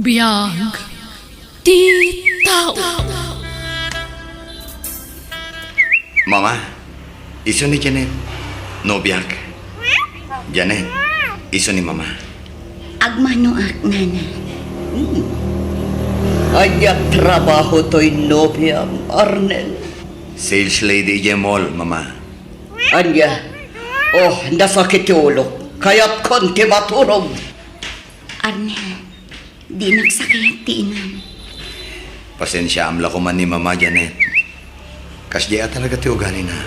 Biyag ti tao. Mama, iso ni Janet. No biyak. Janet, iso ni Mama. Agmano ak nana. Anya trabaho to'y nobya, Arnel. Sales lady Jemol, Mama. Anya, nasakit yung ulo. Kaya't konti maturog. Arnel, di nagsakit ti inam. Pasensya amla ko man ni Mama Janet. Kasya talaga ti ugali na.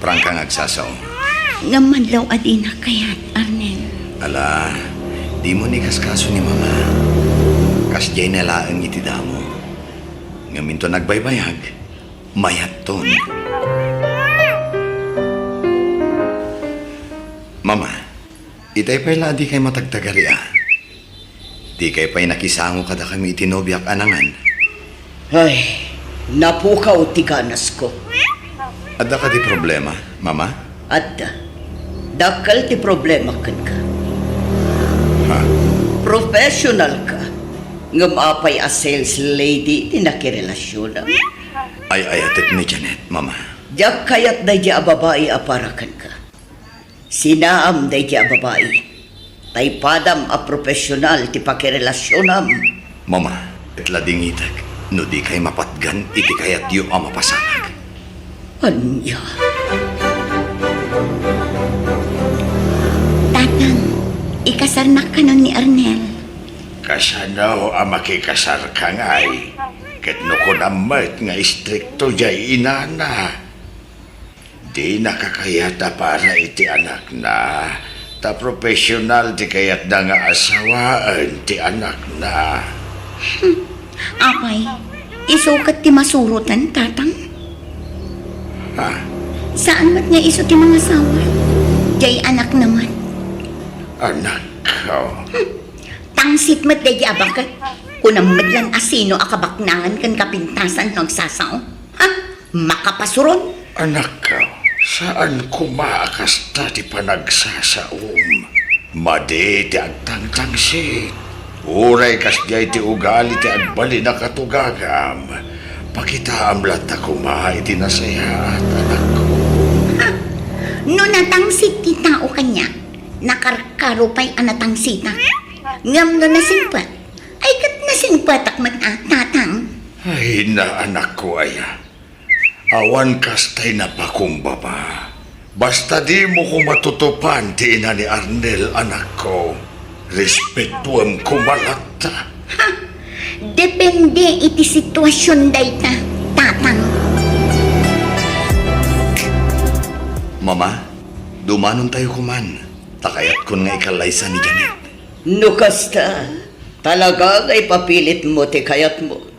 Prangkang agsasaw. Ngamanlaw adina kayat, Arnel. Ala, di mo ni kaskaso ni Mama. Kasya nalaang iti damo. Ngaminto nagbaybayag. Mayat ton. Mama, itay pa'y di kay matagtagari Di kay pa'y nakisango kada kami itinobyak anangan. Ay, napukaw ti ganas ko. Adda ka di problema, Mama? Adda, dakal ti problema kan ka. Ha? Professional ka. Ngamapay a sales lady ti nakirelasyon. Ay ayatek ni Janet, Mama. Diyak kayat day di a babae aparakan ka. Sinaam day di a babae. Taypadam a professional ti pakirelasyon. Mama, itlading itak. No di kay mapatgan, iti kayat yu ang mapasanag. Anya? Tatang, ikasar na ka nun ni Arnel. Kasanaw ang makikasar ka nga'y. Ket no ko namat nga istrikto jay inana. Di nakakayata para iti anak na. Ta profesional di kayat na nga asawaan ti anak na. Apay, isukat ti masurutan, tatang. Ha? Saan mat nga iso ti mga sawa? Jay anak naman. Anak ko. Tangsit mat day abakat. Kunang madlan asino akabaknangan kan kapintasan nagsasaw. Ha? Makapasuron? Anak ko. Saan kumaakasta ti panagsasaom? Madi ti agtangtangsit. Uray kasjay ti ugali ti agbali na katugagam. Pakitaam lata kuma iti nasaya at anak ko. Ha? No natangsit ti tao kanya, nakarkaro pa'y anatangsita. Ngam no nasingpat, ay kat nasingpatak mat tatang. Ay na anak ko aya. Awan kastay na pakumbaba. Basta di mo ko matutupan ti ina ni Arnel anak ko. Respetuam kumalata. Ha? Depende iti sitwasyon dayta, tatang. Mama, dumanon tayo kuman. Takayat kun nga ikalaysa ni Janet. No kasta, talaga ay papilit mo ti kayat mo.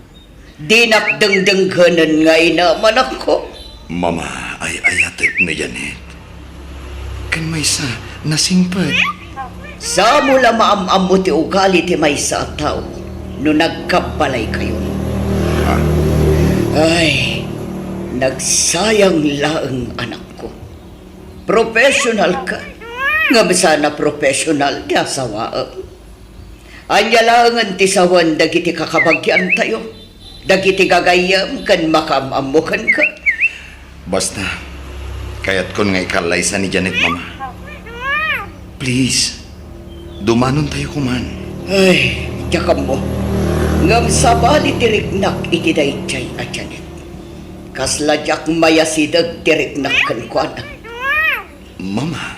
Di nakdengdengganan nga inaman ako. Mama, ay ayatek ni Janet. Kan may sa nasingpad. Sa mula maamam mo ti ugali ti may sa tao no nagkabalay kayo. Ha? Ay, nagsayang laang anak ko. Professional ka. Nga sana professional ti asawaan. Anya langan ti sawan dagiti kakabagyan tayo. Dagiti gagayam kan makamamukan ka. Basta, kayat kun nga ikalaysa ni Janet, Mama. Please, dumanon tayo kuman. Ay, yakam mo. Ngam sabali tiriknak iti dayjay a Janet. Kasladyak mayasidag tiriknak kan kuana. Mama,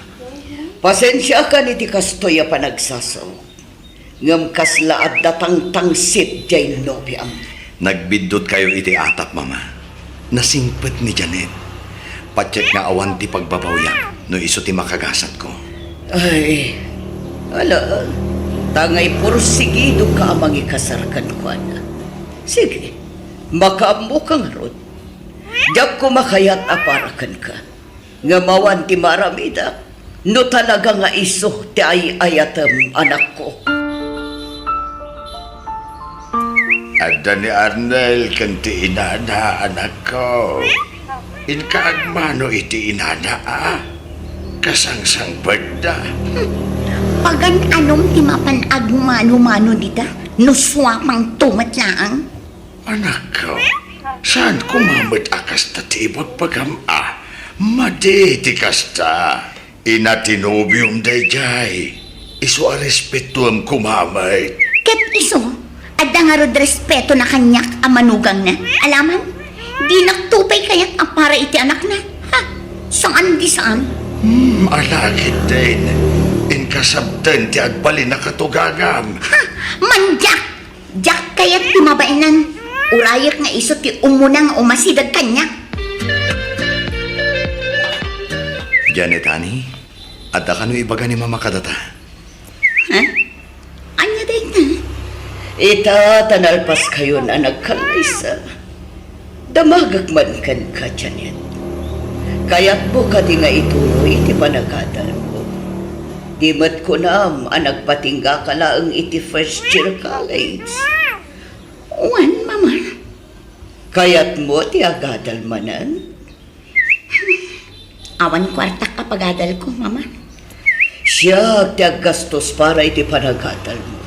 Pasensya ka ni ti kastoya pa nagsasaw. Ngam kasla at datang tangsit jay nobyam. nagbidot kayo iti atap, Mama. Nasingpad ni Janet. Patsek nga awan ti pagbabawyak no iso ti makagasat ko. Ay, ala, tangay porsigido ka amang ikasarkan kuana. Sige, makaambo ka nga ron. Diyak ko makayat aparakan ka. Nga mawan ti maramida. No talaga nga iso ti ayatam anak ko. Adda ni Arnel kanti inana anak ko. Inkaagmano iti inana Kasangsang bagda. Pagan anom ti mapan agmano-mano dita. Nuswa pang tumatlaang. Anak ko, saan kumamit akas tatibot pagama? Madeti kasta. Inatinobium dayjay. Iso a respetuam kumamit. Ket iso, adda nga rod respeto na kanyak ang manugang na. Alaman, di nagtupay kaya't ang para iti anak na. Ha? Saan di saan? Alagit din. Inkasabdan ti agbali na katugagam. Ha? Manjak! Jak kaya't timabainan. Urayat nga iso ti umunang umasidag kanyak. Janet, honey, at kano ibaga ni Mama kadata? Ha? Anya day na? Ita, tanalpas kayo na nagkalaysa. Damagak man kan ka, Janet. Kaya't mo ka di nga ituloy iti panagkadal mo. Di mat ko nam, nagpatingga ka laang iti first year college. Uwan, mama. Kaya't mo ti agadal manan. Awan kwarta kapagadal ko, mama. Siya ti aggastos para iti panagkadal mo.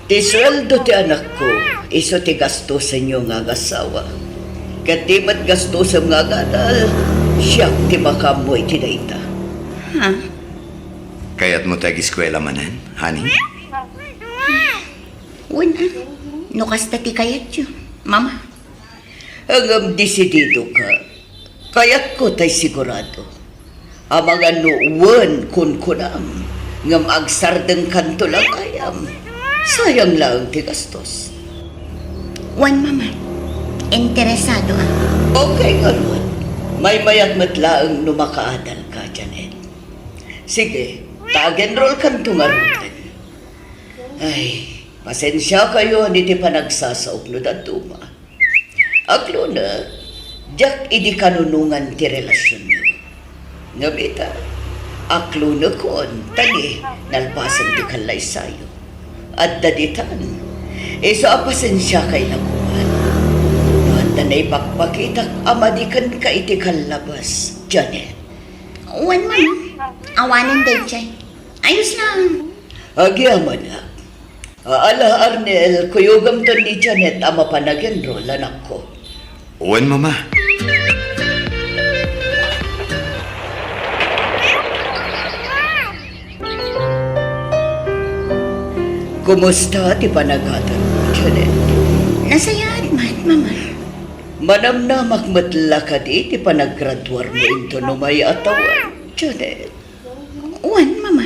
Ti sweldo ti anak ko, iso ti gastos sa inyo nga agasawa. Kat di mat gastos sa nga agadal, siya ti makamoy ti dayta. Ha? Kaya't mo tag eskwela manan, honey? Uwan, no kasta ti kayat yun, mama. Hanggang desidido ka, kaya't ko tay sigurado. Ang mga nuwan kun kunam, ngam agsardeng kanto lang ayam. Sayang lang ti gastos. Uwan, mama. Interesado ah. Okay nga nun. May mayat matlaang numakaadal ka, Janet. Sige, tag-enroll kanto nga rin. Ay, pasensya kayo ni ti panagsasaop no datuma. Aklo na, jak idi kanunungan ti relasyon nyo. Ngabita, aklo na kon, tani, nalpasan ti kalay sayo. At daditan, iso a pasensya kay nakuhan. At tanay pakpakitak amadikan ka iti kalabas, Janet. Uwan, mama. Awanan day chay. Ayos lang. Agyaman na. Ala Arnel, kuyugam to ni Janet ama panag-enroll, anak ko. Uwan, Mama. Kumusta ti panagatan mo, Janet? Nasayaan man, mama. Manamnamak matla ka di ti panaggraduar mo into no may atawan, Janet. Uwan, mama.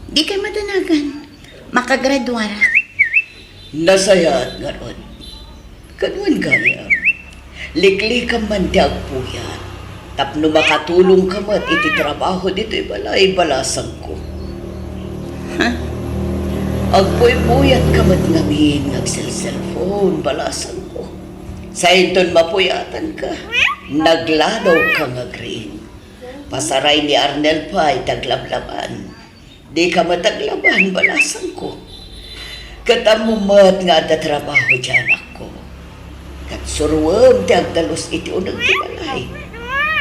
Di kay madanagan. Makagraduara. Nasayat nga ron. Kanuan gaya. Liklikam man ti agpuyat. Tapno makatulong ka mat iti trabaho dito ibalay balasang ko. Agpuy-puyat ka mat ngamin cellphone balasang ko. Sa inton mapuyatan ka, nagladaw ka nga green. Pasaray ni Arnel pa ay taglablaban. Di ka mataglaban balasang ko. Katamumat nga da trabaho dyan ako. Kat suruwam ti agdalos iti unang tibalay.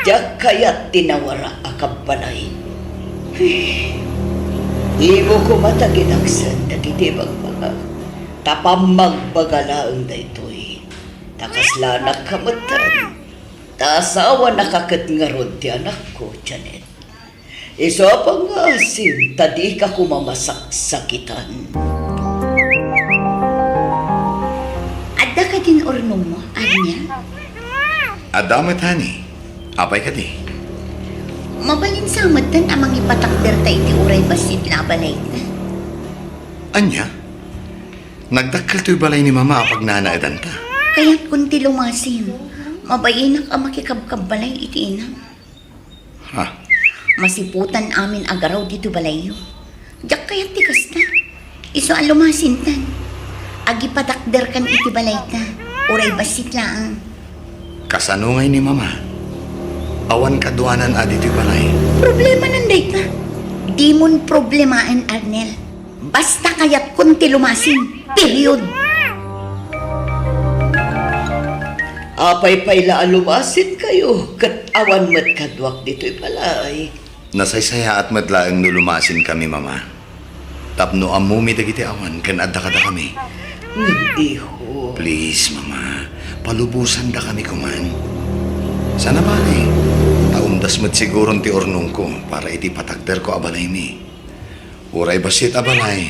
Diyak kaya't tinawara akab balay. Imo ko mataginaksan dagiti magbaga. Tapam magbagalaang daytoy. Takaslanak kamatan. Taasawa nakakat nga ron ti anak ko, Janet. Iso pang asim, tadi ka kumamasak-sakitan. Adda ka din ornong mo, Anya. Adamat, honey. Apay ka di. Mabalin sa amatan amang ipatakder ta iti uray basit labalay na. Anya? Nagdakkel to'y balay ni Mama apag nanaadan ta. Kaya't kunti lumasin, mabayinak ang makikabkabbalay iti inang. Ha? Masiputan amin agaraw dito balayo. Diyak kaya't tikas na. Iso ang lumasintan. Agipatakder kan iti balay ta. Uray basit laang. Kasanungay ni Mama. Awan kaduanan adi to'y balay. Problema nanday ka. Di mon problemaen, Arnel. Basta kaya't kunti lumasin. Period. Apay paylaan lumasin kayo, kat awan mat kadwak dito'y palay. Nasaysaya at madlaang nulumasin kami, Mama. Tapno amumi dagiti awan kan adda kada kami. Iho. Please, Mama. Palubusan da kami kuman. Sana ba taumdas mo't sigurong ti ornong ko para iti patakder ko abalay mi. Uray basit abalay.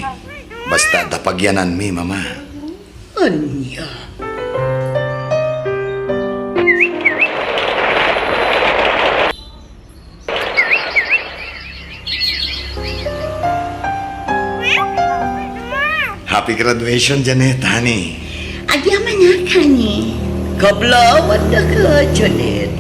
Basta dapagyanan mi, Mama. Anya. Happy graduation, Janet, honey. Agyaman na, kani. Kablawan na ka, Janet.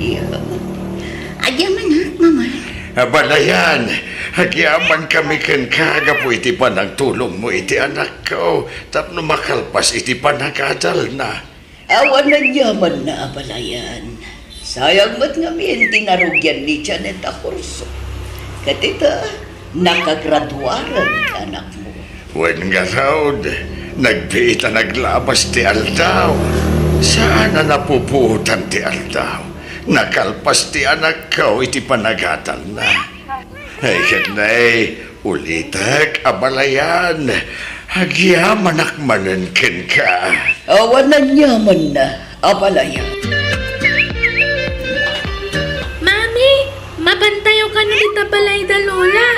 Agyaman na, mama. Abalayan, hagyaman kami ken kaga po iti pa nagtulong mo iti anak ko. Tapno makalpas iti pa nagadal na. Awan na yaman na abalayan. Sayang mat nga minti narugyan ni Janet a kurso. Katita, nakagraduaran anak mo. Wen nga raod, nagbiita naglabas ti aldaw. Saan na napuputan ti aldaw? Nakalpas ti anak ko iti panagatal na. Ay kanay, ulitak abalayan. Hagyaman akmanen ken ka. Awan na yaman na abalayan. Mami, mabantayo ka nung itabalay da lola.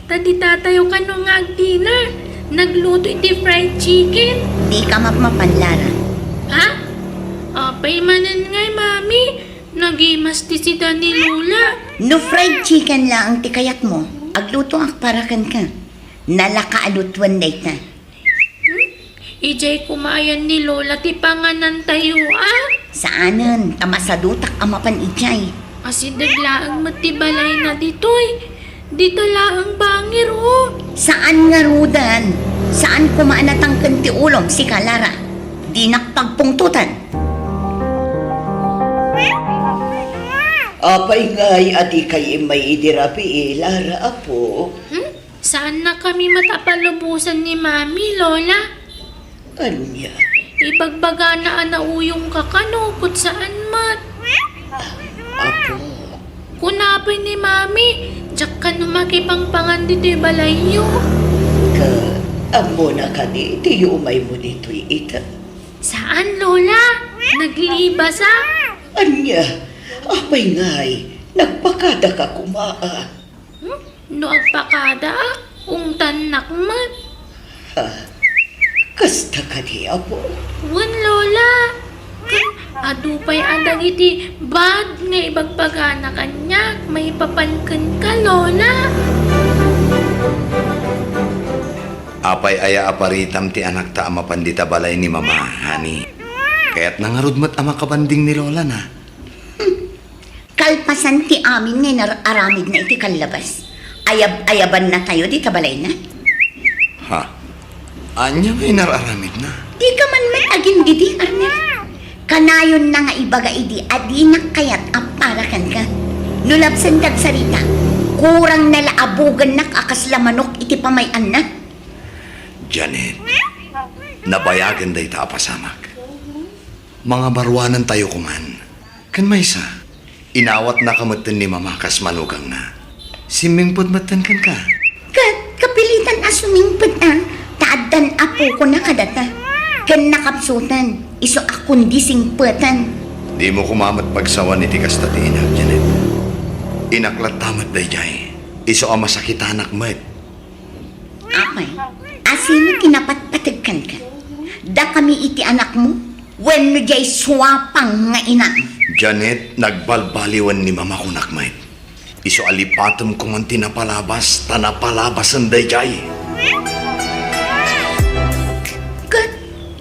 Tadi tatayo ka nung dinner. Nagluto iti fried chicken. Di ka mapapanlara. Ha? Apay manan ngay, mami. Nagimas ti si Dani Lola. No fried chicken lang ang tikayat mo. Agluto ang parakan ka. Nalakaalutuan na ita. Ijay kumayan ni Lola ti panganan tayo Saanan, tamasadutak amapan ijay. Asi daglaang matibalay na ditoy. Di talaang bangir Saan nga rudan? Saan kumaanatang kanti ulong si Kalara? Di nakpagpungtutan. Apay ngay adi kay may idirapi Lara apo. Saan na kami matapalubusan ni Mami, Lola? Anya. Ipagbaga na anauyong kakanukot saan mat. Apo. Kunapay ni Mami, jak ka numakipangpangan dito'y balayyo. Ka, amo na ka di, tiyo umay mo dito'y ita. Saan, Lola? Naglibas Anya, apay ngay, nagpakada ka kumaa. No agpakada ungtan nakmat. Ha, kasta ka di, apo. Wan, Lola. Adupay adag iti bad nga ibagpagana kanya. May papankan ka, Lola. Apay aya aparitam ti anak ta ama pandita balay ni Mama, honey. Kaya't nangarudmat ama kabanding ni Lola na. Kalpasan ti amin ngay nararamid na iti kalabas. Ayab-ayaban na tayo di tabalay na. Ha? Anya may nararamid na. Di ka man agin gidi, Arnel. Kanayon na nga ibaga idi, adi na kayat aparakan ka. Nulabsan dag sarita, kurang nalaabugan na akaslamanok iti pamayan na. Janet, nabayagan day ta apasamak. Mga barwanan tayo kuman. Kan may isa, inawat na kamatan ni Mama kas manugang na. Simingpod matan kan ka. Kapilitan asumingpad na, taadan apo ko na kadata. Kan nakapsutan, iso akundi singpatan. Di mo kumamat pagsawan iti kastatinag, Janet. Inaklat tamat day jay. Iso ang masakitanak met. Amay, asino kinapatpatagkan ka? Da kami iti anak mo, when no jay swapang nga ina. Janet, nagbalbaliwan ni Mama kunak met. Iso alipatom ko man tinapalabas, tanapalabasan day jay.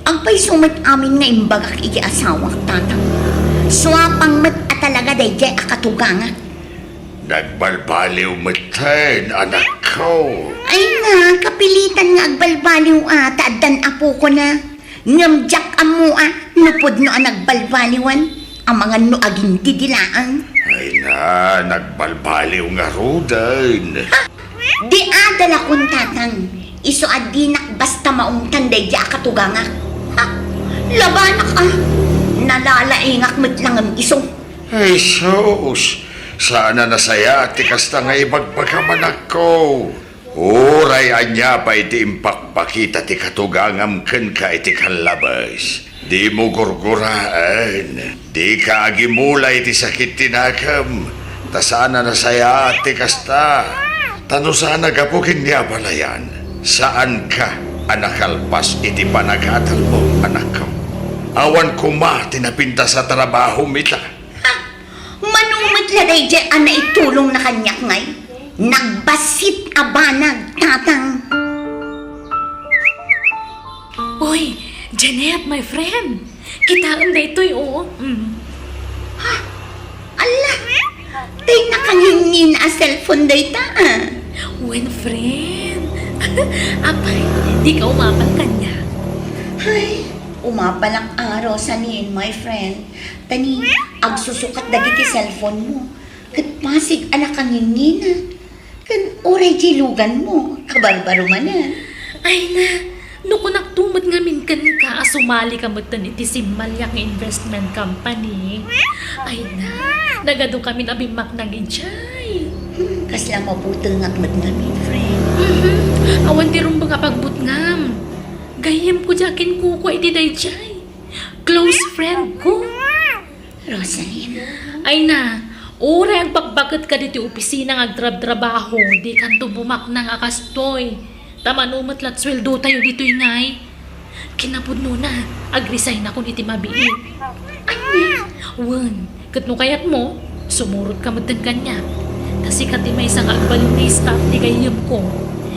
Ang pay sumat amin nga imbagak iti asawak tatang. Swapang mat at talaga day jay akatuganga. Nagbalbaliw meten, anak ko. Ay nga, kapilitan nga agbalbaliw taadan apo ko na. Ngamjak amo nupod no nagbalbaliwan. Ang mga no aging didilaan. Ay na, nagbalbaliw nga rudan. Ha? Di adala kong tatang. Iso adinak basta maong tanday di akatuganga. Ha? Labanak Nalalaingak mo't lang ang iso. Ay sus, sana nasaya ti kasta nga ibagpagamanak ko. Uray anya pa iti impakpakita ti katugangam ken ka iti kanlabas. Di mo gurguraan. Di ka agimulay iti sakit tinakam. Ta sana nasaya at ti kasta. Tano sana gapukin niya balayan. Saan ka anakalpas iti panagatal mo, anak ko? Awan kuma tinapinta sa trabaho mita. Manumit laday dyan ang naitulong na kanyak ngay. Nagbasit abanag, tatang. Uy, Janet, my friend. Kitaan na ito'y, oo. Ala, tay nakangingin a cellphone day ta. When friend. Apay, di ka umapal kanya. Ay, umapalang araw sa niin, my friend. Tani, agsusukat dagiti cellphone mo. Kat pasig anak kangingin. Kan oray jilugan mo. Kabarbaro manan. Ay na, no kung naktumad nga minkan ka, sumali ka mo iti Simmalyak Investment Company. Ay na, nagado kami nabimak na gijay. Kasla mabuti nga namin, friend. Awan di rin mga pagbutngam. Gayem ko jakin kuko iti dayjay. Close friend ko. Rosaline. Ay na, oray ang pagbagat ka dito opisina ng agtrab-trabaho, di kan tubumak ng akastoy. Tamanumat lat sweldo tayo dito ingay. Kinapudno na, agresign ako niti mabiit. Anya? Wan, kat no kayat mo, sumurot ka matan kanya. Kasi kati may isang agbalong na staff di kayam ko.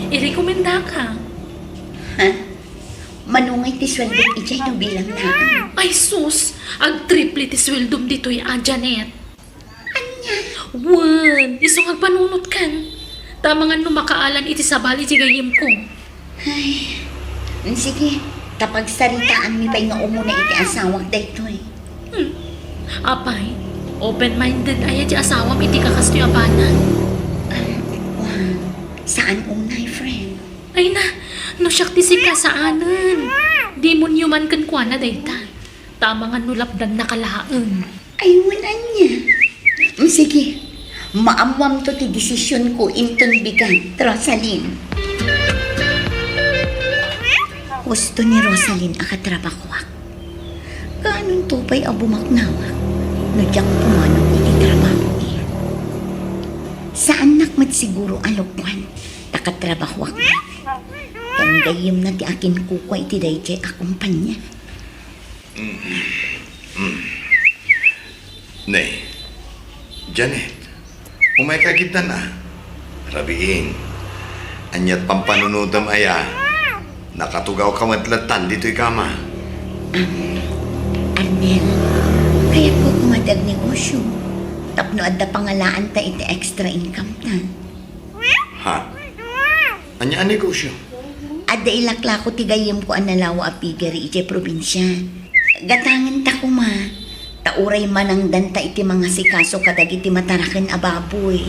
Irekomenda ka. Ha? Manungay ti sweldo ijay no bilang na. Ay sus, ag-triple ti sweldom dito'y Janet. Anya? Wan, isong agpanunot kan. Tamangan no makaalan iti sabali ti gayam ko. Ay, sige. Kapag saritaan mi pa'y nga umuna iti asawag dayto eh. Apay, open-minded ay ti asawam iti kakastoy abanan. Wow. Saan unay, friend? Ay na, no siyak ti si kasaanan. Di mo niyo man kan kwa na dayta. Tamangan no lapdan nakalaan. Ay, wala niya. Sige. Maamwam to ti desisyon ko inton bigan, Rosaline. Gusto ni Rosaline akatrabakwak. Kaanong tupay abumaknawak? No diyak pumanong iti trabaho niya. Saan nakmat siguro alokwan? Takatrabakwak na. Kandayim na ti akin kukwa iti dayjay akumpanya. Nay, Janet, umay kagitan na. Rabiin, anyat pampanunodam aya. Nakatugaw ka madlatan dito'y kama. Arnel, kaya ko kumadag negosyo. Tapno adda pangalaan ta iti extra income ta. Ha? Anya ang negosyo? Adda ilakla ko tigayim ko analawa a pigari iti probinsya. Gatangan ta kuma. Tauray manang danta iti mga sikaso kadag iti mataraken a baboy.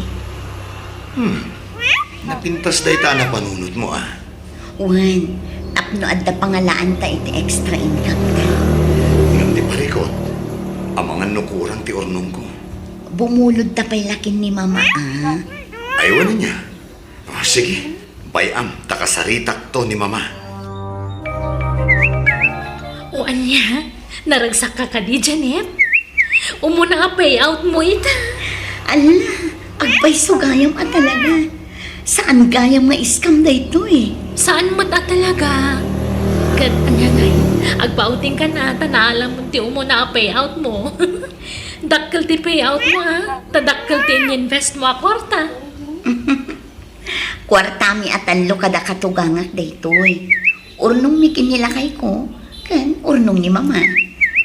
Napintas day ta na panunod mo ah. Wan, tapno adda pangalaan ta iti extra income ta. Ngam di parikot, ang mga nukurang ti ornong ko. Bumulod ta pa'y lakin ni mama Ayaw na niya. Oh, sige, bayam, takasaritak to ni mama. O anya, naragsak ka di Janet. Umuna nga payout mo ita. Ala, agpay sugayam at talaga. Saan gayam nga iskam da ito eh? Saan mo ta talaga? Kat anya ngay, agpauting ka na, tanaalam mo ti umuna payout mo. Dakkel ti payout mo tadakkel ti invest mo a kwarta. Kwartami at anlo kada katugangak da ito eh. Urnong mi kinilakay ko, kan urnong ni mama.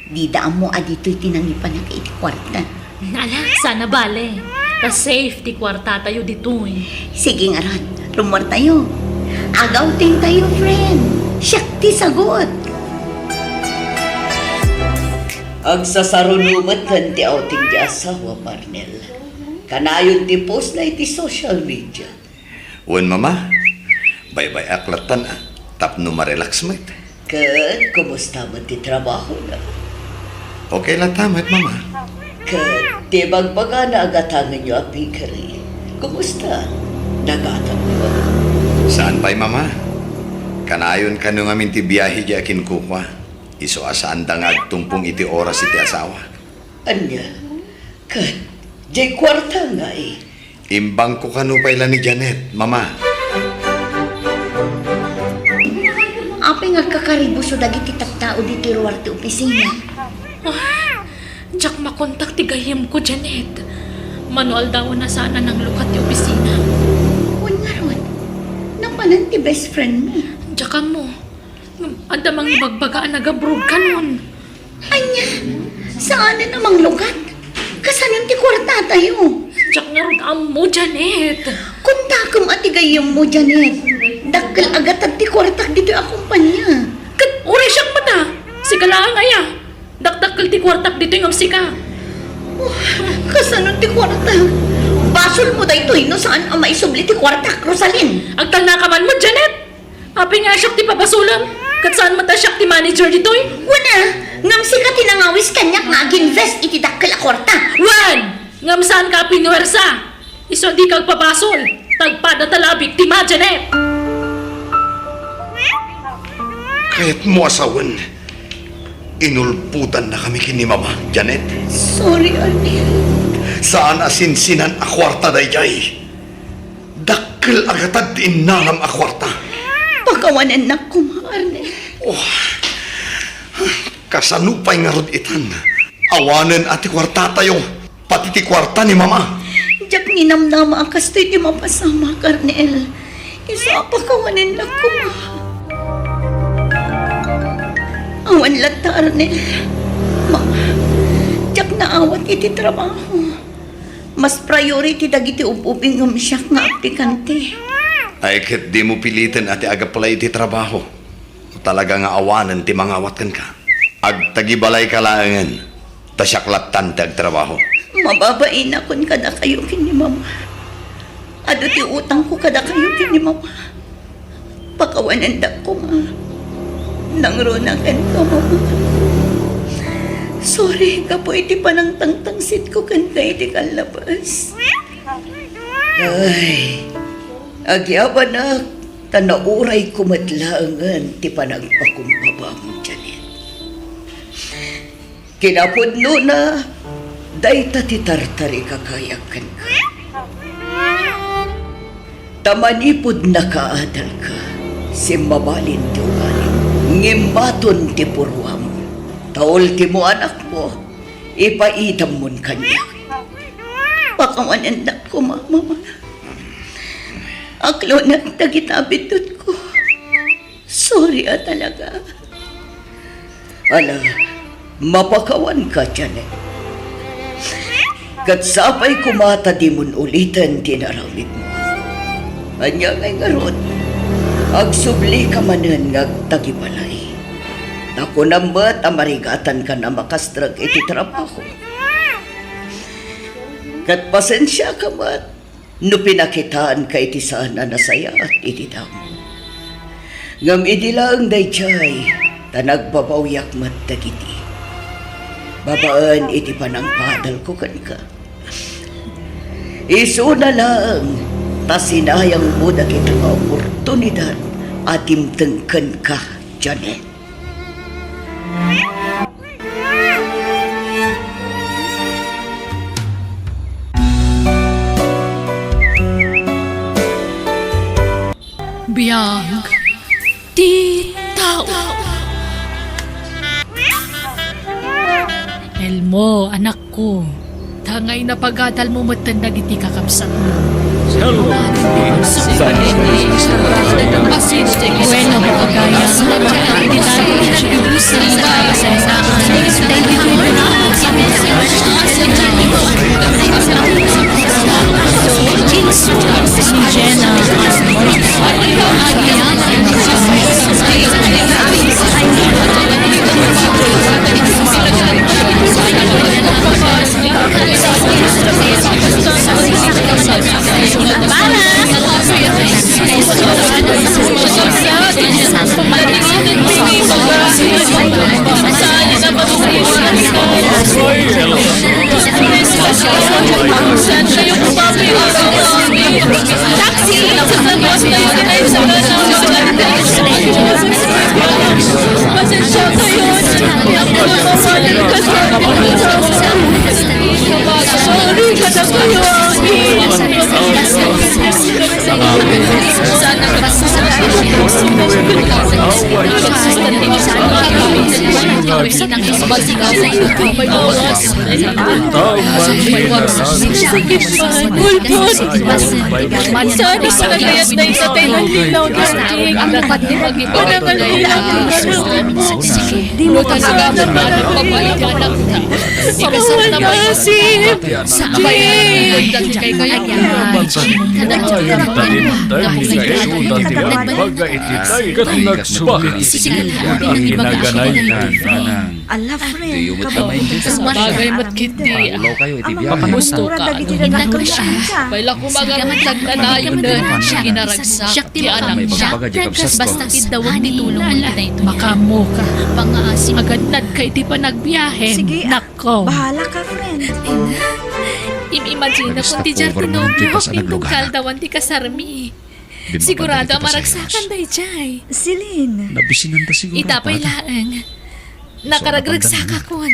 Di daan mo adito'y tinangipan na kay iti kwarta. Nala, sana bale. Ta safe ti kwarta tayo dito eh. Sige nga ron, rumor tayo. Agaw ting tayo, friend. Siyak ti sagot. Agsasarunumat kan ti outing di asawa, Marnel. Kanayon ti post na iti social media. Wan mama, bye-bye aklatan ah. Tapno marelax mo ito. Kat, kumusta mo ti trabaho na? Okay lang tamat mama. Kat, ti bagbaga na agatangan nyo a pigari. Kumusta? Nagatan mo ba? Saan pa'y mama? Kanayon ka nung amin ti biyahe di akin kukwa. Iso asaan da nga agtumpong iti oras iti asawa. Anya, kat, jay kwarta nga eh. Imbang ko kanu pailan ni Janet, mama. Apay nga kakaribuso dagiti tattao diti ruwar ti opisina. Diyak makontak ti gayem ko, Janet. Manual daw na sana ng lukat ti opisina. Huwag nga ron. Napanan ti best friend mo. Diyak mo. Adamang ibagbagaan nagabrog ka nun. Anya, saan na namang lugat? Kasanon ti kwarta tayo? Diyak nga ron amo, Janet. Kuntakam atigayam mo, Janet. Dakkel agat at ti kwartak dito akumpanya. Kat uri siyak mata. Sika lang aya. Dakdakkel ti kwartak dito yung sika. Kasanon ti kwarta? Basol mo dayto no saan ang maisubli ti kwartak, Rosalyn? Agtalnakaman mo, Janet. Api nga siyak ti papasulam. Kat saan mata siyak ti manager dito eh. Wala, ngam sika tinangawis kanyak nga aginvest iti dakkel a kwarta. Wan! Ngam saan ka pinuwersa? Iso di kag papasol. Tagpada talabik ti ma, Janet. Kaya't mo asawan. Inulputan na kami kini mama, Janet. Sorry, Arnel. Saan asinsinan a kwarta dayjay? Dakkel agatad inalam a kwarta. Pagkawanan na ko, Arnel. Kasanupay nga rod itan. Awanen ati kwarta tayo. Pati ti kwarta ni mama. Diyak ninamnama akas to'y di mapasama, Arnel. Isa pagkawanan na ko, ma. Awan lata, Arnel. Ma, diyak naawat iti trabaho. Mas priority dagiti upuping siyak nga aplikante. Ay ket di mo pilitin ati agapala iti trabaho. Talaga nga awanan ti mangawat ka. Agtagibalay ka laangan. Tasyaklattan ti agtrabaho. Mababain akon kada kayo kini mama. Ado ti utang ko kada kayo kini mama. Pakawanan da ko, ma. Nangrunakan ko, mama. Sorry, kapoy iti panang tangtangsit ko kan kay iti kalabas. Ay, agyaban na, tanauray kumatlaangan ti panagpakumbaba mo, Janet. Kinapudno na, dayta ti tartari kakayakan ka. Tamanipod na kaadal ka, simmabalin ti ugalit, ngimaton ti purwam. Taol ti mo anak mo, ipaidam mon kanya. Pakawanan da ko, mama. Aklo na tagitabitut ko. Sorry talaga. Ala, mapakawan ka, Janet. Katsapay kumata di mon ulitan tinaramid mo. Anya ngay ngaron, agsubli ka manan ngagtagibalay. Naku namat, amarigatan ka na makastrag iti trabaho. Kat pasensya ka mat, no pinakitaan ka iti sana nasaya at iti damo. Ngam idilang dayjay, tanagbabawiyak mat dagiti. Babaan iti panangpadal ko kan ka. Iso na lang, tasinayang mo dagiti nga oportunidad at imtengkan ka, Janet. Biyag. Di tao. Elmo, anak ko. Tangay na pagadal mo matandag iti kakapsat mo. Bueno, magagaya. Hindi tayo introduce Taxi! Pasensya kayo. Sorry ka na kayo, Ami. Sana sana sa nagayat na isatay ng lilaw na king. Panangal nila Luta sa gamit na ng pabalik ka lang na. Ikasal na ba yung sip? Sa abay ng kay kaya Ala, friend, bagay matkiti. Gusto ka. Baila ko magamantag na tayo na ginaragsak ti anak siya. Basta kitawag nitulong mo kita ito. Makamo ka. Pangaasim. Agad kay di pa nagbiyahe. Sige, Nako. bahala ka, friend. Imagine na kung ti Jartino mo, itong kaldawan ti kasarmi. Sigurado maragsakan day jay. Celine. Nabisinan ta siguro. Itapay laang. Nakaragragsaka kon.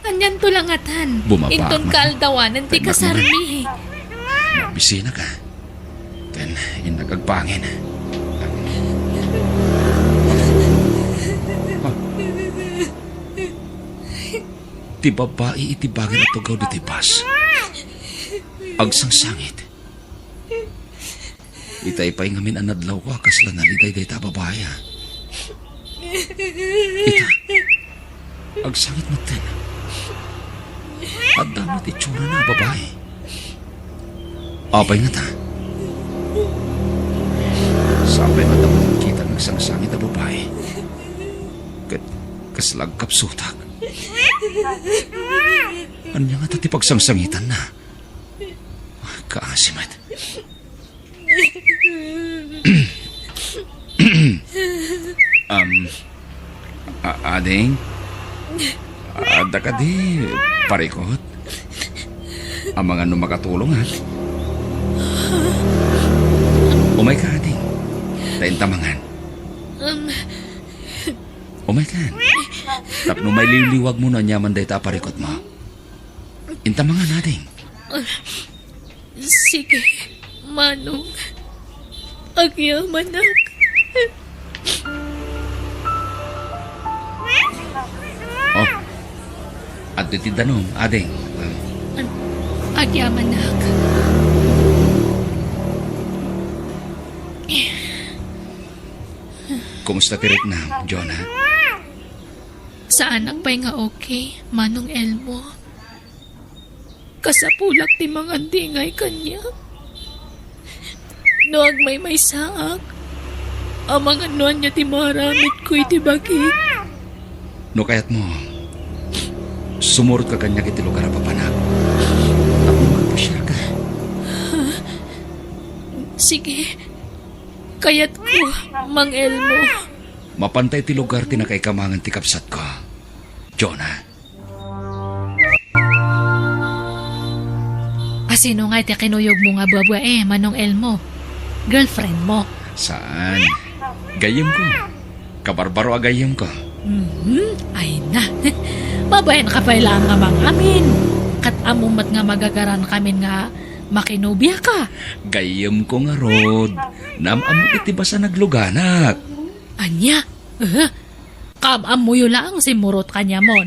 Anyan tulangatan. Bumaba Inton ako. kaldawanan ti kasarmi. Nabisina ka. Ken, inagagpangin. Ti babae iti bagay at tugaw di pas. Agsangsangit. Itay pa'y ngamin anadlaw ko kasla naliday day ta babae. Ita. Agsangit mo ten. At damot itsura na babae. Apay nga ta. Sabay nga dapat kita nagsangsangit na babae. Kaslagkap sutak. Anya nga tati pagsangsangitan na. Kaasimat. Ading? Ada ka di parikot? Ang mga makatulong ha? Umay ka, ading. Tayin tamangan. Umay ka. Tapno may liliwag mo na nyaman day ta parikot mo. Intamangan, ading. Sige, Manong. Agyamanak. Oh. At iti danom, ading. Agyamanak. Kumusta tirik na, Jonah? Sa anak pa'y nga okay, Manong Elmo. Kasapulak ti mga dingay kanya. Noag may saak. Ang mga nuan niya ti maramit ko iti bagi. No kayat mo, sumurot ka kanya kiti lugar papanag. Ako magpasyal ka. Sige, kayat ko, Mang Elmo. Mapantay ti lugar ti nakaikamangan ti kapsat ko. Jonah. Sino nga iti kinuyog mo nga buwa Manong Elmo? Girlfriend mo? Saan? Gayem ko. Kabarbaro agayem ko. Ay na. Mabayan ka pa lang nga mang amin. Kat amumat nga magagaran kami nga makinubya ka. Gayem ko nga rod. Namamok iti basa nagluganak. Anya? Kamamuyo lang si Murot kanya mon.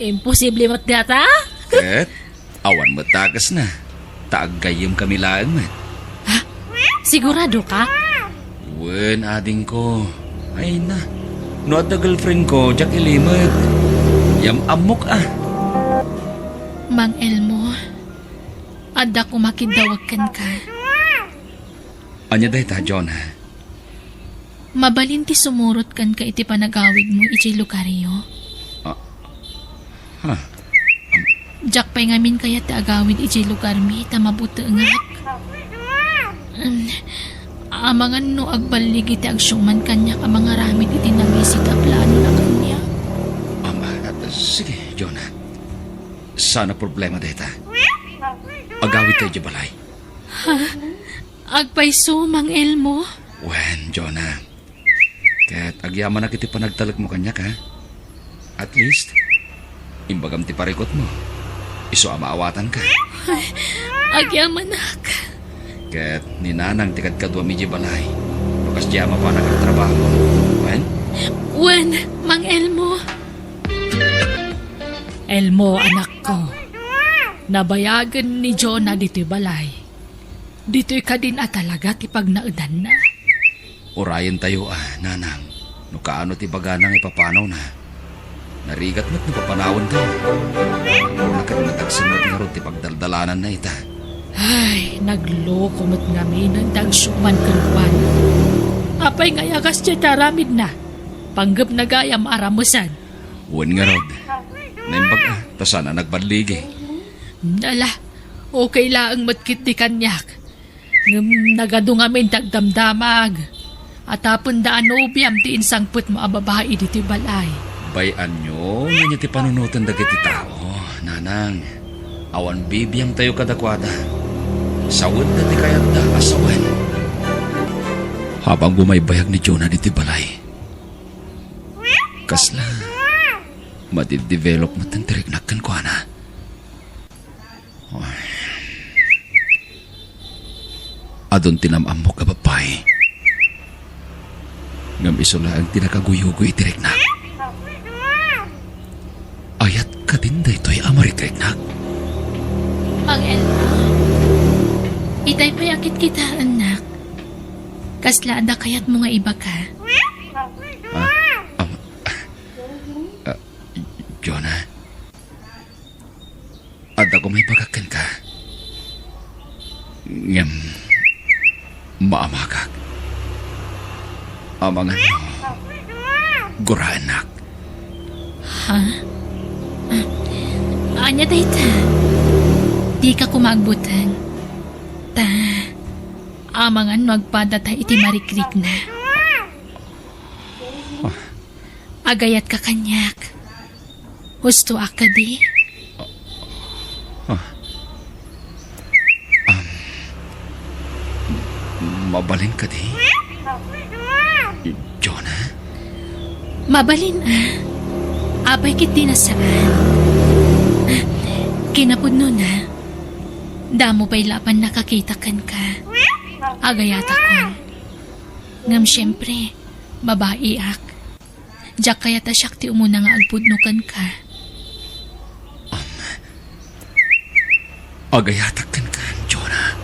Imposible mat data? Ket, awan mo tagas na. Taagayem kami lang man. Sigurado ka? Wen, ading ko. Ay na. No at the girlfriend ko, Jack Ilimot. Yam amok ah. Mang Elmo, ada ko makidawagkan ka. Anya day ta, Jonah? Mabalin ti sumurot kan ka iti panagawid mo iti lugaryo. Ha? Jack pa'y ngamin kaya ti agawid iti lugar mi ta mabuti ngak. Amangan no agbalig iti agsyuman kanya ka mga ramid iti namisit a plano na kanya. Sige, Jonah. Sana problema day ta. Agawid tayo di balay. Agpay so, Mang Elmo. Wen, Jonah. Ket agyaman na kiti panagtalak mo kanyak, ha? At least, imbagam ti parikot mo. Iso amaawatan ka. Agyaman nak. Ket ninanang tikad kadwa medyo balay. Lukas di ama pa nagtrabaho. Wen? Wen, Mang Elmo. Elmo, anak ko. Nabayagan ni Jonah dito'y balay. Dito'y ka din talaga ti pag naudan na. Orayan tayo, nanang. No kaano ti baganang ipapanaw na. Narigat mo't napapanawon tayo. Pero nakalimatagsimot nga ron ti pagdaldalanan na ita. Ay, nagloko mo't ngamin ang dagsuman kaluan. Apay nga yakas siya taramid na. Panggap na gayam aramusan. Wen nga rod. Naimbag tasana nagbadligi. Ala, okay lang matkit di kanyak. Ngam nagadungamin tagdamdamag. At tapon daan obiam ti insangput mo ababae diti balay. Bayan nyo, nga niya ti panunutan dagiti tao. Nanang, awan bibiyang tayo kadakwada. Sawad na ti kayat da asawan. Habang bumaybayag ni Jonah diti balay. Kasla, madidevelop mo tantirik nakkan ko na. Adon tinamam mo kababay. Ngam isola ang tinakaguyugoy itirik na. Ayat ka din daytoy amaritrek na. Mang Elmo, itay payakit kita, anak. Kaslaan da kayat mo nga iba ka. Jonah, ada ko may pagkakan ka. Ngam, maamagak. Amangan mo, guraanak. Ha? Anya dayta? Di ka kumagbutan. Ta, amangan magpadata iti marikrik na. Agayat ka kanyak. Husto ka di? Mabalin ka di? Jonah? Mabalin Abay kiti na saan. Kinapudno na. Damo pa'y lapan nakakitakan ka. Agayata ko. Ngam siyempre, babae ak. Diyak kaya ta siyak ti umuna nga agpudnukan ka. Agayatakan ka, Jonah.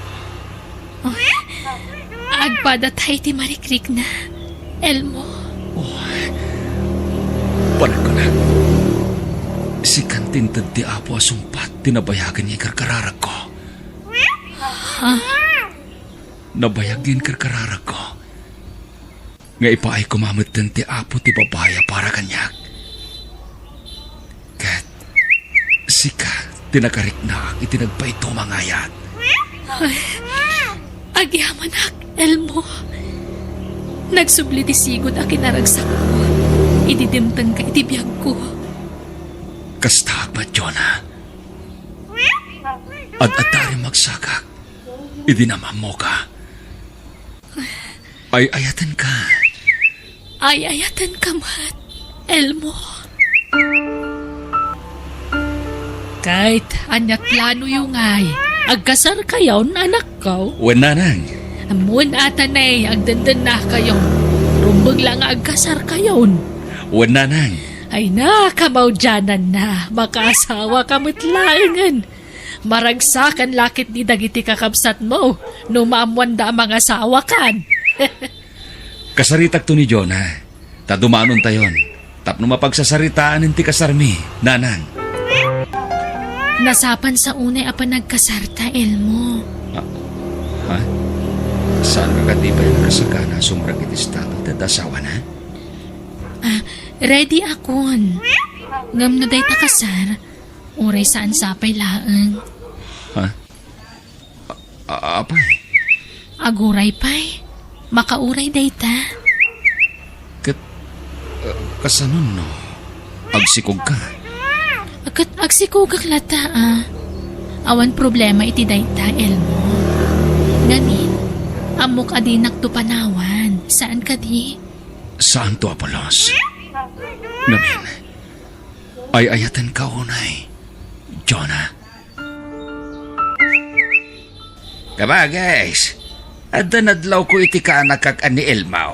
Agpadatay ti marikrik na. Elmo. Palag ko na. Si Kantintad ti Apo asumpat, tinabayagan niya karkararag ko. Nabayagin karkararag ko. Nga ipaay kumamatan ti Apo ti babaya para kanyak. Kat, sika, tinakarik na itinagpay tumangayat. Agyaman ak, Elmo. Nagsubli ti sigod a kinaragsak ko. Ididimtang ka itibiyag ko. Kastag ba, Jonah? At-atari magsakak. Idinamam mo ka. Ay ayatan ka. Ay ayatan ka mat, Elmo. Kahit anyat plano yung ay, agkasar kayaw na anak ko. Wen nanang. Amun atanay, agdandan na kayo. Rumbag lang agkasar kayaw. Wen nanang. Ay na, kamawdyanan na. Makaasawa kamutlaangan. Maragsakan lakit ni dagiti kakabsat mo. Numamwanda mga asawa kan. Kasaritak to ni Jonah. Tadumanon tayon. Tapno mapagsasaritaan ti kasarmi, nanang. Nasapan sa unay apa nagkasarta, Elmo. Ha? Saan ka katibay nakasagana sumrag iti estado dadasawa na? Ready akon. Ngam no day takasar. Uray saan sapay laang. Ha? Apay? Aguray pay. Makauray day ta. Kasanon no? Agsikog ka. Akat agsikugak lata Awan problema iti day ta, Elmo. Ngamin, amok adinak to panawan. Saan ka di? Saan to, Apolos? Ngamin, ay ayatan ka unay, Jonah. Kabagais, adda nadlaw ko iti ka anak kag ani Elmao.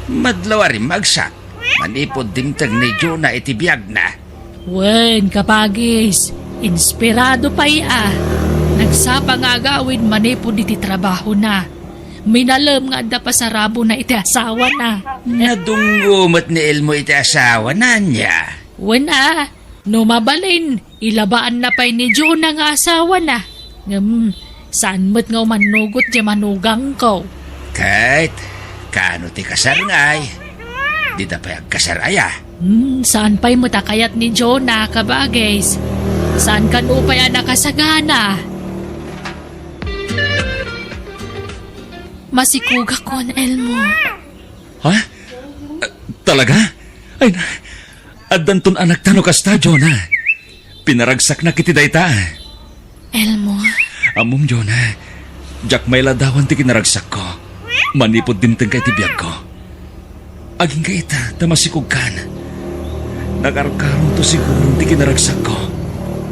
Madlaw rin magsak, manipod dingtag ni Jonah iti biyag na. Wen, kapagis. Inspirado pa iya. Nagsapa nga agawin manipod iti trabaho na. Minalam nga da pa sa rabo na iti asawa na. Nadungumot ni Elmo iti asawa na niya. Wen no mabalin, ilabaan na pa'y ni Jonah nga asawa na. Saan mo't nga manugot di manugang ko? Kahit, kaano ti kasarangay, di ta pa agkasaraya. Saan pa'y matakayat ni Jonah, kabagis? Saan ka no pa'y nakasagana? Masikug ako, Elmo. Ha? Talaga? Ay na, addanton anak tano kasta, Jonah. Pinaragsak na kiti dayta. Elmo, Amom, Jonah. Jack may ladawan ti kinaragsak ko. Manipod din tang kay tibiyag ko. Aging ka ita, tamasikog kan. Nakarkaron to siguro ti kinaragsak ko.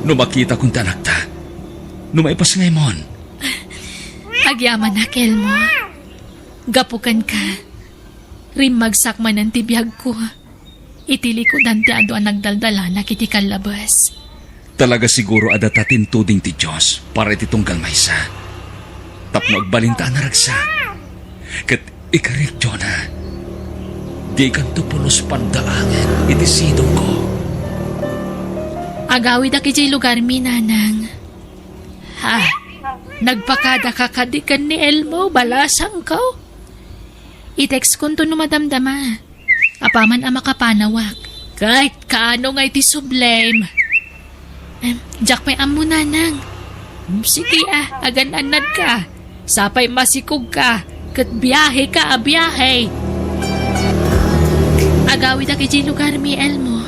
No makita kong tanak ta. No maipas ngay mon. agyaman na, Elmo. Gapukan ka. Rimagsak man ang tibiyag ko. Itili ko dante ado ang nagdaldala na kiti kalabas. Talaga siguro adatatin tuding ti Diyos para itong galmaysa. Tapno agbalinta na ragsa. Kat ikarik, Jonah. Di kan tupulos pandaangan iti sidong ko. Agawid aki jay lugar mi, nanang. Ha? Nagpakada kakadikan ni Elmo, balasang ko. I-text ko to no madamdama. Apaman ang makapanawak. Kahit kaano nga iti sublime. Jack may amo, nanang. Sige agan-anad ka. Sapay masikog ka. Kat biyahe ka, biyahe. Agawid aki jay lugar mi, Elmo.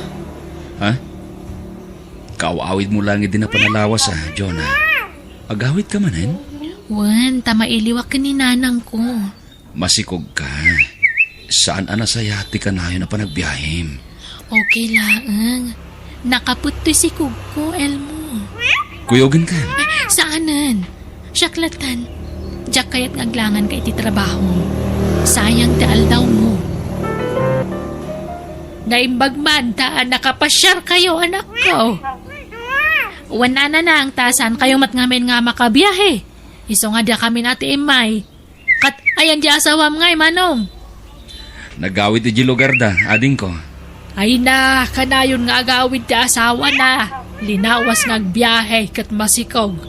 Ha? Kaawawid mo lang din na panalawas, Jonah. Agawid ka manin? Wan, tamailiwak ka ni nanang ko. Masikog ka. Saan anasayati ka na yun na panagbiyahim? Okay lang. Nakaputtoy si Kugko, Elmo. Kuyogin ka. Saanan? Syaklatan. Diyak kaya't ngaglangan ka iti trabaho. Sayang taal daw mo. Naimbag man, taan nakapasyar kayo, anak ko. Wana na ang tasan kayo matngamin nga makabiyahe. Iso nga dia kami nati imay. Kat ayan di asawam ngay, manong. Nagawid di lugar da, ading ko. Ay na, kanayon nga agawid ti asawa na. Linawas ngagbiyahe kat masikog.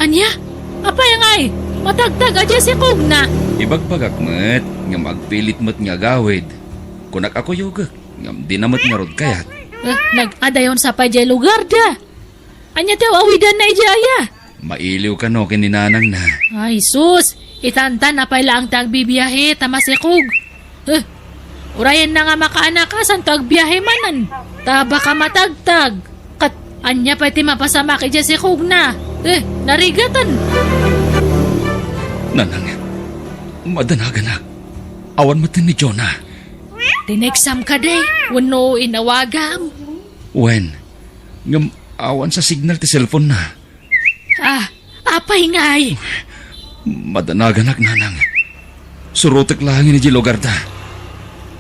Anya? Apay ngay? Matagtag adya si kog na. Ibagpagakmet, nga magpilit mo't nga gawid. Kunak ako yugak, nga di namat nga rod kayat. Nag-adayon sa pa jay lugar da. Anya daw awidan na ijaya. Mailiw ka no, kininanang na. Ay sus, itanta na pala ang tagbibiyahe tamasikog. Urayan na nga makaanakasan tagbiyahe manan. Taba ka matagtag. Kat anya pa ti mapasama kay Jessica na. Narigatan. Nanang, madanaga na. Awan matin ni Jonah. Tineksam ka day. Wano inawagam. Wen, ngam awan sa signal ti cellphone na. Apay ngay. Madanaganak, nanang. Surutek lang ni Gilogarda.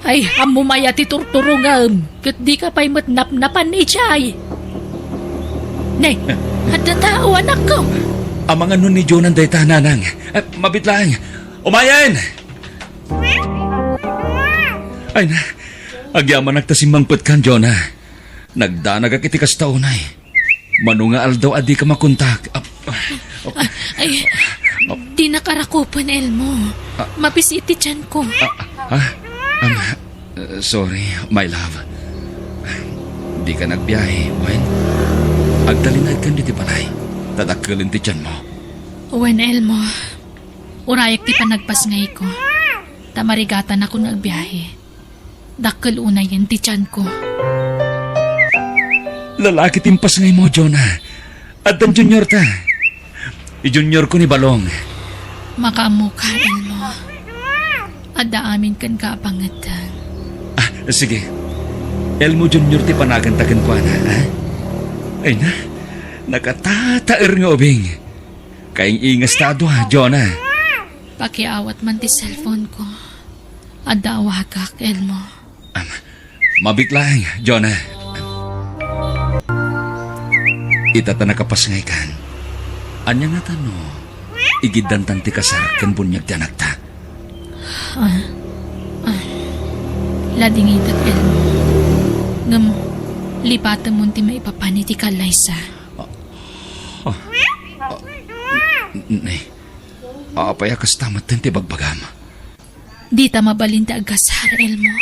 Ay, amumaya ti turturungam. Kat di ka pa'y matnap-napan ni Chay. Nay, hada tao anak ko. Amang ano ni Jonan dayta, nanang. Mabitlang. Umayan! Ay na, agyaman nagtasimbang kan, Jonah. Nagdanag akiti kas taunay. Manunga aldaw adi ka makontak. Ay, di nakarakupan, Elmo. Mapisiti tiyan ko. Sorry, my love. Di ka nagbiyahe, Wen. Agdalinad kan di balay. Tadakkalin ti tiyan mo. Wen, Elmo. Urayak ti panagpasngay ko. Tamarigatan ako nagbiyahe. Dakkal unay yan ti tiyan ko. Lalaki timpas ngay mo, Jonah. At ang junior ta. I-junior ko ni Balong. Makaamu ka, Elmo. Ada amin kan kaapangatan. Sige. Elmo Junior ti panagantagan ko na, ha? Ay na, nakatataer nga ubing. Kaing ingas tado ha, Jonah. Pakiawat man ti cellphone ko. Ada wakak, Elmo. Mabitlang, Jonah. Itata nakapasngay kan. Anya nga tano, igidantan ti kasar ken bunyag ti anak ta. Lading itat, Elmo. Ngam, lipatan mo ti maipapani ti kalaysa. Nay, apaya kas tamat ti bagbagam. Di ta mabalin ti agasar, Elmo.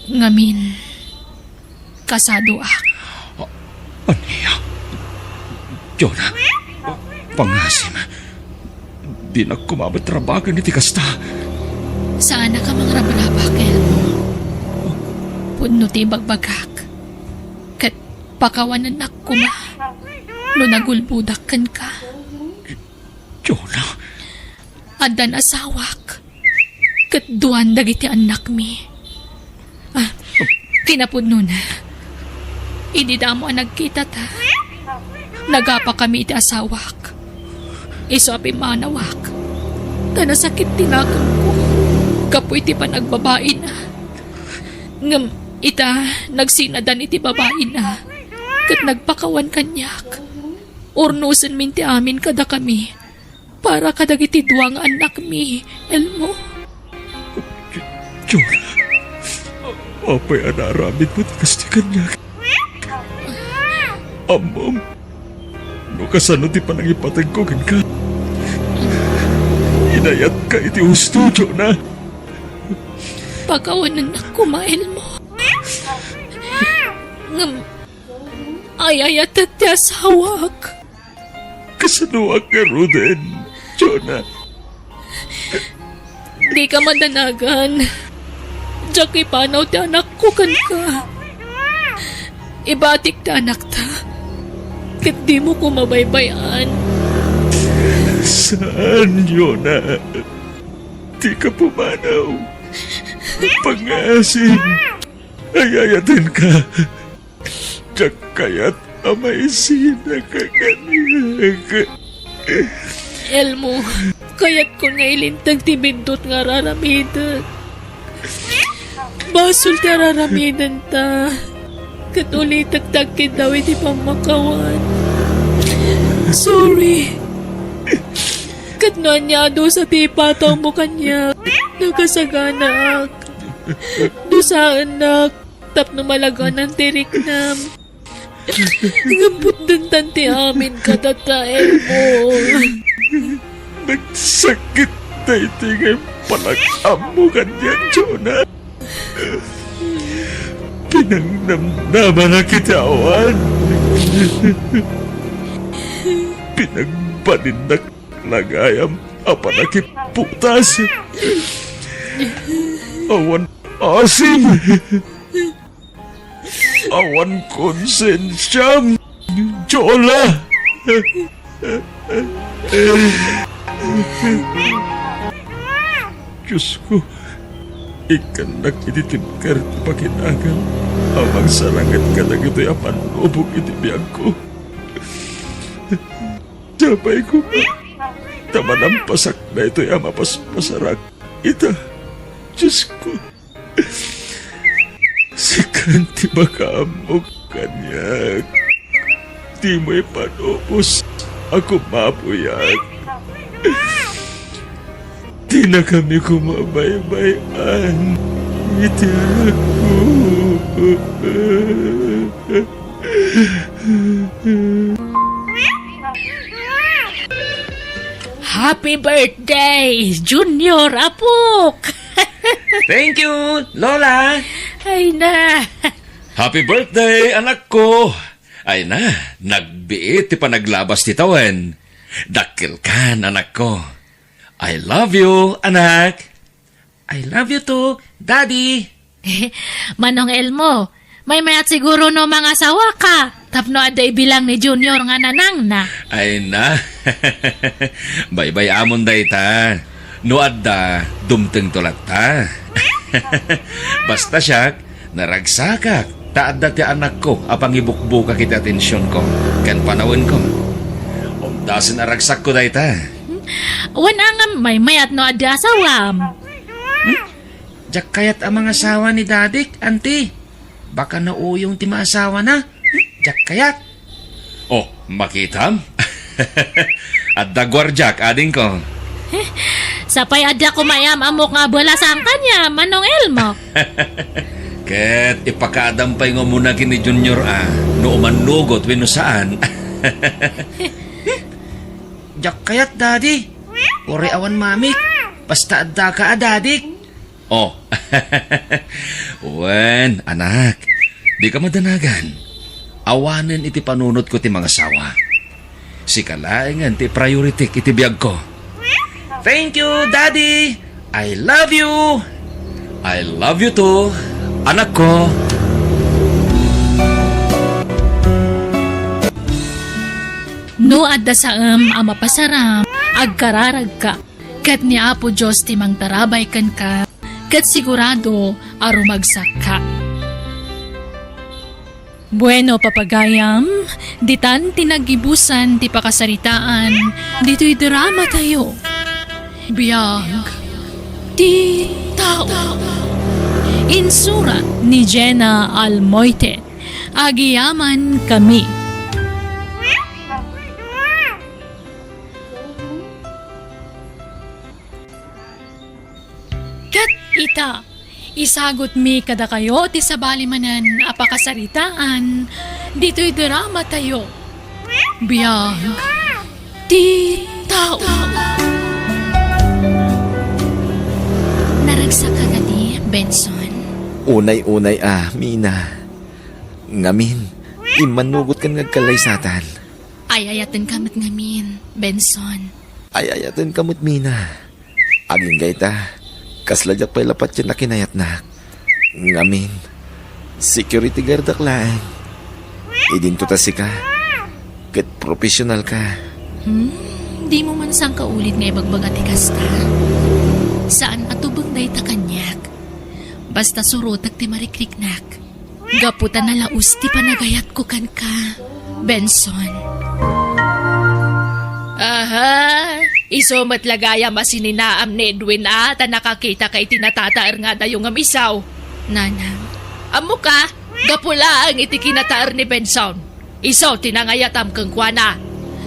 Ngamin, kasado ak. Aniya? Jonah, pangasim. Di na kumabatrabagan iti kasta. Saan na ka mga rabalabak, Elmo? Puno ti bagbagak. Kat pakawanan na kuma. No nagulbudakan ka. Jonah, Adan asawak. Kat duwan dagiti anak mi. Kinapudno na. Hindi da mo nagkita ta. Nagapa kami iti asawak. Iso api manawak. Kanasakit tinakam ko. Kapoy ti pa nagbabae na. Ngam ita nagsinadan iti babae na. Kat nagpakawan kanyak. Urnusan min ti amin kada kami. Para kadagiti duwang anak mi, Elmo. Jonah, apay anaramid mo ti kasti kanya. Amam, no kasano ti panangipatag ko ka. Inayat ka iti husto, Jonah. Pagkawanan na kumail mo. Ngam, ayayat at ti asawak. Kasano ang Ruden, Jonah. Di ka mandanagan. Diyak ipanaw ti anak ko kan ka. Ibatik ti anak ta. Kat di mo ko mabaybayan. Saan, Jonah? Di ka pumanaw. Pangasin. Ayayatin ka. Diyak kaya't amaisin na kaganig. Elmo, kayat ko nga ilintag ti bindot nga raramidan. Basol ti raramidan ta. Katuloy tagtagkid daw iti pamakawan. Sorry. Kat nanyado sa tipataw mo kanya. Nagkasaganak. Dusaan na tapno malaga ng tiriknam. Ngambut din tanti amin katata, Elmo. Nagsakit na itingay palag-amo kanyan, Jonah. Pinangnamnaman na kitawan. Pinagpanindak lagayam apa nakiputas. Awan asim. Awan konsensyam. Jola. Diyos ko, ikan nakititimkar ti pakinagal. Amang sarangat ka na ito'y apanubog iti biyag ko. Sabay ko ba? Taman ang pasak na ito'y amapas-pasarak. Ita, Diyos ko. Sikan ti makaamog kanyak. Di mo'y panubos. Ako mapuyag. Di na kami kumabaybayan. Iti ako. Happy birthday, Junior Apok! Thank you, Lola. Ay na! Happy birthday, anak ko. Ay na, nagbiit ti panaglabas ti tawen. Dakil kan, anak ko. I love you, anak. I love you too, Daddy. Manong Elmo, may mayat siguro no mga asawa ka. Tapno aday bilang ni Junior nga nanang na. Ay na. Bye-bye amon day ta. No adda, dumteng tulat ta. Basta siya, naragsakak. Taadda ti anak ko, apang ibukbuka kita atensyon ko. Kan panawin ko. Umdasin aragsak ko dahi ta. Wana nga may mayat no adda asawam. Jak kayat ang mga asawa ni Dadik, auntie. Baka nauyong ti maasawa na. Jak kayat. Oh, makitam? Adda gwarjak, ading ko. Sapay adda ko mayam amok nga balasan kanya, Manong Elmo. Ket ipakaadampay nga muna kini Junior no manugot wenno saan. Jak kayat, daddy. Uri awan mamik. Basta adda ka, Dadik. Oh. Wen, anak. Di ka madanagan. Awanen iti panunot ko ti mga sawa. Si kalaingan ti priority iti biyag ko. Thank you, daddy. I love you. I love you too, anak ko. No adda sa ang mapasaram, agkararag ka. Kat ni Apo Diyos ti mang tarabay kan ka, kat sigurado arumagsak ka. Bueno, papagayam, ditan tinagibusan ti pakasaritaan, dito'y drama tayo. Biyag, ti tao. Insurat ni Jenna Almoite, agiyaman kami. Kat ita, isagot mi kada kayo ti sabali manan apakasaritaan, dito'y drama tayo. Biyag, ti tao. Naragsak ka gani, Benson. Unay-unay Mina. Ngamin, imanugot kan ngagkalaysatan. Ayayatan kamot ngamin, Benson. Ayayatan kamot, Mina. Aging gayta, kasladyak pa'y lapat yan na kinayat na. Ngamin, security guard aklaan. Idinto ta si ka. Kat professional ka. Di mo man sang kaulit nga ibagbagati kasta. Saan atubang day ta kanyak? Basta surotag ti marikriknak. Gaputan na laus ti panagayat ko kan ka, Benson. Aha, iso matlagaya masininaam ni Edwin ta nakakita kay tinatataar nga da yung amisaw. Nanang, amo ka, gapula ang iti kinataar ni Benson. Iso tinangayatam kang kwana.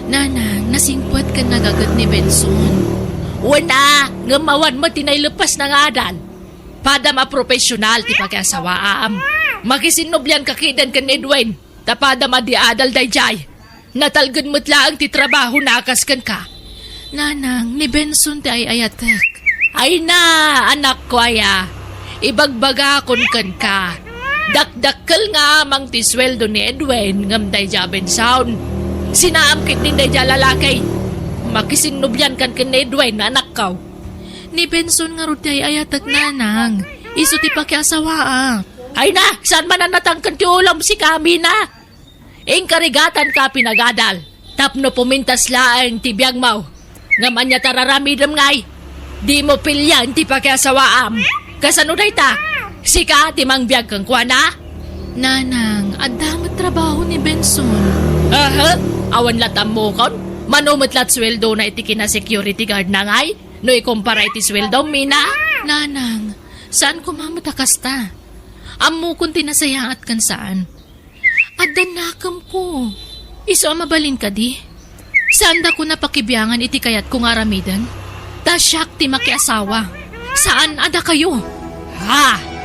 Nanang, nasingpot ka nagagat ni Benson. Wala, ngamawan mo tinaylupas ng adal. Pada ma-professional ti pagkasawaam. Makisinubyan kakidan kan Edwin. Tapada madiadal dayjay. Natalgad mo't laang ti trabaho nakas kan ka. Nanang, ni Benson ti ayatek. Ay na, anak ko aya. Ibagbaga kon kan ka. Dakdakkel nga mang ti sweldo ni Edwin ngam dayja Benson. Sinaamkit din dayja lalakay. Makisinubyan kan kan Edwin na anak kaw. Ni Benson nga rin ay ayatak nanang. Iso ti pakiasawaa. Ay na, saan man natangkan ti ulam si kami na? Karigatan ka pinagadal. Tapno pumintas laang ti biyag mau. Ngaman niya tararamidam ngay. Di mo pilyan ti pakiasawaam. Kasano day ta? Sika ti mang biyag kang kwana? Nanang, adamat trabaho ni Benson. Aha, awan latam mo kon. Manumutlat sweldo na iti kina security guard na ngay. No ikumpara iti sweldo, Mina? Nanang, saan ko mamatakas ta? Amo kung tinasayaat kan saan? Adan nakam ko. Iso mabalin ka di? Saan da ko napakibiyangan iti kayat kong aramidan? Tasyak ti makiasawa. Saan ada kayo? Ha?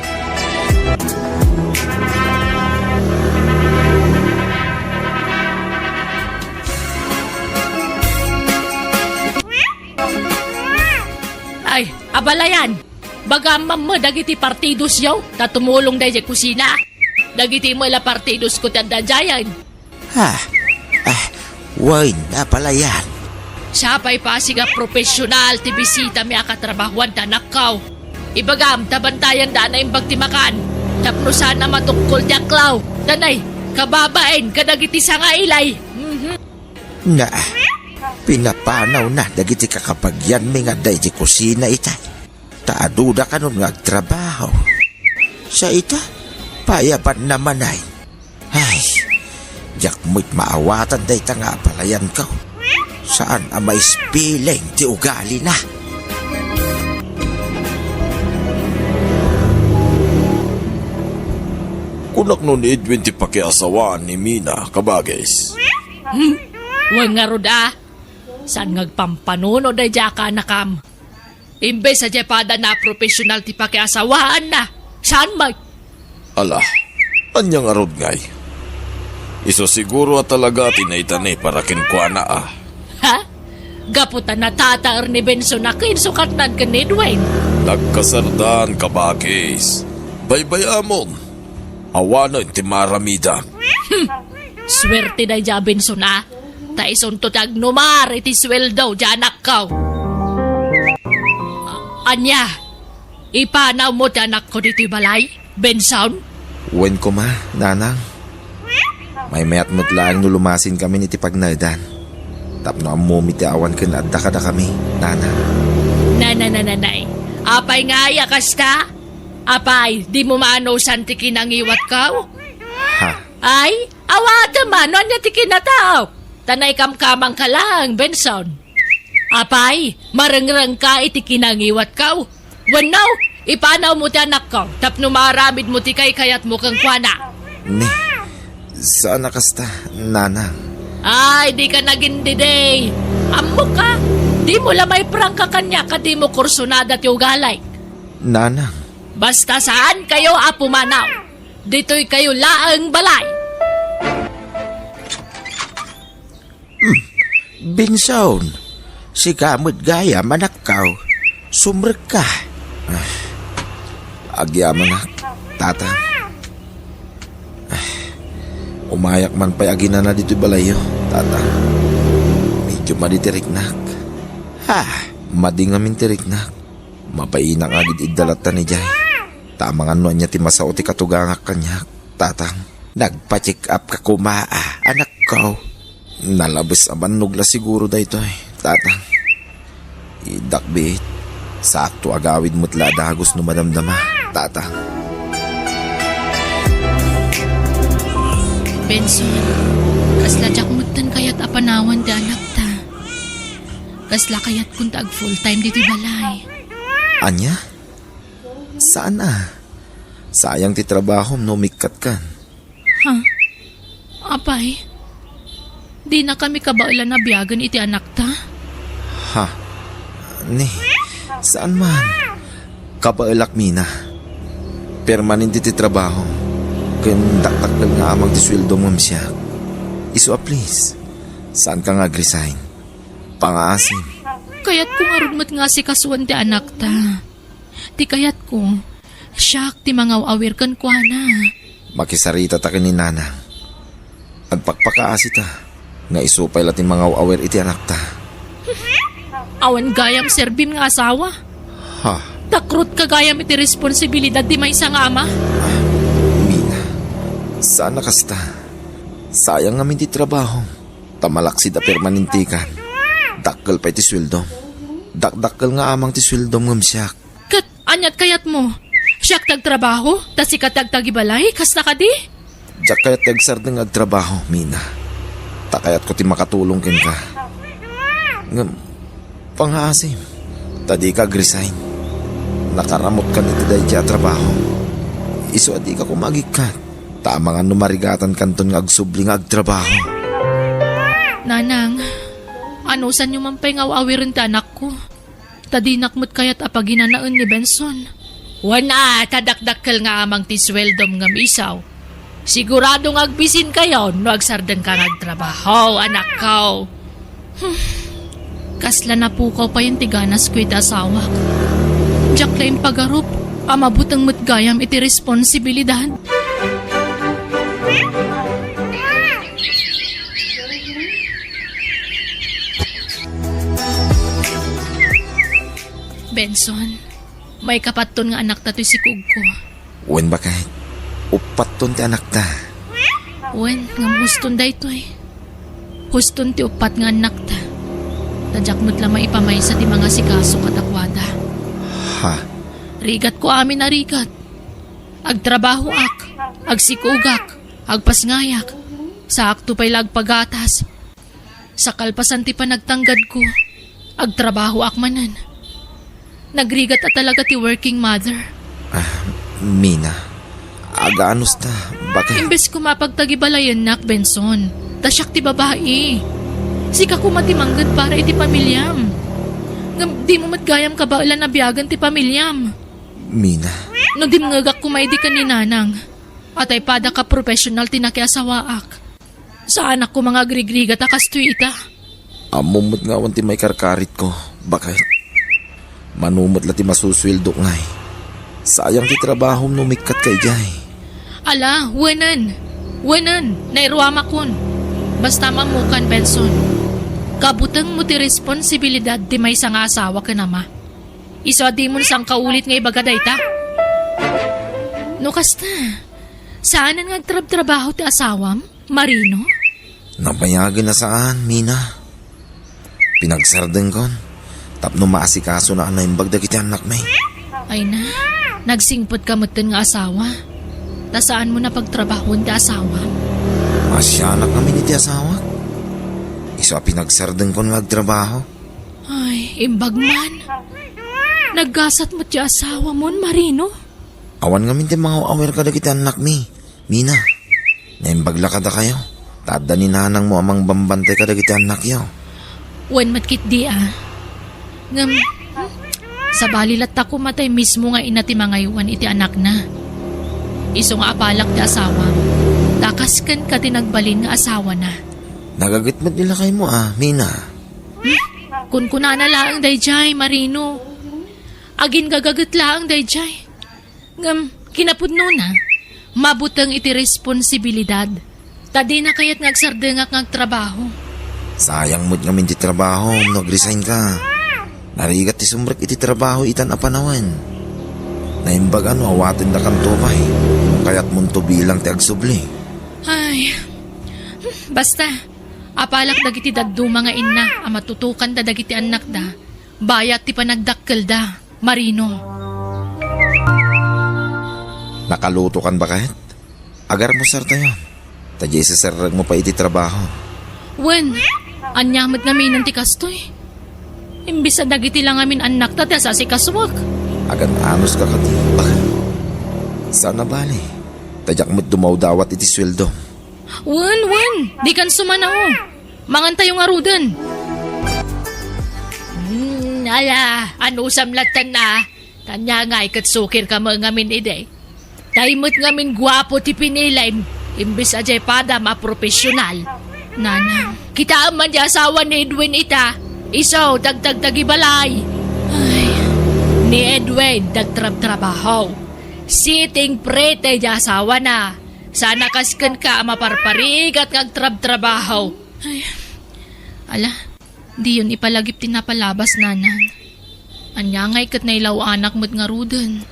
Ay, abalayan. Baga mamma dagiti partidos yaw, tatumulong dahi sa kusina. Dagiti mo la partidos ko tanda-dayan. Why na pala yan? Siya pa'y pasiga profesional ti bisita mi akatrabahuan da nakaw. Ibagam, tabantayan da na imbag timakan. Tapno sana matukol daklaw. Danay, kababain, kadagiti sa nga ilay. Na, Pinapanaw na dagiti kakapagyan mi nga day di kusina ita. Taaduda ka nun nga agtrabaho. Sa ita, payaban naman ay. Ay, yak mo't maawatan day ta nga palayan ka. Saan amay spiling ti ugali na? Kunak nun Edwin ti pakiasawaan ni Mina, kabagais. Huwag nga ruda. Saan ngagpampanuno day ka nakam? Imbes sa jepada na profesional ti pakiasawaan na. Saan mag? Ala, anyang arod ngay. Iso siguro at talaga tinaytani para kinkwana ah. Ha? Gaputan na tataar ni Benson na kinsukat na ka ni Dwayne. Nagkasardan, kabagis. Baybay amon. Awanan ti maramida. Swerte day ja Benson na. Ta isunto tag numar iti sweldo janak kaw. Anya, ipanaw mo janak ko dito balay, Benson? Wen ko ma, nanang. May mayat mo't lang no lumasin kami ni tipagnaldan. Tapno ang mumiti awan ka na adda kada kami, nanang. Nanay. Apay nga yakas ka? Apay, di mo maano santi kinangiwat kaw? Ha? Ay, awata man, ano niya tikin na tao? Tanay kamkamang ka lang, Benson. Apay, marangrang ka iti kinangiwat kaw. Wanaw, ipanaw mo ti anak ko, tapno maramid mo ti kay kayat mo kang kwana. Ne, saan nakasta, nanang? Ay, di ka nagindi day. Ammo ka, di mo lamay prangka kanya ka di mo kursunada ti ugalay. Nanang, Basta saan kayo apumanaw, dito'y kayo laang balay. Benson, si kamot gaya manakaw, sumrek ka. Agyaman na, tatang. Umayak man pa'y agina na dito'y balayo, tatang. Medyo maditiriknak. Ha, mading amin tiriknak. Mapainang agid idalatan ni Jay. Tamang ano niya ti masao ti katugangak kanyak, tatang. Nagpa-check up ka kumaa, anak ko. Nalabas aman nugla siguro dayto tatang. Idakbit, sakto agawid mo't ladagos no madamdama, tatang. Benson, kasla jakmutan kayat apanawan da anak ta. Kasla kayat kun tag full time dito'y balay. Anya? Saan na? Sayang ti trabaho no mikat kan. Ha? Apay, di na kami kabailan na biyagan iti anak ta? Ha? Ni, saan man? Kapailak mina. Permanente ti trabaho. Kendaktakal nga amang ti sweldo mo siya. Iso please. Saan ka nga resign? Pangaasim. Kayat ko nga rugmat nga si kasuan ti anak ta. Ti kayat ko, siyak ti mga awir kan kwa na. Makisarita ta ni nanang. Agpakpakaasi ta. Nga isupay lating mga awer iti anak ta. Awan gayam serbim nga asawa. Ha? Takrut ka gayam iti responsibilidad di may isang ama. Mina, saan nakasta? Sayang namin ti trabaho. Tamalaksid a permanentikan. Dakkel pa iti sweldo. Dakdakkel nga amang ti sweldo ngam siyak. Kat, anyat kayat mo. Siyak tagtrabaho, tas ikatag tagibalay, kasta ka di? Diyak kayat tagsardeng agtrabaho, Mina. Takayat ko ti makatulong kin ka. Ngam, panghasim. Tadi ka resign. Nakaramot ka niti dahi siya trabaho. Iso adi ka kumagikat. Tama nga numarigatan kanton nga agsubling agtrabaho. Nanang, ano san yung mampay nga awirin ta anak ko? Tadinakmot kayat apaginanaan ni Benson. Wana, tadakdakkel nga amang ti sweldom ngam isaw. Siguradong agbisin kayo no agsardan ka nagtrabaho, anak ko. Kasla na pukaw pa yung tiganas ko iti asawak. Diyak lang pagarup, amabutang matgayam iti responsibilidad. Benson, may kapaton nga anak ta to si Kugko. Wen ba kahit? Upat ton ti anak ta. Wen, nga huston da ito eh. Huston ti upat nga anak ta. Tadyak mo't lang maipamay sa di mga sikaso katakwada. Ha? Rigat ko amin na rigat. Agtrabaho ak, agsikugak, agpasngayak. Sa akto pa'y lagpagatas. Sa kalpasan ti pa nagtanggad ko, agtrabaho ak manan. Nagrigat at talaga ti working mother. Mina, agaanos ta. Bakit? Imbes ko mapagtagibalayan nak, Benson. Tasyak ti babae. Sika ko matimanggad para iti pamilyam. Ngam di mo matgayam ka ba ilan na biyagan ti pamilyam. Mina, No dimngagak ko maidi ka ni nanang. At ay pada ka professional tinakiasawaak. Sa anak ko mga grigrigat akas ita. amumot nga wanti may karkarit ko. Bakit? Manumot lati masuswildok ngay. Sayang ti trabaho numikat kay Jay. Ala, wenan. Wenan, nairwama kun. Basta mamukan, Benson. Kabutang mo ti responsibilidad di may sang asawa ka nama. Iso di mo sang kaulit nga ibagaday ta. No kasta, saan nga trabaho ti asawam, Marino? Napayagan na saan, Mina? Pinagsardeng kon. Tapno maasikaso na anay bagdag iti anak may. Ay na, nagsingpot ka mutin nga asawa. Ta saan mo na pagtrabahon ti asawa? Masyanak namin iti asawa. Iso pinagsardeng kon nagtrabaho. Ay, imbag man. Naggasat mo ti asawa mo, Marino? Awan ngamin ti mga awer ka dagiti anak mi. Mina, naimbagla ka da kayo. Tada ni nanang mo amang bambantay ka dagiti anak yaw. Wen matkit di Ngam, sa balilat ako matay mismo nga inati mga iwan iti anak na. Iso nga apalak ti asawa. Takaskan ka tinagbalin nga asawa na. Nagagitmat nila kayo mo Mina. Kun kunana laang dayjay, Marino. Agin gagagat laang dayjay. Ngam, kinapudno na. Mabutang iti responsibilidad. Tadi na kayat ngagsardengak ngagtrabaho. Sayang mo't ngamin ti trabaho, nag-resign ka. Narigat ti sumrek iti trabaho itan apanawan. Naimbag awatin na kang tumay. Kaya't munto bilang ti agsubli. Ay, basta. Apalak dagiti daddo mga ina, matutukan da dagiti anak da. Bayat ti panagdakkel da, Marino. Nakaluto kan ba kahit? Agar mo sir tayo. Tadya sa mo pa iti trabaho. Wen, anyamot namin ti kastoy. Imbis na dagiti lang amin anak ta sa si kaswak. Agan anos ka kati. Bakit? Sana bali. Tadyak mo't dumawdawat iti sweldo. Wen, di kan sumanao. Mangantay yung arudan. Ala, ano samlatan na? Tanya nga ikat sukir ka mga ngamin ide. Taimot ngamin guwapo ti pinilay. Imbis ajay pada maprofesyonal. Nanang, kita man di asawa ni Edwin ita. Isaw, dagdag-dagibalay. Ay, ni Edwin, dagtrab-trabaho. Sitting prete di asawa na. Sana kaskan ka maparparig at ngagtrab-trabaho. Ay, ala, di yun ipalagip tinapalabas, nanang. Anyangay kat nailaw anak mo't nga rudan.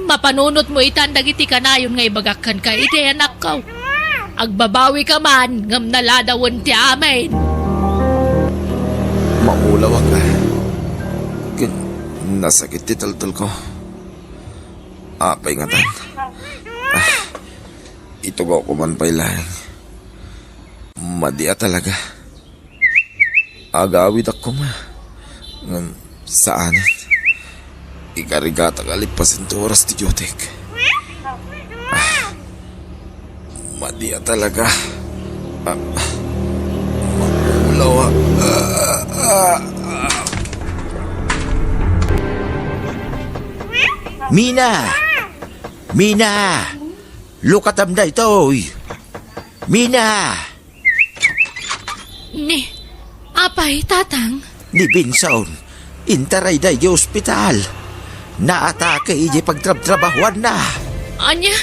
Mapanunot mo itan dagiti kanayon nga ibagakan ka iti anak ko. Agbabawi ka man, ngam naladawon ti amin. Maulaw ka. Nasakit ti taltal ko. Apay nga tan. Ito ko man pa'y lang. Madia talaga. Agawid ako ma. Saan? Ikarigata kalipasin to oras ti Jotek. Madia talaga. Maulaw Mina! Mina! Lukatam na ito! Mina! Ni, apay, tatang. Ni Binson, intaray da yung ospital. Naatake iji pagtrab-trabahuan na. Anya?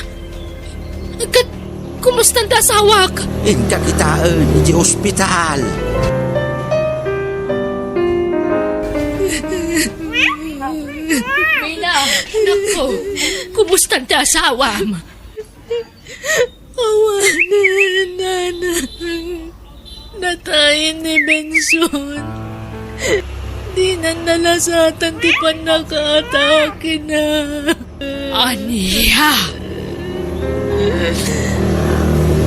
Kumusta ang dasawak? Inka kitaan iji ospital. Mina, naku, kumusta ang dasawam? Awanan, nanang. Patayin ni Benson. Di na nalasatan ti pa nakaatake na. Aniha!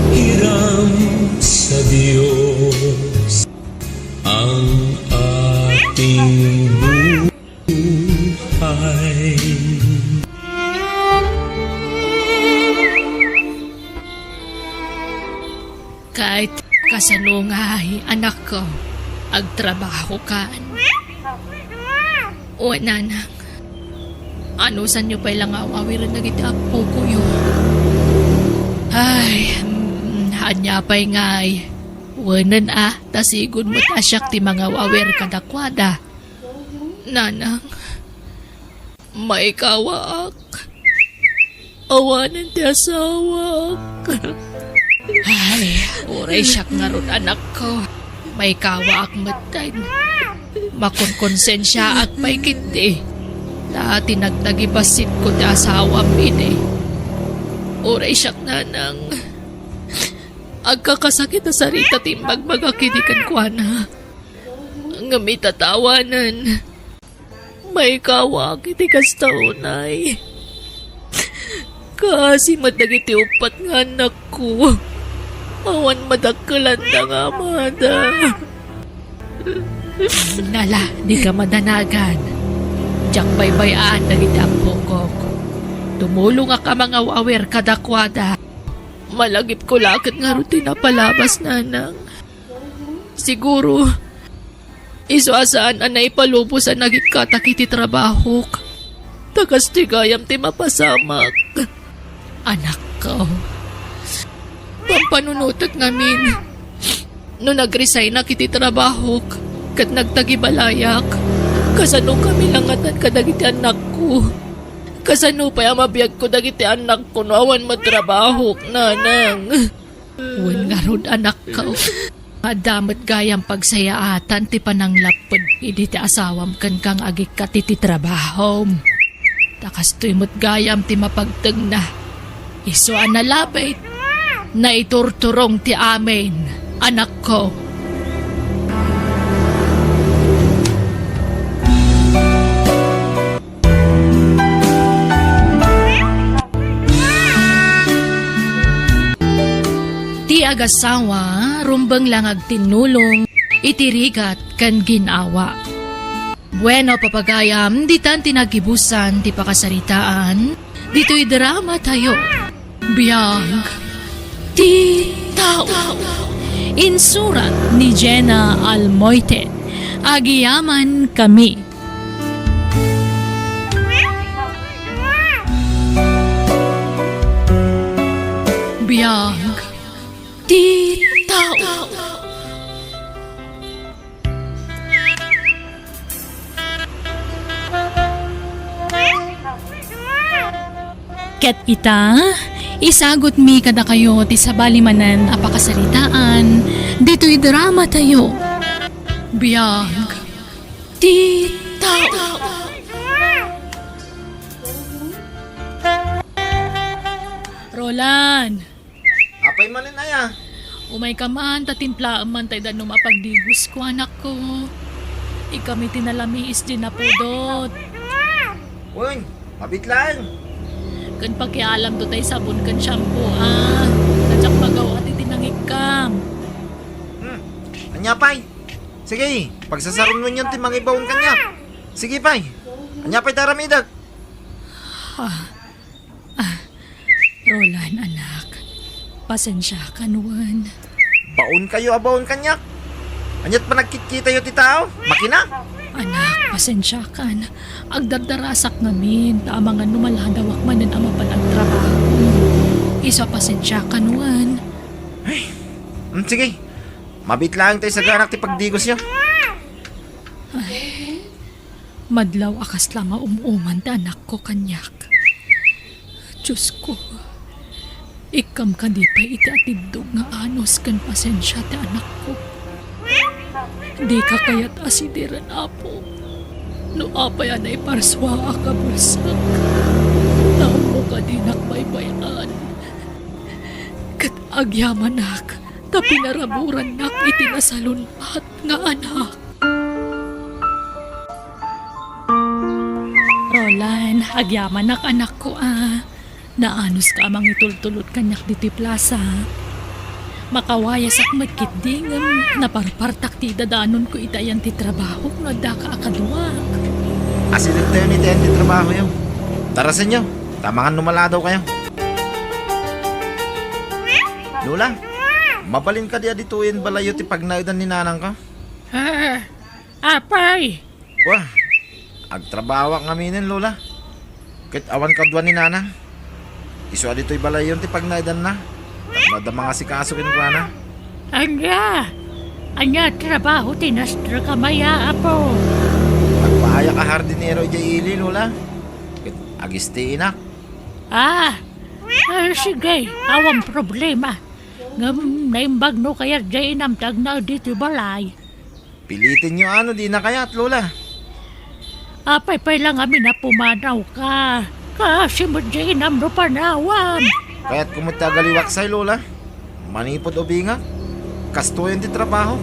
Hiram sa Diyos ang ating buhay. Kahit kasanungay, anak ko, agtrabaho ka. O nanang, ano sa nyo pa ilang awawiran na kita po ko yun? Ay, hanya pa'y ngay. Wanan tasigod mo tasyak ti mga wawir kadakwada. Nanang, may kawaak. Awanan ti asawak. Ay, uray siyak nga ron anak ko. May kawaak matan. Makonkonsensya at may kiti. Dati nagnagibasit ko ti asawam ini. Uray siyak nanang. Agkakasakit na sarita timbag magakidikan ko na. Ngamit tatawanan. May kawaak iti kastaunay. Kasi madagiti upat nga anak ko. Awan madagkalan na nga mada. Nala, di ka madanagan. Diyak baybayaan dagiti apokok. Tumulong ka mga wawer kadakwada. Malagip ko lakit nga rutina palabas nanang. Siguro, isuasaan anay palubos ang nagikatakiti trabaho. Takas tigayam ti mapasamak. Anak ko, pampanunutot ngamin. No nag-resign na kiti trabaho, kat nagtagibalayak, kasano kami langatan kadagiti anak ko. Kasano pa yung mabiyag ko dagiti anak ko no awan matrabaho, nanang. Uwan nga ron anak ko. Madamat gayang pagsayaatan ti pananglapod idi ti asawam kan kang agik ka ti trabaho. Takas to'y mo't gayam ti mapagtag na. Iso analabit na iturturong ti amin, anak ko. Ti agasawa, rumbang lang agtinulong, itirigat kan ginawa. Bueno papagayam, di tan tinagibusan ti pakasaritaan, dito'y drama tayo. Biyag ti tao. Insurat ni Jenna Almoite. Agiyaman kami. Biyag ti tao. Ket ita, isagot mi kada kayo ti sabalimanan apakasaritaan, dito'y drama tayo. Biyag ti tao. Roland, Apay manin aya. umay ka man, tatimplaan man tayo dan mapagdigos ko anak ko. Ikami tinalamiis din na podot. Uy, mabitlan. Kan pakialam to tayo sabon kan shampoo Nadyak magawa at itinangikam. Anya pay. Sige, pagsasaron mo niyan ti mga ibawon kanya. Sige pay. Anya pay taramidag. Roland anak, pasensya ka nuwan. Baon kayo abawon kanya. Anyat pa nagkikita yo ti tao. Makina. Anak, pasensya ka na. Agdardarasak namin, tama nga numalhadawak man ang ama panagtrabaho. Isa pasensya ka nuwan. Sige. Mabitlaan tayo sa ganak ti pagdigos niyo. Madlaw akas lang nga umuman ta anak ko kanyak. Diyos ko, ikam ka di pa iti atidog nga anos kan pasensya ti anak ko. Di ka kaya't asidiran apo. No apay anay parswa ka bulsak. Tao mo ka di nakbaybayan. Kat agyaman ak, Ta pinaraburan nak iti nasalunpat nga anak. Roland, agyaman nak anak ko Naanos ka amang itultulot kanyak diti plaza. Makawaya sakmat kitding naparpartak ti dadanon ko itayan ti trabaho no da ka akaduwak. Asin tayo ni Tiyan di trabaho yun. Tarasin nyo. Tamangan numala daw kayo. Lola, mabalin ka diya dituin balayo ti pagnaidan ni nanang ka. Apay! Wah, agtrabaho ang aminin, Lola. Kit awan kadwa ni nanang. Iso dito'y balayon ti pagnaidan na. Tapos mga sikasukin ko na. Anya trabaho tinastra kamaya apo. Magpahaya ka hardinero jay ili, Lola. Kit agisti inak. Sige, awang problema. Ngam naimbag no kaya jay inamtag na dito balay. Pilitin nyo ano, di na kaya't, Lola. Apay lang amin na pumanaw ka. Kasi mo jay inamro panawam. Kaya't kumutagaliwak say, Lola. Manipod o binga. Kastuyan ti trabaho.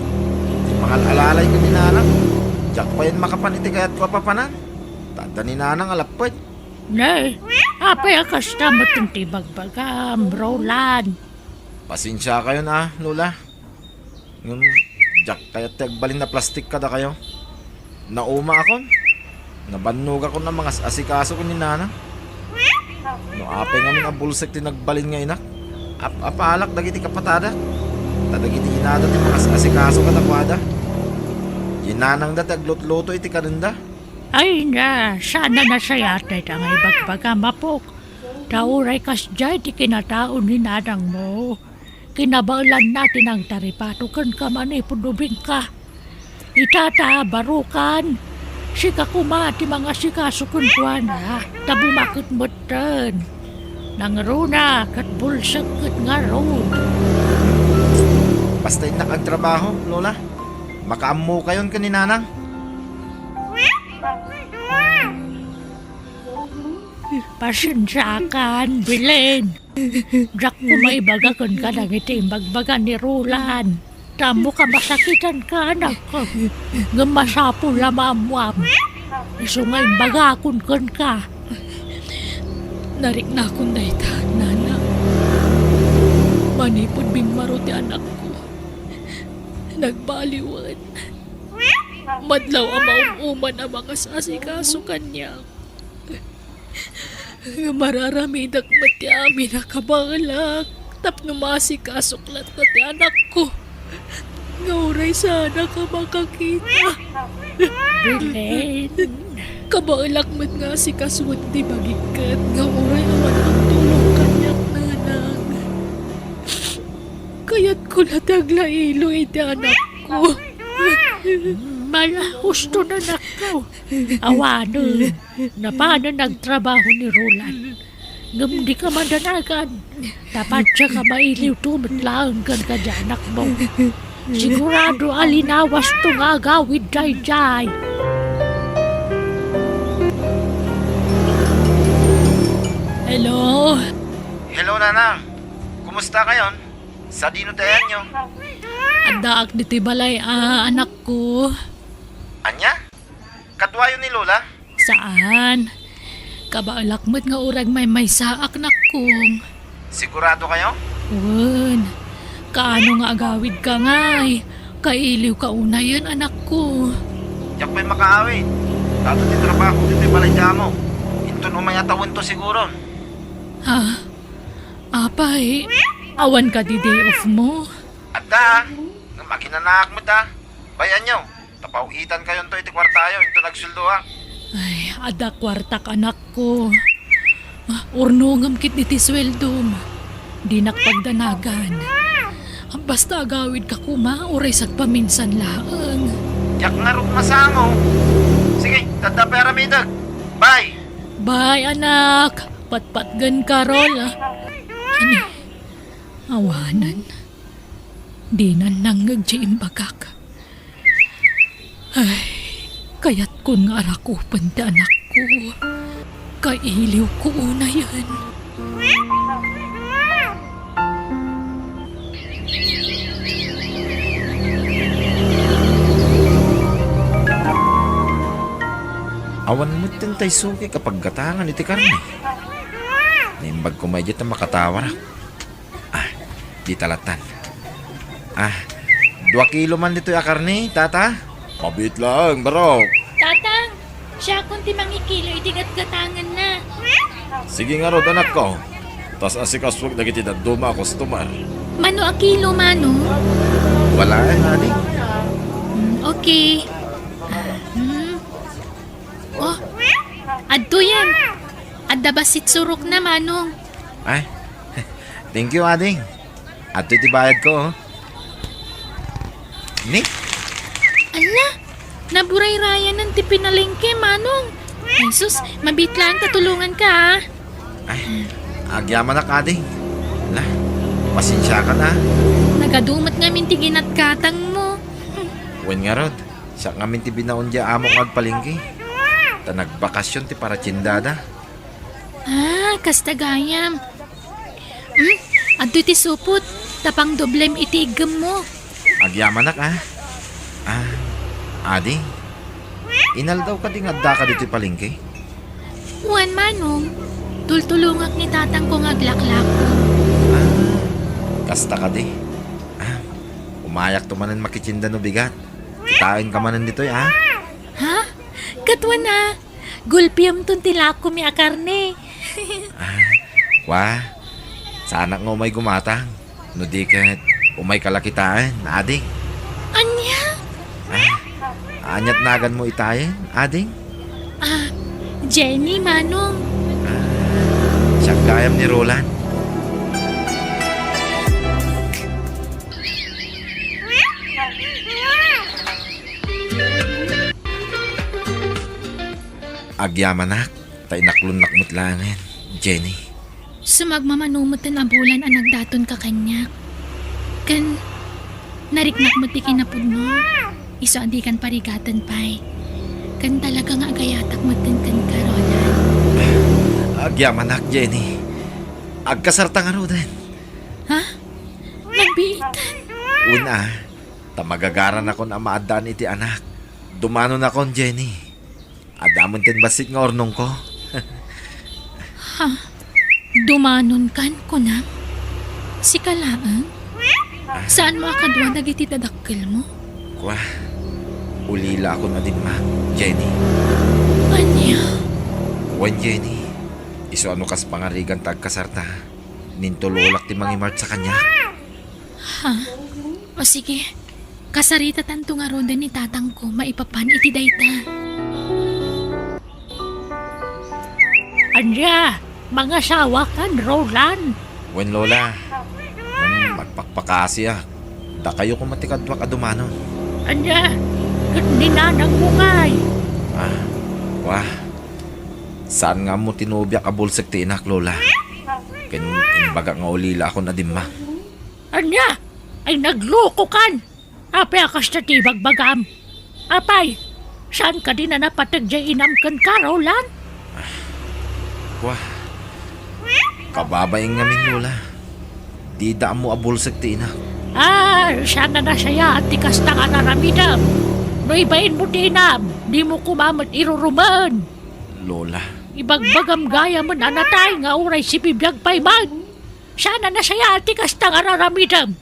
Di mahal alalay ko ni nanang. Diyak pa yan makapaniti kaya't ko papanan. Tanda ni nanang alapad. Nay, apay akasta mo tinti bagbagam, Roland. Pasensya kayo na, Lola. Yung diyak kaya't tagbalin na plastik kada kayo. Nauma ako. Nabannog ako ng mga asikaso ko ni nanang. No apay ngamin ang bulsek ti nagbalin nga inak. Apalak dagiti kapatada. Tadagiti inada ti mga asikaso kadakwada. Yinanang da taglot-loto iti kanunda. Ay na, sana na siya yatay ang ibagbaga mapok. Tauray kas jay ti kinataon ni nanang mo. Kinabalan natin ang taripatukan ka man ipudubing ka. Itata, barukan. Sika kumati mga sikasukun ko na. Tabumakit mo tan. Nang runa, kat bulsak kat nga road. Basta inak ang trabaho, Lola. Makaammo kayon ka ni nanang. Pasensyakan, Bilen. Jack ko maibaga ka nang itimbagbaga ni Roland. Tamo ka masakitan ka, anak ko. Ngamasapo lamamwam. Iso nga imbagakon ka. Narik na akong daytan, nana. Manipod bingmaro ti anak ko. Nagbaliwan. Madlaw ang mauuman ang mga sasikaso kanya. Mararamidak mati amin na kabalak. Tapno masikasuklat na ti anak ko. Ngauray sana ka makakita. Belen. Kabalak mat nga si kaswat di bagikat. Ngauray awan ang tulong kanyak nanang. Kaya't ko nataglailo iti anak ko. Mala, husto na nakaw. Awanon, na paano nagtrabaho ni Roland. Ngam di ka mandanagan. Dapat siya ka mailiw tumitlaan kan kadyanak mo. Sigurado alinawas to nga gawid jay-jay. Hello? Hello, Nana. Kumusta kayon? Sa dino tayan nyo? Andaak diti balay, anak ko. Anya? Katwayo ni Lola? Saan? Kabalakmat nga urag may saak na kong. Sigurado kayo? Wan, kaano nga agawid ka ngay? Kailiw ka unayan, anak ko. Diyak pa'y makaawit. Dato ti trabaho dito balay damo. Intun umayatawin to siguro. Ha? Apay, awan ka di day off mo? At da, nga makinanak mo da. Bayan nyo, tapawitan kayo to iti kwartayo, ito nagsuldo ha. Ay, ada kwartak anak ko. Urnungam kit iti sweldom. Di nakpagdanagan. Basta agawid ka kuma, oray sagpaminsan laang. Yak nga rin masango. Sige, tanda pera midag. Bye! Bye, anak. Patpatgan ka, Rol. Ani, awanan. Di na nanggag di imbagak. Ay, kaya't kun nga arakupan ti anak ko. Kailiw ko una yan. Awan mo tintay suki kapag gatangan iti karne. Nimbag ko may na makatawar. Di talatan. 2 kilo man dito ya karne, tata. Kabit lang, barok. Tatang, siya kung ti mangikilo, itigat-gatangan na. Sige nga rod, anak ko. Tas asikaswag na kitid at duma ako stumar. Mano a kilo, mano? Wala honey. Okay. Oh, adto yan. Adda basit surok na, manong. Thank you, ading. At iti bayad ko, oh. Ni? Ala, naburay raya ng ti pinalengke, manong. Ay sus, mabitlaan katulungan ka, ha? Agyaman na ading. Lah, pasensya ka na. Nagadumat nga minti ginat-katang mo. Wen nga rod, siya nga minti binaon diya among agpalingki. Ta nagbakasyon ti para tsindada. Kastagayam. Adto ti supot, tapang doblem iti igem mo. Agyaman na ka. Ading. Inal daw ka ding adda ka dito palingki. Juan, manong. Tultulungak ni tatang ko ngaglaklak ko. Kasta ka di. Umayak to manan makitsinda no bigat. Kitain ka manan dito ya. Ha? Katwa na. Gulpiam tun tilako mi akarne. Wah, sana nga umay gumatang. No di ka umay kalakitaan, ading. Anya? Anyat nagan mo itayin, ading. Jenny, manong. Siyang gayam ni Roland. Agyamanak, tay naklun nakmutlangin, Jenny. Sumagmamanumot na bulan ang nagdaton ka kanya. Kan, nariknak mo ti kinapudno. Iso andi kan parigatan pay. Kan talaga nga agayatak mo kan karolan. Agyamanak, Jenny. Agkasarta nga rodan. Ha? Nagbiitan? Una, tamagagaran ako na maadaan iti anak. Dumano na kon, Jenny. Adamon tin basit nga ornong ko. Dumanon kan ko na? Si Kalaang? Saan mo akadwa nagiti dadakkel mo? Kwa, ulila ako na din ma, Jenny. Anya? Wan, Jenny. Iso ano kas pangarigan tagkasarta. Nintulolak ti mangimart sa kanya. O sige, kasarita tanto nga ronda ni tatang ko maipapan iti dayta. Anya, mga sawa kan, Roland. Wen, Lola. Magpakpakasi ah. Da kayo kung matikadwa ka dumano. Anya, ninanang mo nga'y. Wah. Saan nga mo tinubyak abulsag ti inak, Lola? Inbaga nga ulila ako na din ma. Anya, ay nagloko kan. Apay akas na tibagbagam. Apay, saan ka din na napatagday inamkan ka, Roland? Wah. Kababaing nga min, Lola. Di da mo abulsag ti inak. Siya na siya at tikas na ka naramidam. No ibain mo tinam, di mo kumamat iruruman. Lola. Ibagbagam gaya mo na natay nga uray si bibiyag pay man. Siya na siya at tikas na ka naramidam.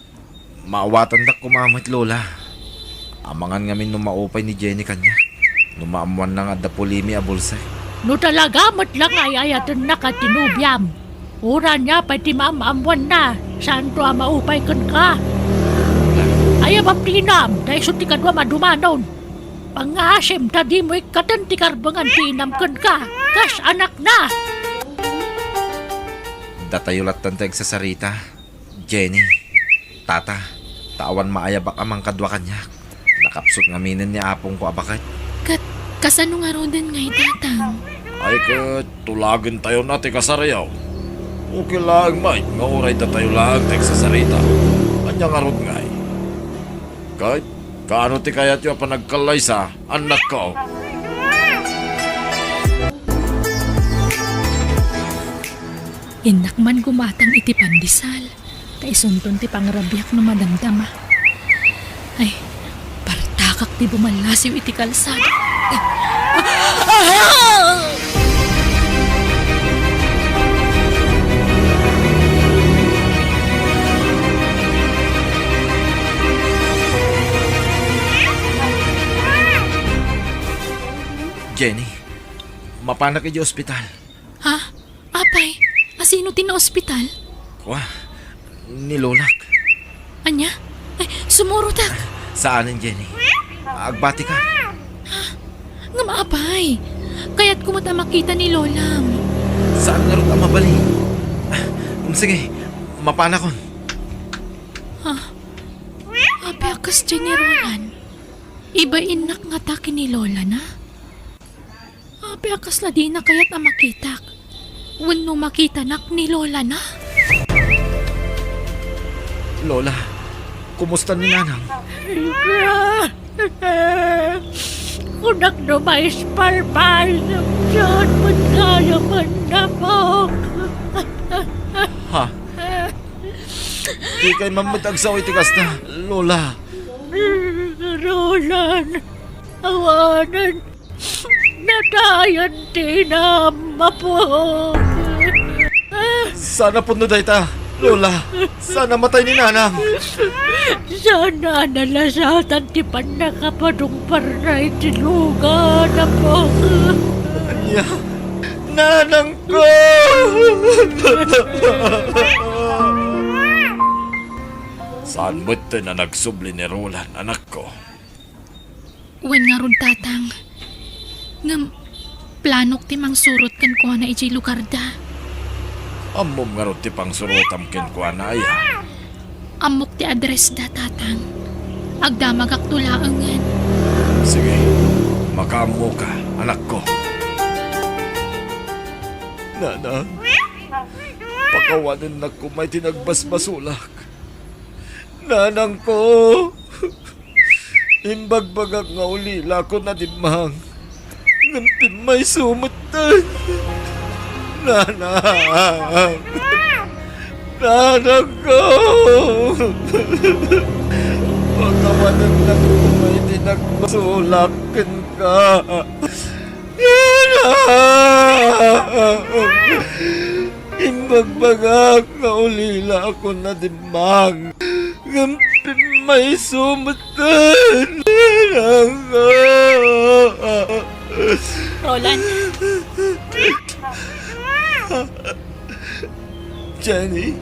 Maawatan da kumamit, Lola. Amangan nga min numaupay ni Jenny kanya. Numaamuan na nga da pulimi abulsag. No talaga mat lang ay ayatan na katinubiyam. Ura niya pati maamamwan na. Saan to maupay kan ka? Ayabam tinam, dahil so tikadwa madumanon. Pangasim, tadi mo ikatan tikarbangan tinam kan ka. Kas anak na. Datayulat tanteg sa sarita. Jenny. Tata. Tawan maayabak amang kadwa kanya. Nakapsot nga minin niya apong ko abakat. Kasano nga rodan ngay tatang? Ay ka, tulagin tayo natin kasarayaw. Okay lang, mate. Nga oray na tayo lang tek sa sarita. Anya nga rod ngay. Kahit, kaano ti kayat yung panagkalay sa anak ko? Inakman gumatang iti pandisal. Kaisunton ti pangrabyak no madamdama. Ay, partakak ti bumalasiw iti kalsada. Jenny, mapana kayo ospital. Ha? Apay, asino ti na ospital? Wah, nilolak. Anya? Ay, sumurutak. Saanin, Jenny? Agbati ka. Nga maapay. Kaya't kumata makita ni Lolam. Saan nga rin ang mabali? Sige, mapana kon. Apay akas dyan ni Roland. Iba inak nga taki ni Lola na. Apay akas na di na kaya't ang makitak. Wano makita nak ni Lola na. Lola, kumusta ni Nanang? Kunak na may spalpal ng John Magkaya man na po. Ha? Di kay mamatagsaw itikas na, Lola. Roland, awanan, natayan tinama po. Sana puno dayta, Lola. Sana matay ni Nanang. Sana nalasatan ti panakapadumpar na itiluga na po. Anya, Nanang ko! Saan mo't na nagsubli ni Roland, anak ko? Wen nga ron tatang, ngam planok ti mang surot kan ko na iti lugar da. Amom nga ron ti pang surotam ken ko na ya. Amok ti address da tatang. Agdamag ak tulaangan. Sige, makaamo ka, anak ko. Nanang, pakawanan na ko may tinagbasbasulak. Nanang ko, imbagbagak nga ulila ko na dimang. Ngampin may sumutan. Nanang, nanang ko. Pakawanan na ko may tinagbasulakan ka. Imbagbagak nga ulila ako na dimang. Ngampin may sumutan. Roland, Jenny,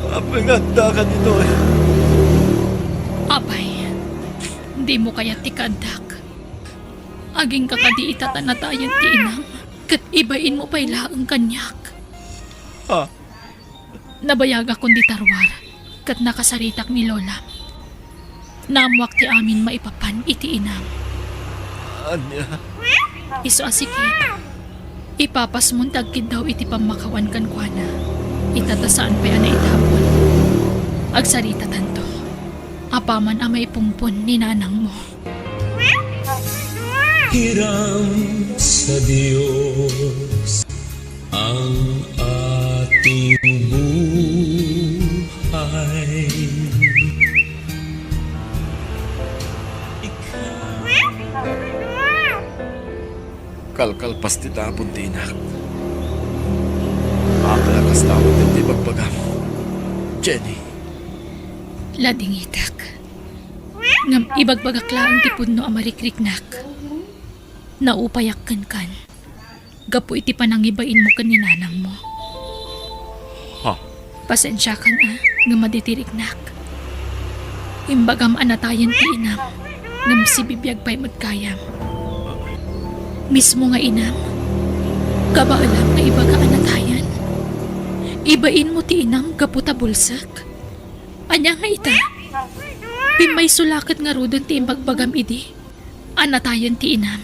apa nga ka dito eh? apay, hindi mo kaya tikadak. Aging kakadi itatanatayan ti inang, kat ibain mo pa'y laang kanyak. Ha? Nabayag akong di tarwar, kat nakasaritak ni Lola. Namuak ti amin maipapan iti inang. Anya? Iso asikit. Ipapas mong tagkid daw iti pamakawan kan kuana. Itatasaan pa yan na itapon. Agsarita tanto. Apaman ang maipungpon ni nanang mo. Hiram sa Diyos ang ating buhay. Kalkal pasti tapon tinak. Apalakas tapon hindi magpagam. Jenny, Lading itak. Ngam ibagbagaklaan ti pudno amarikrik-nak. Naupayak kan. Gapu iti panangibain mo kan ni nanang mo. ha? Pasensya kan nga maditirik-nak. Imbagam anatayan ti inam. Ngam si bibiyag pa'y magkayam. Mismo nga inam. Kabaalam nga ibaga anatayan. Ibain mo ti inam gaputa bulsak. Anya nga ita. Pimay sulakit nga rudon ti imbagbagam idi. Anatayan ti inam.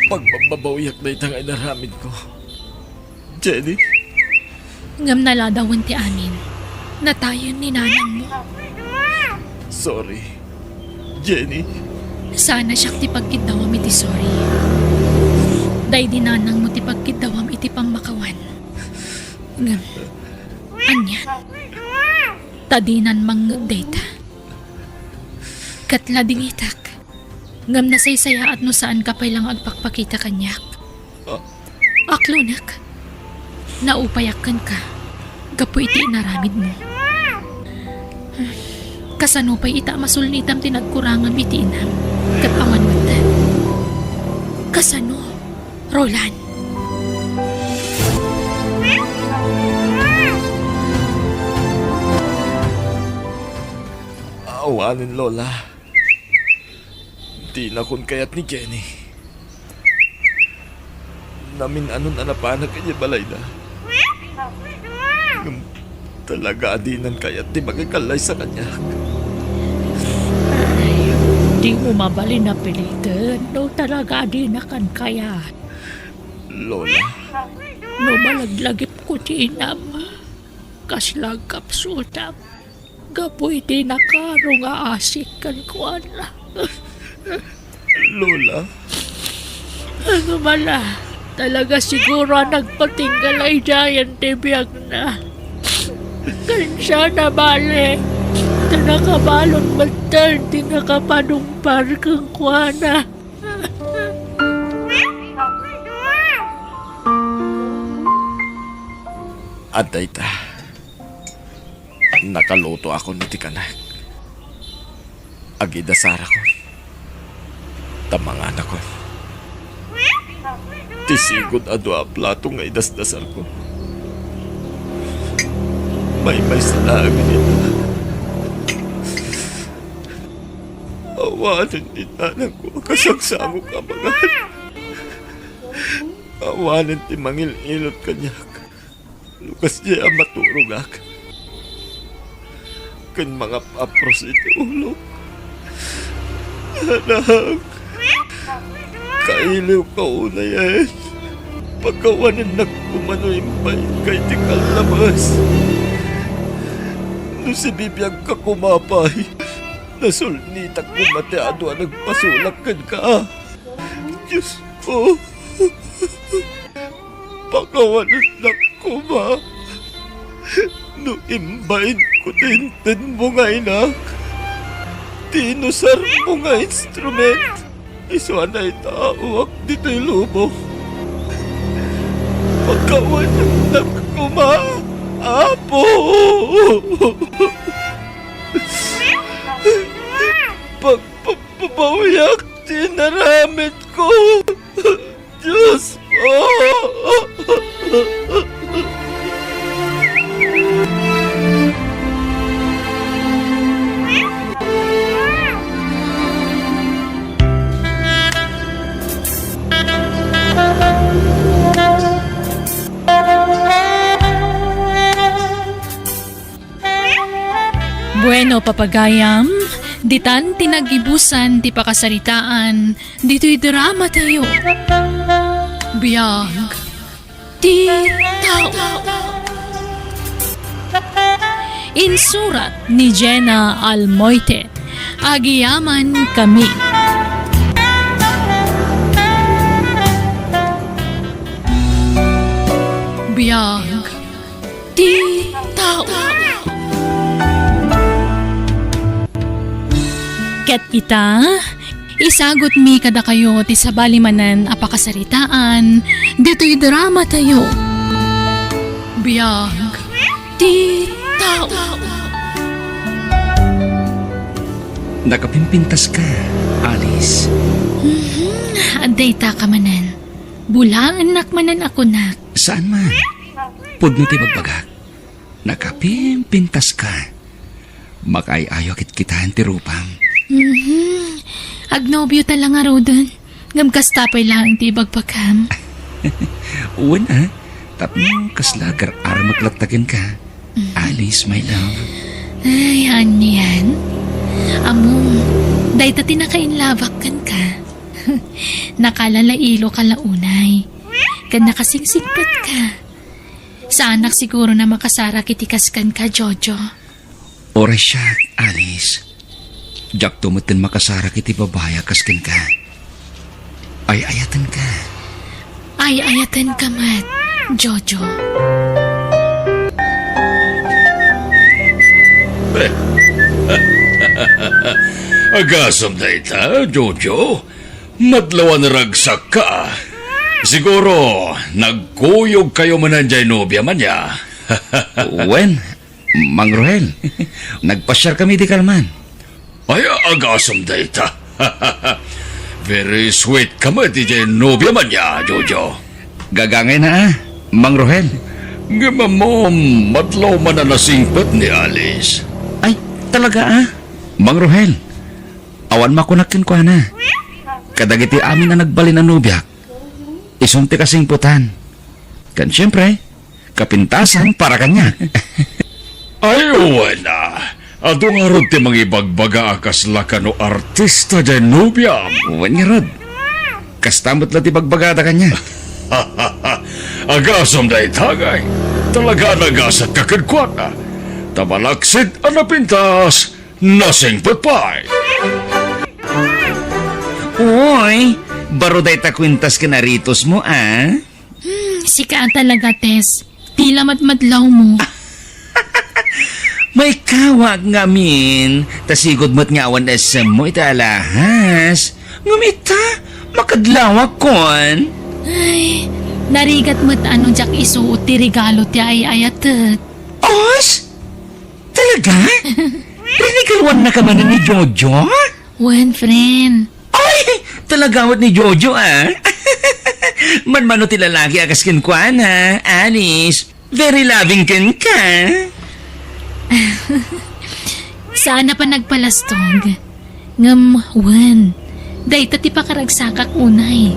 Pagbabawiyak na itang inaramid ko. Jenny, Ngam naladawan ti amin. Natayan ni nanang mo. sorry. Jenny, Sana siya ti pagkidawam iti sorry. Day di nanang mo ti pagkidawam iti pamakawan. Ngam. Anya. Tadinan mang data. Katlading itak. Ngam na saysaya at no saan ka pa lang agpakpakita kanyak. Aklo nak. Naupayakan ka. Gapo iti inaramid mo. Kasano pa'y ita masulnitam tinagkurangan iti inam. Kapawan mata. Kasano? Roland. Awanin, Lola. Di na kun kayat ni Jenny. Namin anon anapanag kanya balay na. Talaga adinan kayat di magakalay sa kanya. Di mo mabali na pilitin. No talaga di na kan kaya. Lola, No malaglagip ko ti inam. Kaslag kapsultam. Gapoy di nakaro nga asik kan kuan. Lola, Ano mala? Talaga siguro nagpatinggal ay giant tibiyag na. Kansya na bale. Tinakabalon magtan, tinakapanumpar kang kuana. at dayta. Nakaluto ako ni Tikanak. Agidasara ko. Tamangan ako. Tisigod adwa plato nga idasdasal ko. May salamin nila. Awanan ni nanang ko kasagsango ka mga. Awanan ti mangil-ilot kanyak. Lukas niya ang maturugak. Kan mga papros iti ulo. Anak, kailiw ka una yan. Pagkawanan nagkumanoimbay kay ti kalabas. No si bibiyag ka kumapay, nasulnitak kumateado ang nagpasulakan ka. Diyos ko, pagkawanan nagkuma. No imbayin ko tintin mo nga inak. Tinusar mo nga instrument. Iswa na itawak dito'y lubong. Pagkawanan nagkuma. Apo! Pagpapawiyak tinaramit ko. Diyos ko! Bueno, papagayam, ditan tinagibusan ti pakasaritaan, dito'y drama tayo. Biyag, ti tao. Insurat ni Jenna Almoite, Agiyaman Kami. Biyag, ti tao. Ket ita, isagot mi kada kayo ti sabalimanan apakasaritaan, dito'y drama tayo. Biyag, ti tao. Nakapimpintas ka, Alice. Aday ta ka manan. Bulaan nakmanan ako nak. Saan man? Pudno ti bagbagak. Nakapimpintas ka. Makay-ayo kit kitahan ti rupang. Agnobyo talang araw dun. Ngamkastapay lang ti bagpagkam. Uwan tapno kaslagar aramaglagtagan ka. Alice, my love. Ay, yan. Among, day ta tinakainlabak kan ka. Nakalalailo ka launay. Kan nakasingsingpat ka. Sa anak siguro na makasara kitikaskan ka, Jojo. Oras siya, Alice. Jak tumutin makasara kiti babaya kaskin ka. Ay ayatan ka. Ay ayatan ka mat, Jojo. Agasam na ita, Jojo. Madlawan na ragsak ka. Siguro, nagkuyog kayo man ang nobya man niya. Wen, Mang Rohel, nagpasyar kami di kalman. Ay, agasam na ita. Very sweet ka man di nobya man niya, Jojo. Gagangay na Mang Rohel. Gamamom, madlaw man na nasingpat ni Alice. Ay, talaga Mang Rohel, awan makunakin ko na. Kadagiti amin na nagbalin ang nubyak. Isunti kasing putan. Kan siyempre, kapintasan para kanya. Ay, wala. Adong arod ti mga ibagbaga akas laka no artista dyan nubya. Wan nga rod. Kastamot lang ti bagbagada kanya. Agasam na itagay. Talaga nagasat kakadkwat na. Tamalaksid ang napintas. Nasing patpay. Uy, baro day ta kwintas ka na ritos mo, Sika talaga, Tess. Tila madmadlaw mo. May kawag nga min. Tasigod mo't nga awan SM mo italahas. Ngumita, makadlawak kon. Ay, narigat mo't ano jak isuot ti regalo ti ayatet. Os? Talaga? Rinigawan na ka man ni Jojo? Wen, friend. Ay, talagawat ni Jojo, Manmano ti lalaki akas kinkwan, Alice. Very loving ka. Sana pa nagpalastog. Ngam, wen. Dahita ti pakaragsakak unay.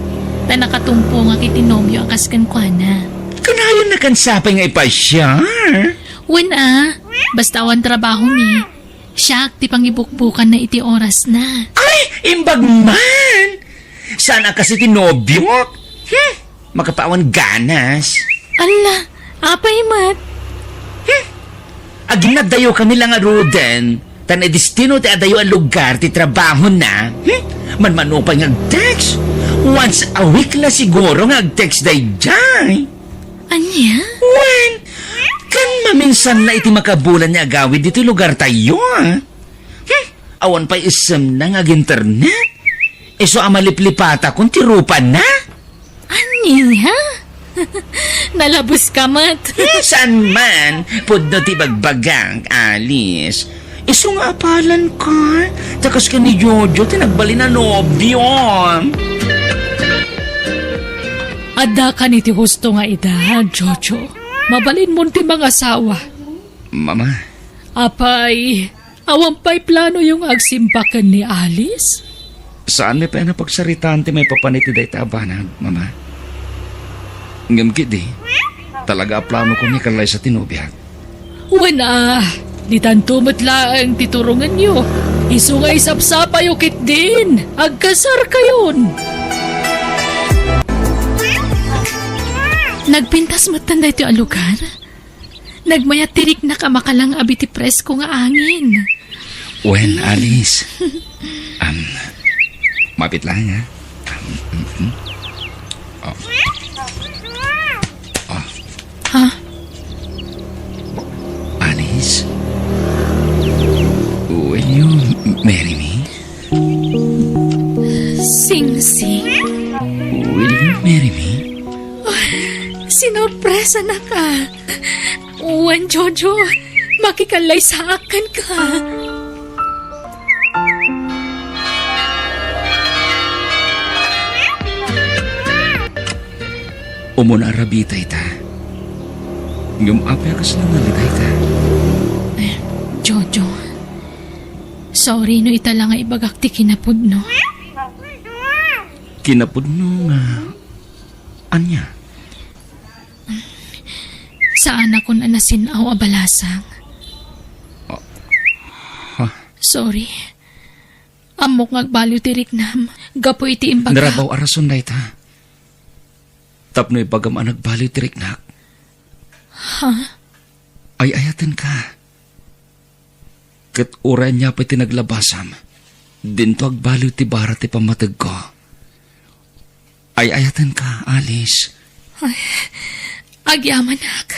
Ta nakatumpo nga kitinobyo akas kankwana. Kanayon na kansapay nga ipasyar. Wen basta awan trabaho mi. Siya ti pangibukbukan na iti oras na. Ay, imbag man! Sana kasi tinobyok. Makapawan ganas. Ala, apay mat. Aging nagdayo kami lang nga roden. Tan e destino ti adayo ang lugar ti trabaho na. Manmano pa nga text. Once a week na siguro nga text day jay. Anya? Wen, kan maminsan na iti makabulan niya agawid dito lugar tayo, Awan pa isem na nga internet. Iso amaliplipata kung tirupan na. Anya? Nalabos ka mat. Saan man, pudno ti bagbagang, Alice. Iso nga apalan ka. Takas ka ni Jojo, tinagbali na nobyo. Ada ka ni ti husto nga ida, Jojo. Mabalin mo ti mga asawa. Mama, Apay, awan pa'y plano yung agsimpakan ni Alice? saan may pa na pagsaritaan ti may papaniti day tabanag, Mama? Ngamkit di, talaga plano ko ni kalay sa tinubyak. Wana, di tanto matlaang titurungan nyo. Iso nga isapsapa yung kit din. Agkasar kayon. Nagpintas matanda ito ang lugar. Nagmayat tirik na kamakalang abiti presko nga angin. Wen, Alice. Mapit lang, ha? Ha? Alice? Will you marry me? Sing-sing. Will you marry me? Sinorpresa na ka. Uwan, Jojo. Makikalay sa akin ka. Umon arabita ita. Ngum apya kas lang nalitay ta. Jojo. Sorry no ita lang nga ibagak ti kinapudno. Kinapudno nga. Anya? Saan ako na nasinaw abalasang? Sorry. Amok ngagbaliw ti riknam. Gapo iti imbaga. Narabaw arason na ita. Tapno ipagam nagbaliw ti riknak. Ha? Ay ayatan ka. Kat uray niya pa tinaglabasam. Dinto agbaliw ti bara ti pamatag ko. Ay ayatan ka, Alice. Agyaman ak.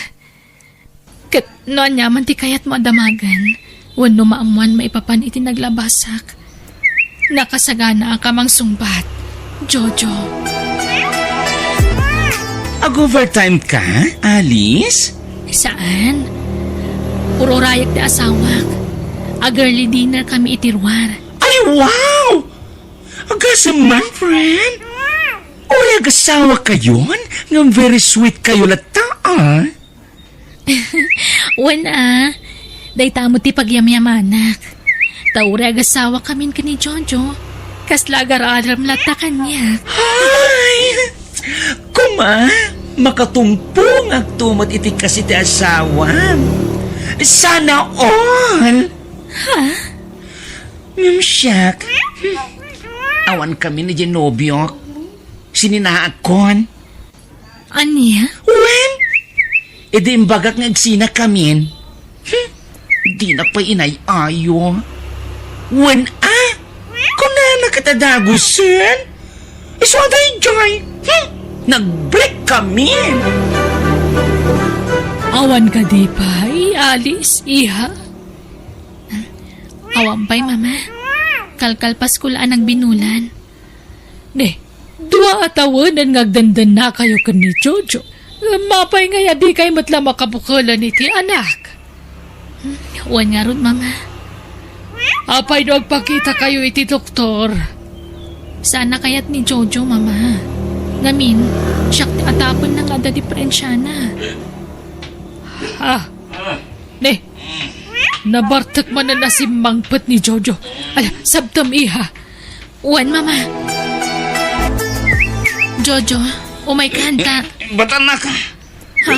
Kat noan yaman ti kayat mo adamagan. Wano maamuan maipapan iti naglabasak. Nakasagana ka mang sumbat, Jojo. Ag-overtime ka, Alice? Saan? Puro rayak ti asawak. A-girly dinner kami itirwar. Ay, wow! Agasaman, friend. Uy, agasawa kayon? Nga very sweet kayo lata, ah. Wana, day tamo ti pagyamyamanak. Taure agasawa kamin ka ni Jojo. Kaslagar-aram lata kanya. Ay! Kuma, makatumpong agtumot iti kasi ti asawam. Sana all! Ha? Mimsyak. Awan kami ni Genobiok. Sininaak kon. Anya? Wen? Edi imbagak nga agsina kamin. Di na pa inay ayo. Wen kung na nakatadagusin. Iswaday joy. Nag-break kami. Awan ka di pa, Alice, iha. Awan pa'y, mama. Kalkalpas ko laan ang binulan. Ne, dua atawanan ngagdandan na kayo ka ni Jojo. Mapay nga di kayo matla makabukalan iti anak. Uwan nga ron, mama. Apay do agpakita kayo iti doktor. Sana kayat ni Jojo, mama. Ngamin, siyak ti atapon na nga da diferensya na. Ne, nabartak man na nasimangpat ni Jojo. Ala, sabtam iha. Uwan, mama. Jojo, umay kanta. Batan na ka. Ha?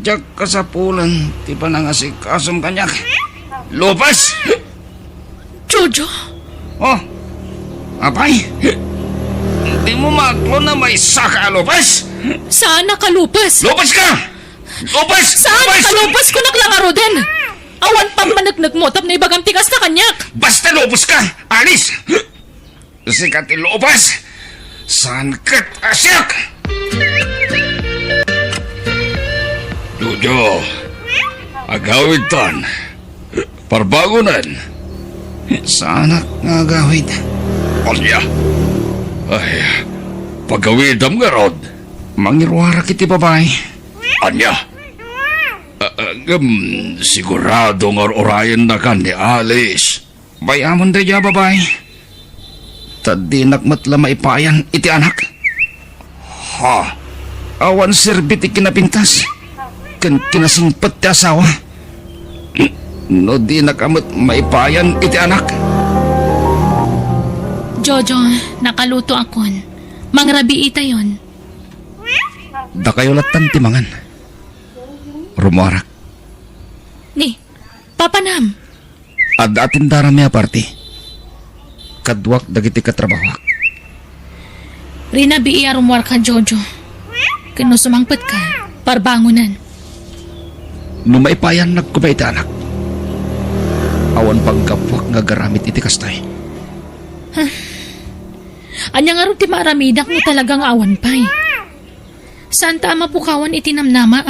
Diyak ka sa pulan. Di pa nangasik asam kanyak. Lupas! Jojo? Oh, apay? Di mo matlo na may saka, Lupas? Saan nakalupas? Lupas ka! Lupas! Saan nakalupas ko naklangaro din? Awan pang managnag mo tap na ibagang tigas na kanyak. Basta lupas ka, Alice! Sikat lupas! Saan kat asyak? Jojo, agawid tan. Parbagunan. Sana nga gawid. Olya. Ay, pagawidam nga rod. Mangirwara kiti babae. Anya. Sigurado nga orayan na kan ni Alice. Bayamon da dya babae. Tadinak matla maipayan iti anak. Ha? Awan serbit ikinapintas. Kan kinasingpat ti asawa. No di nakamot maipayan iti anak. Jojo, nakaluto akon. Mangrabi ita yon. Da kayo latan timangan. Rumarak. Ni, papanam. Ad atin darami aparti. Kadwak dagiti katrabawak. Rinabi iya rumwar ka, Jojo. Kano sumangpat ka, parbangunan. Numaipayan nagkubay iti anak. Awan pagkapwak nga garamit iti kastay. Anya nga rin ti maramidak ni talagang awan pa'y. Saan ta mapukawan itinamnama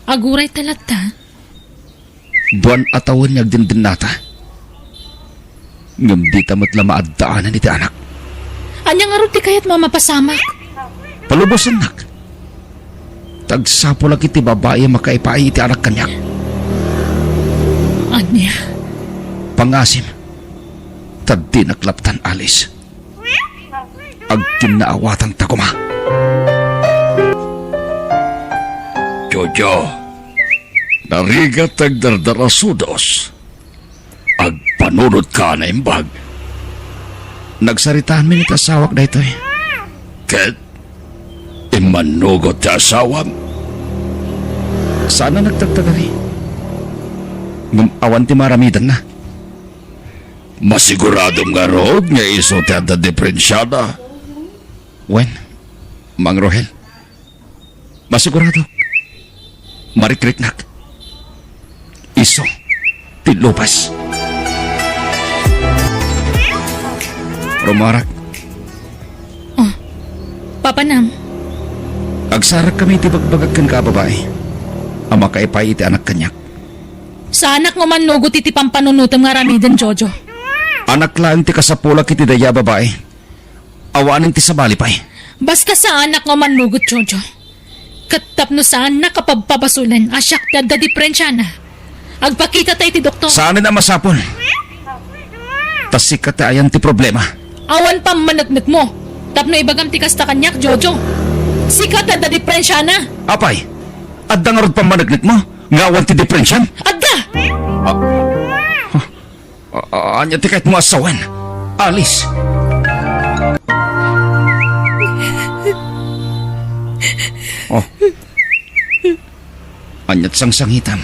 Aguray talata. Buwan atawan niyag din nata. Ngam di tamot lamaad daanan iti anak. Anya nga rin ti kayat mamapasamak. Palubosan nak. Tagsapo lang iti babae makaipay iti anak kanyak. Anya? Pangasim. Tadi naklaptan Alice. Agkin naawatan takuma. Jojo, narigat agdardarasudos. Agpanunod ka na imbag. Nagsaritaan min iti asawak na ito eh. Ket, imanugot ti asawam. Sana nagtagtagari. Awan ti maramidan na. Masiguradong nga rod nga iso ti adda diferensyada. Wen, Mang Rohel. Masigurado. Marikriknak. Iso. Tilupas. Rumarak. Papanam. Agsarak kami ti bagbagagkan ka babae. Ama kaipay iti anak kanyak. Sa anak mo man nugot iti pampanunutam nga ramidan, Jojo. Anak lang ti kasapula kiti daya babae. Awanin ti sabali pa'y. Basta sa anak nga manugot, Jojo. Katapno saan nakapagpapasulan, asyak da diferensya na. Agpakita tayo ti doktor. Saan na masapol? Tasik ka ayan ti problema. Awan pa managnak mo. Tapno ibagam ti kasta kanyak, Jojo. Sikat da diferensya na. Apay, adda nga rod pamanaglit mo? Nga awan ti diferensyan? Adda! Anya ti kahit mo asawan. Alis. Oh. Anyat sang sangitam.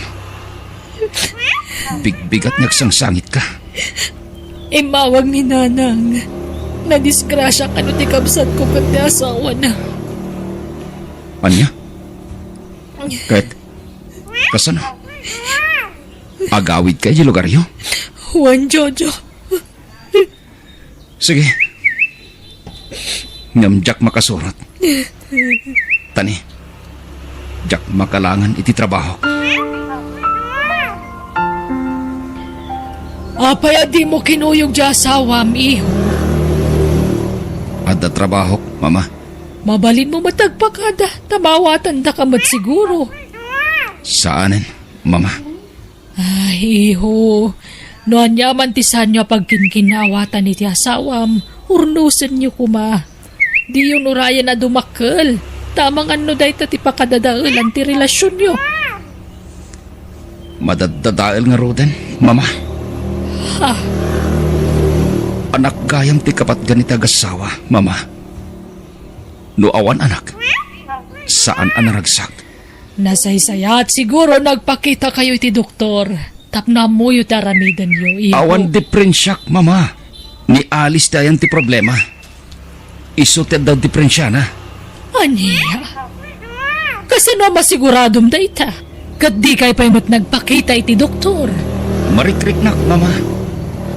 Bigbigat nagsangsangit ka. Imawag ni Nanang. Nadisgrasya ka no ti kabsat ko pati asawa na. Anya? Kahit kasano? Agawid kayo lugar yo? Juan, Jojo. Sige. Ngamjak makasurot. Tani. Jak makalangan iti trabaho. Apay di mo kinuyog di asawa, iho. Adda trabaho, mama. Mabalin mo matagpakada. Tamawatan da ka mat siguro. Saanin, mama? Ay, iho. Noan yaman tisan nyo pagkinkinawatan iti asawam. Urnusan nyo kuma. Di yun urayan na dumakal. Tamang ano dahi ti pakadadaalan ti relasyon nyo. Madadadaal nga roden, mama. Ha? Anak gayam ti kapat ganita gasawa, mama. No awan anak. Saan anaragsak? Nasaysaya at siguro nagpakita kayo iti doktor. Tapna mo yung taramidan nyo, iho. Awan diferensyak, mama. Ni Alice dayan ti problema. Isuted daw diferensya na. Aniya? Kasi no masiguradom da ita. Kat di kay pa imat nagpakita iti doktor. Marikrik nak, mama.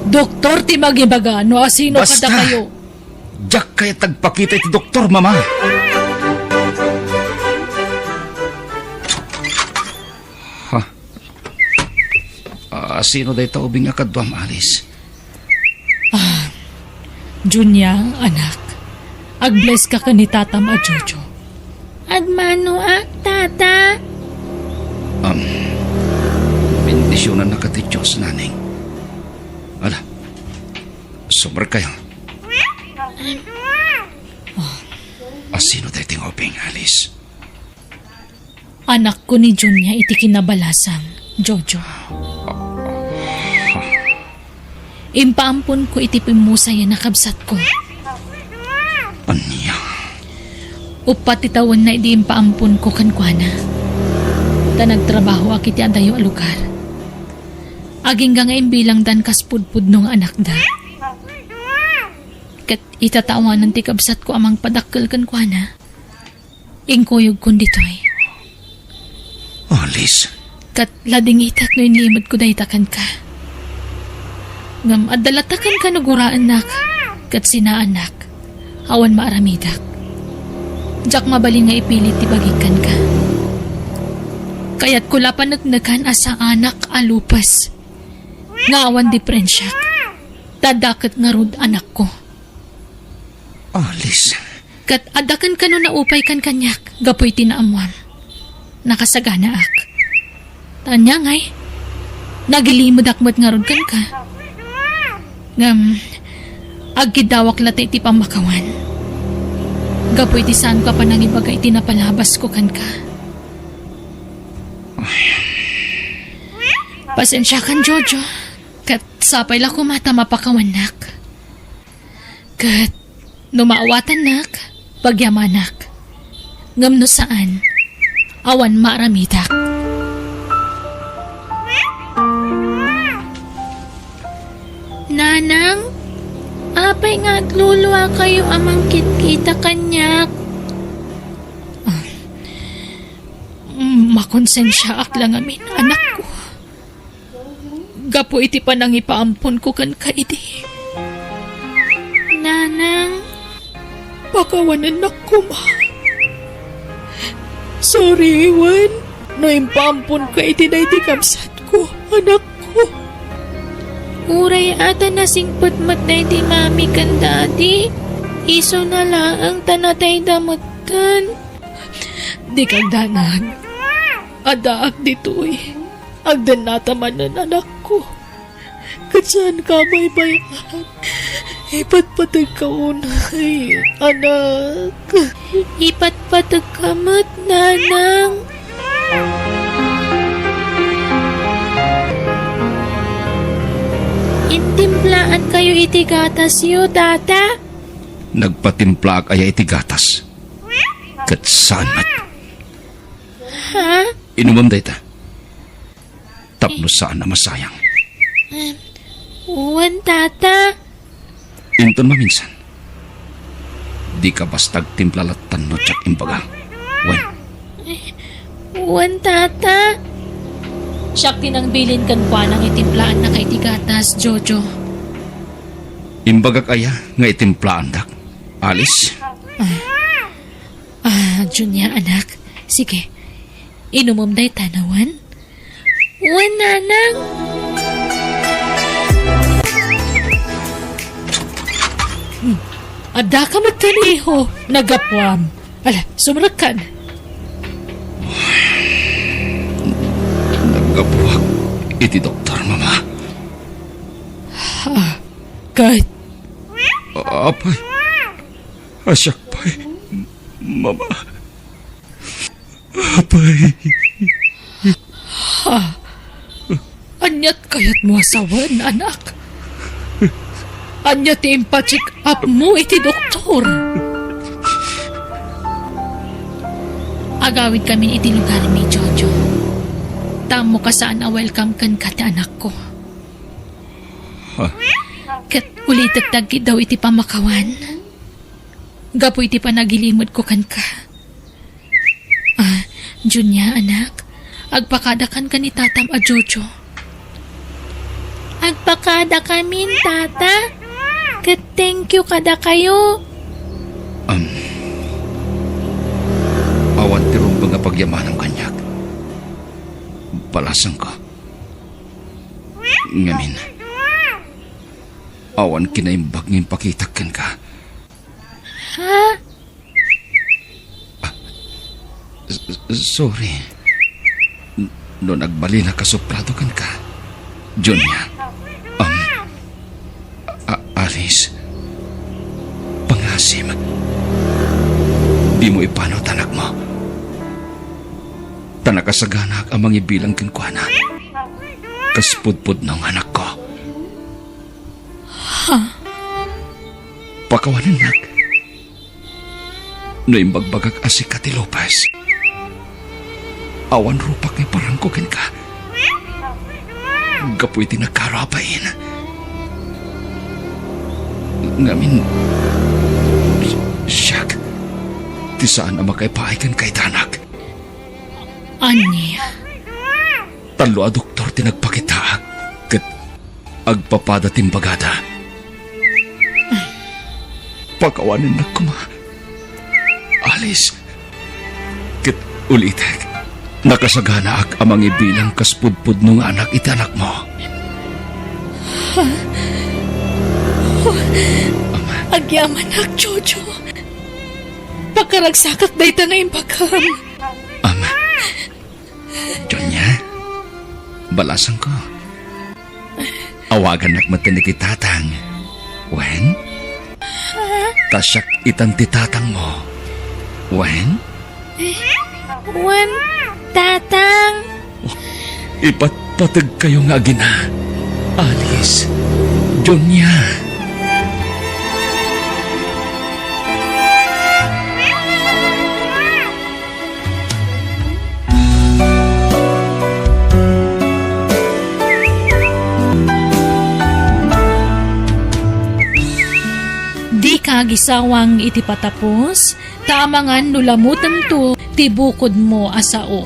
Doktor ti magibaga no asino Basta. kada kayo. Diyak kaya tagpakita iti doktor, mama. Ha? Sino dahi taubing akadwam, Alice? Junya, anak. Agbless ka ni tatam a Jojo. Agmano tata? Bendisyonan na kati Diyos, naning. Ala, sumar kayo. Sino dahi tingoping, Alice? Anak ko ni Junya iti kinabalasang, Jojo. Impaampon ko iti pimusaya na kabsat ko. Anya? Upat itawan na iti impaampon ko kankwana. Ta nagtrabaho akiti adayo a lugar. Aging nga bilang dan kaspudpud nung anak da. Kat itatawanan ti kabsat ko amang padakkel kankwana. Ingkuyog kun ditoy. Alice? Kat lading itak no inlimod ko dahitakan ka. Ngam adalatakan ka naguraan nak. Kat sinaanak. Awan maaramidak. Jak mabaling nga ipilit ti bagikan ka. Kaya't kula pa nagnagan asa anak alupas. Nga awan diferensyak. Tadakat nga rod anak ko. Alice? Kat adakan ka no naupay kan kanyak. Gapoy tinaamwam. Nakasagana ak. Tanya ngay. Nagilimod akmat nga rod kan ka. Ngam, agkidawak latay ti pamakawan. Gapoy ti saan ka pa nang ibagay tinapalabas ko kan ka. Pasensya kan, Jojo. Kat sapay la ko mata mapakawan nak. Kat numaawatan nak, pagyamanak. Ngam no saan, awan maaramidak. Nanang, apay nga agluluwa kayo amang kitkita kanyak. Makonsensya ak lang amin, anak ko. Gapo iti pa nang ipaampon ko kan kaidi. Nanang, pakawanan na ko, ma. Sorry, Iwan. No impaampon ka iti na iti kamsat ko, anak ko. Uray ata nasingpot matay ti mami kan dati. Iso na lang ang tanatay damutan. Di kang danag. Adaak dito'y. Agdan nataman ng anak ko. Katsaan ka may bayan. Ipatpatag ka unay, anak. Ipatpatag ka mo't, nanang. Intimplaan kayo itigatas yo, tata? Nagpatimpla kaya iti gatas. Kat sanat. Ha? Inumam day ta. Tapno saan na masayang. Uwan, tata. Inton maminsan. Di ka bastag timplalatan no tsak imbaga. Wen, Uwan, tata. Siyak tinangbilin kan kwa nang itimplaan na kay tigatas, Jojo. imbaga kaya nga itimplaan dak. Alis, Junya, anak. Sige. Inumom day tanawan. Uwan, nanang. Ada ka mataniho. Nagapwam. Ala, sumrakan. nagabuwag iti doktor, mama. Kahit Apay, asyak pa'y, mama. Apay, anyat kayat mo asawan, anak. Anyat impacheck up mo iti doktor. Agawid kami iti lugar ni Jojo. Tamo ka saan na welcome kan kati anak ko. Kat ulitat tagki daw iti pamakawan. Gapo iti panagilimod ko kan ka. Junya, anak. Agpakadakan ka ni tatam a Jojo. Agpakada kami, tata. Kat thank you kada kayo. awan tirong mga pagyamanang kanyak. Palasang ko. Ngamin. Awan kinaimbag ngin pakitakan ka. Ha? Sorry. No nagbalila ka soprado kan ka. Junya. Alice. Pangasim. Di mo ipanaw tanak mo. Tanakasaganak ang mga ibilang kinkwana. Kaspudpud ng anak ko. Pakawanan nak. No imbagbagag asik ka ti Lopez. Awan rupak ni parangkokin ka. Gapoy ti nagkarapain. Ngamin, siyak, ti saan na makaipahikan kay tanak. Ani? Talo a doktor ti nagpakita. Kat agpapada timbagada. Pakawanin na kuma. Alis. Kat ulitek. Nakasagana ak amang ibilang kaspudpud nung anak iti anak mo. Agyaman ak, Jojo. Pagkaragsakak day ta ngayon pagkam. Jonya, balasan ko. Awagan nak matinig itatang. Wen? Tasyak itan ti tatang mo. Wen? Wan, tatang. Ipatpatag kayo nga gina. Alice. Jonya. Di kagisawang iti patapos, tamangan nulamutan to, tibukod mo asao.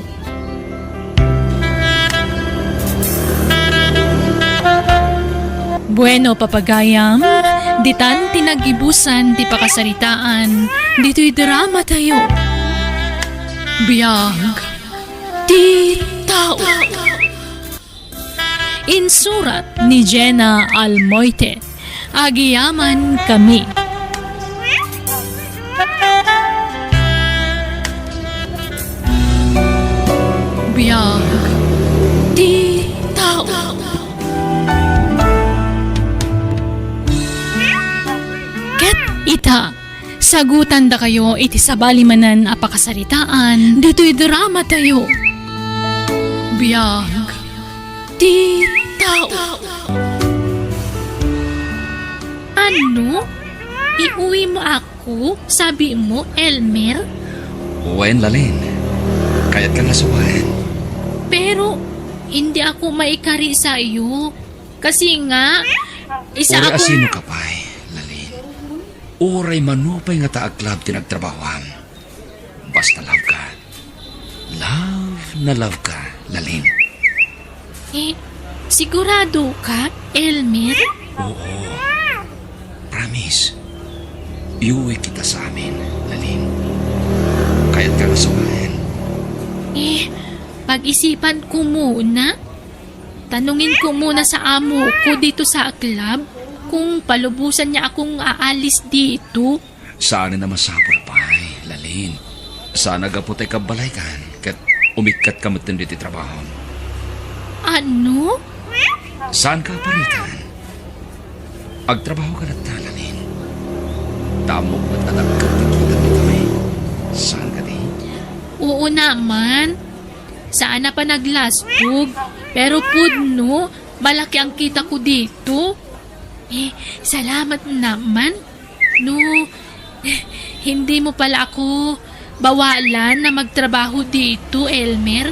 Bueno, papagayam, ditan tinagibusan ti pakasaritaan, dito'y drama tayo. Biyag, ti tao. Insurat ni Jenna Almoite. Agiyaman kami. Biyag di tao. Ket ita, sagutan da kayo iti sabalimanan apakasaritaan, dito'y drama tayo. Biyag di tao. Ano? Iuwi mo ako? Sabi mo, Elmer? Uwain, Lalin. Kaya't ka nasuwain. Pero, hindi ako maikari sa iyo. Kasi nga, isa Uri ako... asino ka pa'y, Lalin. Uray manupay nga taaklab tinagtrabawan. Basta love ka. Love ka, Lalin. Eh, sigurado ka, Elmer? Oo. Promise. Iuwi kita sa amin, Lalin. Kaya't ka nasuwain. Eh, pag-isipan ko muna. Tanungin ko muna sa amo ko dito sa club kung palubusan niya akong aalis dito. Saan na masapol pa'y, Lalin. Sana gaputay ka balay kan, kat umikat ka matin dito trabaho. Ano? Saan ka paritan? Agtrabaho ka na Lalin. Tamok matadagkat na kita dito eh. Saan ka di? Oo naman. Sana pa naglastog. Pero pudno, malaki ang kita ko dito. Eh, salamat naman. No, hindi mo pala ako bawalan na magtrabaho dito, Elmer.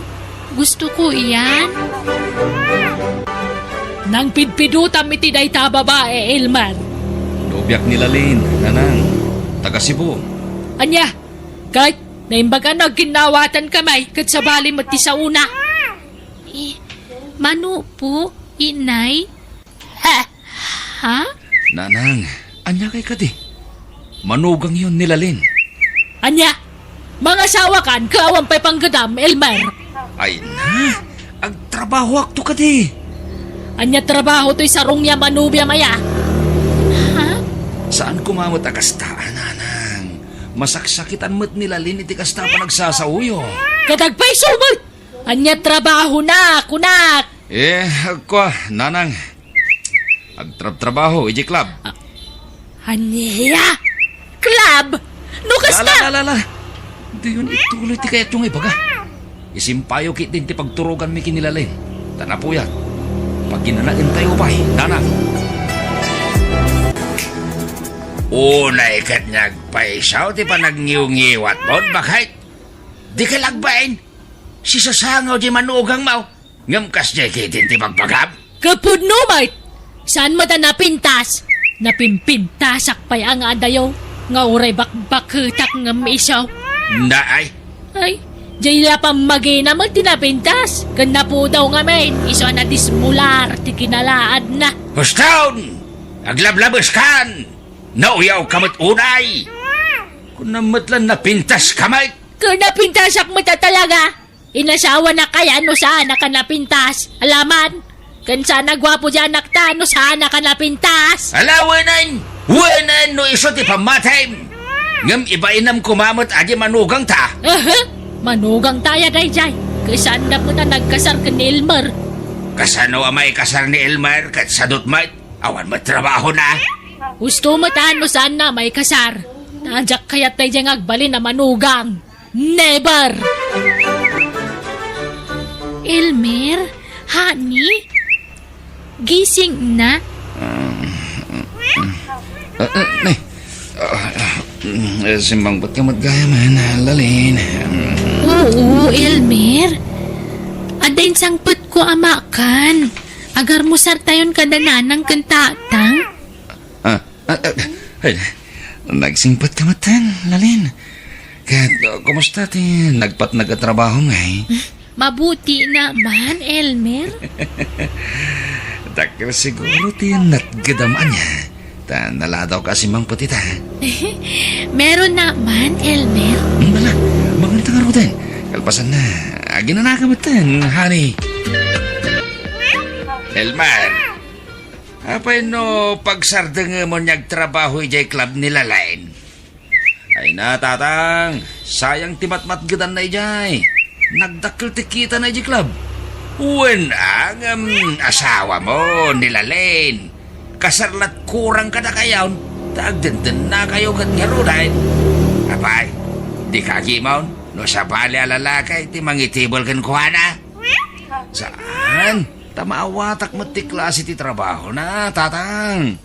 Gusto ko iyan. Nang pidpidutan iti day ta babae, Elmer. Lubyak ni Lalin, nanang. Taga Cebu. Anya, kahit naimbaga nagkinawatan kamay kat sa bali mati sa una. Eh, mano po, inay? Ha? Nanang, anya kay kadi. Manugang yun ni Lalin. Anya, mga asawa kan, kaawang pa'y panggadam, Elmer. Ay na, agtrabaho akto kadi. Anya trabaho to'y sarong ya manubya maya. Ha? Saan kumamot akastaan, nanang? Masaksakitan mo't ni Lalin iti kasta pa nagsasauyo. Kadagpay sumul! Anya trabaho na, kunak! Eh, ako, nanang. Agtrabaho, iji club. Anya? Club? Nukas na! Lala. Di yun ituloy ti kayat yung ibaga. Isimpayo kit din ti pagturugan mi kinilalin. Tanapuyat. Pag ginanain tayo pa'y, nanang. Unay kat nagpaisaw, di pa nagngiw-ngiwat mo, bakit? Di ka lagbain. Si sasangaw di manugang mau. Ngamkas di kitin ti pagpagab. Kapudno, mate! Saan mo ta napintas? Napimpintasak pa'y ang adayaw. Nga uray bakbakutak ng isaw. Naay, Ay, jayla pa magina magtinapintas. Ganda po daw nga men. Iso na dismular, ti kinalaad na. hustaon! Aglablabas kan! Nauyaw kamot unay! Kung namatlan na pintas kamay, Kung napintasak mo ta talaga, inasawa na kaya no sana ka napintas. Alaman, kan sana gwapo dyan nakta no sana ka napintas. alawanan! Wanan no iso ti pamatay! Ngam ibainam kumamot adi manugang ta! Manugang taya day jay. Kasaan na po na nagkasar ka ni Elmer. Kasano amay kasar ni Elmer kat sadot mat, awan matrabaho na! Gusto mo ta no sana may kasar. Nandiyak kaya't day dyan agbali na manugang. Never! Elmer? Honey? Gising na? Simbang ba't ka matgaya man, Lalin? Oo, Elmer. Adain sangput ko amakan. Agar mo sartayon kadananang kantatang. Ay, nagsingpat ka matan, Lalin. Kat, kumusta ti? Nagpat nagatrabaho ngay? Mabuti naman, Elmer. Takil siguro ti natgadamaan niya. Ta naladaw kasi mang putita. Meron naman, Elmer. Bala, magandang araw din. Kalpasan na. Ginanaka matan, honey. Elmer, apay no pagsardeng mo niyag trabaho ijay club nila Lain. Ay na, tatang, sayang timat-matgadan na ijay. Nagdakil tikita na ijay club. Wen ang asawa mo nila Lain. Kasarlat kurang ka na kayaw. Tagdenden na kayo kat ngaruday. Apay, di kagimaw. No sa bali alalakay, ti mangitibol kan kuhana. Saan? Tamawatak matiklase ti trabaho na, tatang.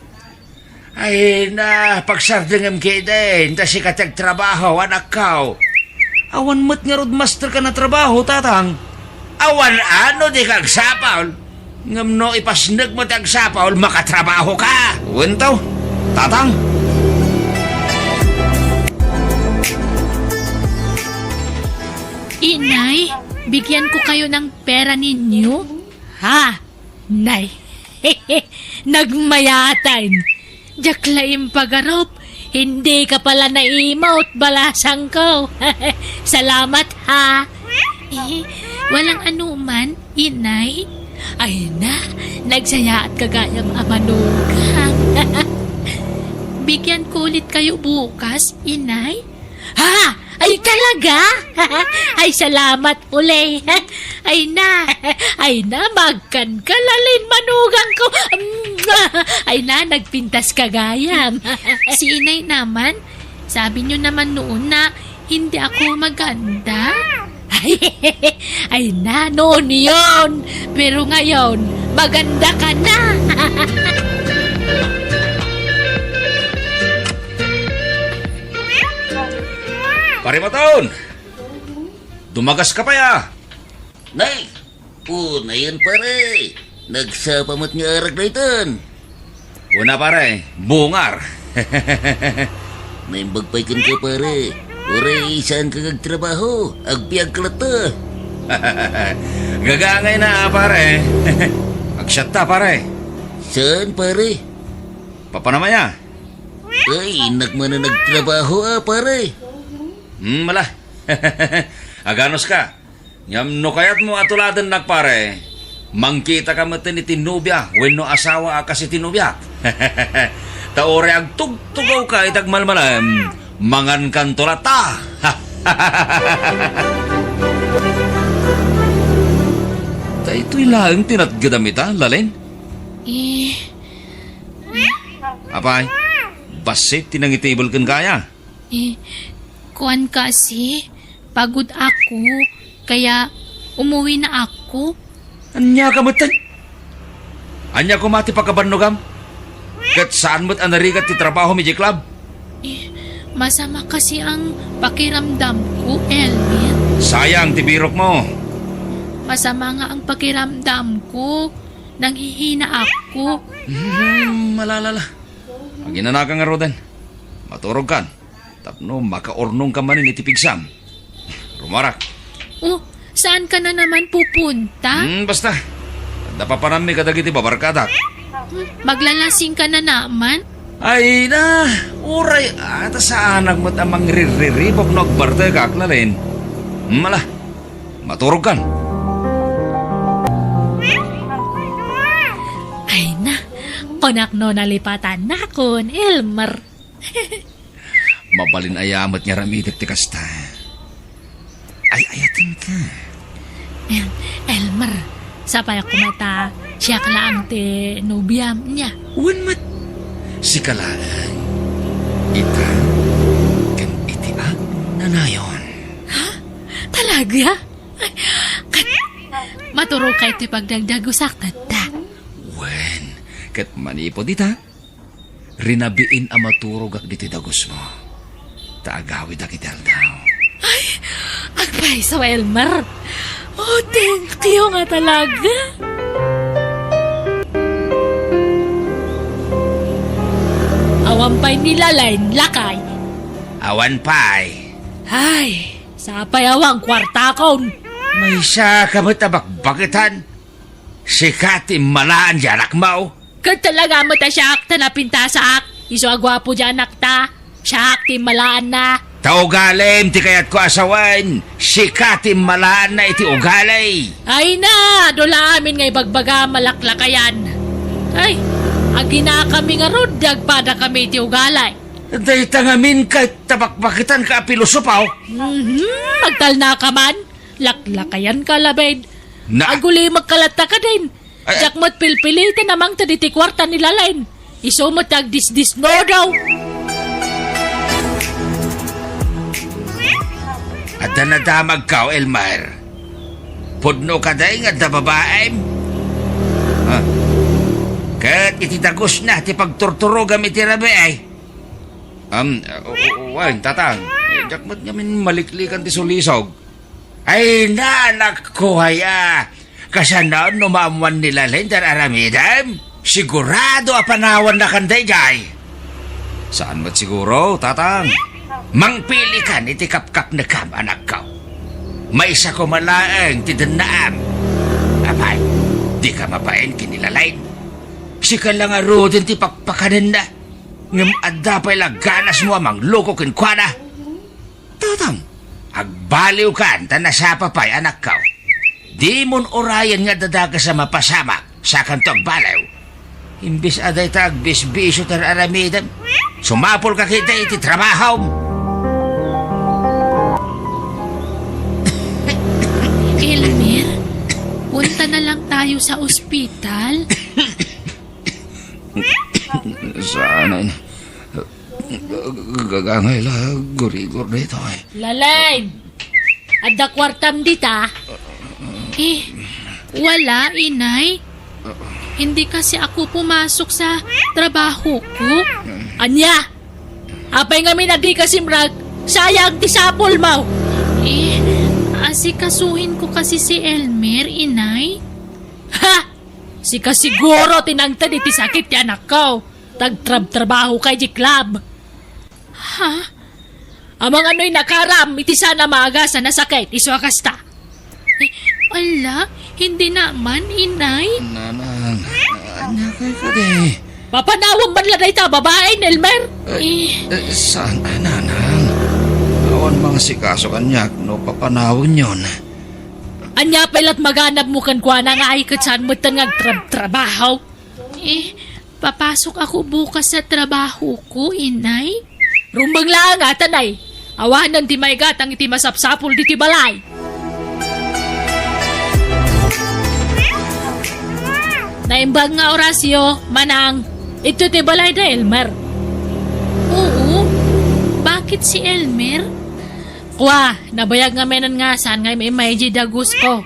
Ay na, pagsardengam kiden, ta si katag trabaho, anak kao. Awan mat nga roadmaster ka na trabaho, tatang. Awan ano di kag sapaw. Ngam no ipasnag mo tag sapaw, makatrabaho ka. Wentaw, tatang. Inay, bigyan ko kayo ng pera ninyo. Ha? Nay. Nagmayatan. Jaklaim pagarop. Hindi ka pala naimaut balasang ko. Salamat ha. Walang anuman, inay. Ay na, nagsaya at kagayang amanugang. Bigyan ko ulit kayo bukas, inay. Ha? Ay talaga? Ay salamat uli. Ay na, magkan kalalin manugang ko. Ay na, nagpintas kagayam. Si inay naman, sabi niyo naman noon na hindi ako maganda. Ay na, noon yun. Pero ngayon, maganda ka na. Pare Maton! Dumagas ka pa ya! Nay! Na yan pare! Nagsapamat nga arag na itan! Una pare, bungar! Naimbagpay ka pare! Ore, saan ka kagtrabaho? Agbiag ka lata! Gagangay na pare! Agsyat ta pare! Saan pare? Papanamaya! Ay, inak mo na nagtrabaho pare! Mala. Aganos ka. Ngam no kayat mo atuladan nagpare. Mangkita ka mati ni tinubya. When no asawa ka si tinubya. Taore ag tugtugaw ka itag malmalam. Mangan kan tulata. Ta ito'y lang tinatgadamita, lalin. Apay, basit tinangitibol kan kaya. Kuan kasi, pagod ako, kaya umuwi na ako. Anya ka matay? Anya ko mati pagkabanogam? Kat saan mo't anarigat ti trabaho mi club? Masama kasi ang pakiramdam ko, Elmer. Sayang ti birok mo. Masama nga ang pakiramdam ko. Nanghihina ako. Malalala. Ang ginanaka nga rodan. Maturog kan. Tapno makaornong ka manin itipigsam. Rumarak. Oh, saan ka na naman pupunta? Basta. Napapanami ka dagiti babarkadak. Maglalasing ka na naman? Ay na, uray ata sa anak mo't amang riribok na agbarte kaklalin. Mala, maturog kan. Ay na, konak no nalipatan na kon, Elmer. Mabalin ayamat niya ramitik ti kasta. Ay ayatin ka. Elmer, sapay ako mata, siya kalaang ti nubiam niya. Uwan mat. Si kalaan. Ita, kan itiag na nayon. Ha? Talaga? Kat, maturo kayo ti pagdagdagusak tata. Wen, kat manipod ita. Rinabiin ang maturog ak diti dagos mo. Taagawid ak italdaw. Ay, agpay sa Elmer. Oh, thank you nga talaga. Awan pa'y nilalain lakay. Awan pa'y. Ay, sapay awang kwarta kon. May isa ka mo't abakbakitan. Sikati malaan janak mo. Kat talaga mo ta siya akta na pinta sa ak. Iso agwapo dyan akta. Siya akti malaan na. Taugalim ti kayat ko asawan, sikatim malaan na iti ugalay. Ay na, dola amin ngay bagbaga malaklakayan. Ay, agi na kami nga rod, dagpada kami ti ugalay. Day tangamin ka tabakbakitan ka pilosopaw. Magtal na ka man, laklakayan ka labed. Na, Aguli magkalata ka din. Ay- Jakmat pilpilitan namang taditi kwarta nila lain. Iso mo tag dis no daw. at nadamag ka, Elmar. Pudno ka day nga da babaem. Ha? Kat ititagos na ti pagturturo gamit ti rabi ay. Wan, tatang. Jakmat ngamin maliklikan ti sulisog. Ay nanak ko haya. Kasanaon numamuan nila lain dar aramidam. Sigurado apanawan na kanday jay. Saan mo't siguro, tatang? Mangpili ka ni ti kapkap na kam, anak ko. May isa ko malaang ti danaam. Apay, di ka mapain kinilalain. Si ka lang aro din ti pakpakanan na. Ngam adda pa'y laganas mo amang loko kinkwana. Tatang, agbaliw ka ta nasapa pa'y anak ko. Di mon orayan nga dadaga sa mapasama sa kantong balaw. Imbis aday tag bisbiso tar aramidam. Sumapol ka kita iti trabaho. Elmer, punta na lang tayo sa ospital. Sana gagangay la gurigor dito eh. Lalay, adda kwartam dita. Wala, inay. Hindi kasi ako pumasok sa trabaho ko. Anya, apay nga minagdi kasi mrag, sayang tisapol mo. Asikasuhin ko kasi si Elmer, inay. Ha! Sika siguro tinangtad iti sakit ti anak ko. Tagtrabaho kay di club. Ha? Amang ano'y nakaram, iti sana maagasan na sakit, iswakasta. Ala, hindi naman, inay. Nanang, anak kay kadi. Papanawang man lang ita, babae, Elmer. Saan, nanang? Awan mga sikaso kanyak, no papanawon yun. Anya pailat maganap mo kan kwa na nga ikat saan mo tangag trabaho. Papasok ako bukas sa trabaho ko, inay. Rumbang lang nga, tanay. Awanan ti may gatang iti masapsapol di ti balay. Naimbag nga orasyo, manang. Ito ti balay na Elmer. Oo. Bakit si Elmer? Kwa, nabayag nga menan nga saan nga may dagus ko.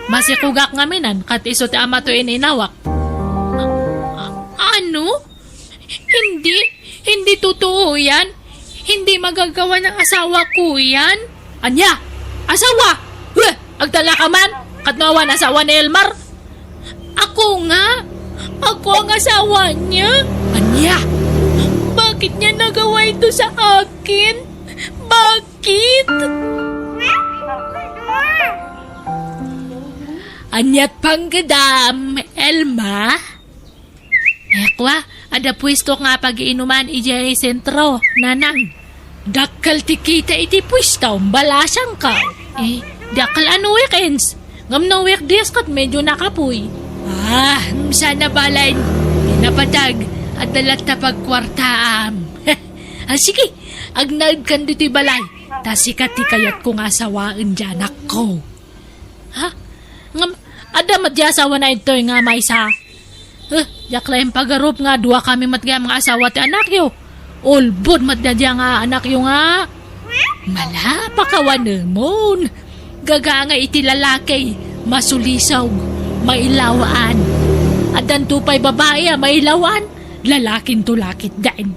Masikugak nga menan, kat iso ti ama to inawak. Ano? Hindi totoo yan. Hindi magagawa ng asawa ko yan. Anya? Asawa? Agdala ka man? Katnawan asawa ni Elmar? Ako nga. Ako ang asawa niya. Anya? Bakit niya nagawa ito sa akin? Bakit? Anyat panggadam, Elma? Ekwa, ada pwesto nga pag-iinuman ijay sentro, nanang. Dakal tikita iti pwesto, balasang ka. Dakal ano weekends? Ngam no weekdays kat medyo nakapoy. Sana balain. Napatag at dalat na pagkwartaam. Sige, agnaid kan dito'y balay. Tasikat kayat kong asawaan dyan ako. Ha? Ngam, ada madyasawa na ito nga may sa. Yakla yung pagarup nga, dua kami matgaya mga asawa ti anak yo. Ulbod matdadya nga anak yo nga. Malapakawan naman. Gaga nga iti lalaki, masulisaw, mailawaan. At dan tupay babae, mailawan, lalaking tulakit dain.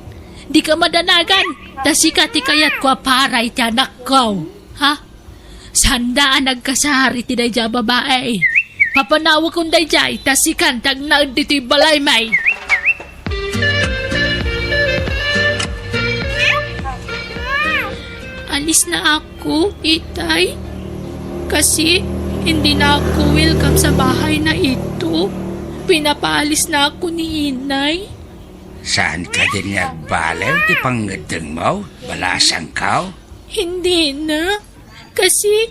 Di ka madanagan, tasika ti kayat ko para iti anak ko. Ha? Sandaan nagkasari ti dayja babae. Papanawag kong dayjay, tasikan tag naad dito'y balay may. Alis na ako, itay. Kasi hindi na ako welcome sa bahay na ito. Pinapaalis na ako ni inay. Saan ka din nagbalaw ti pangadeng mo? Balasang ka? Hindi na. Kasi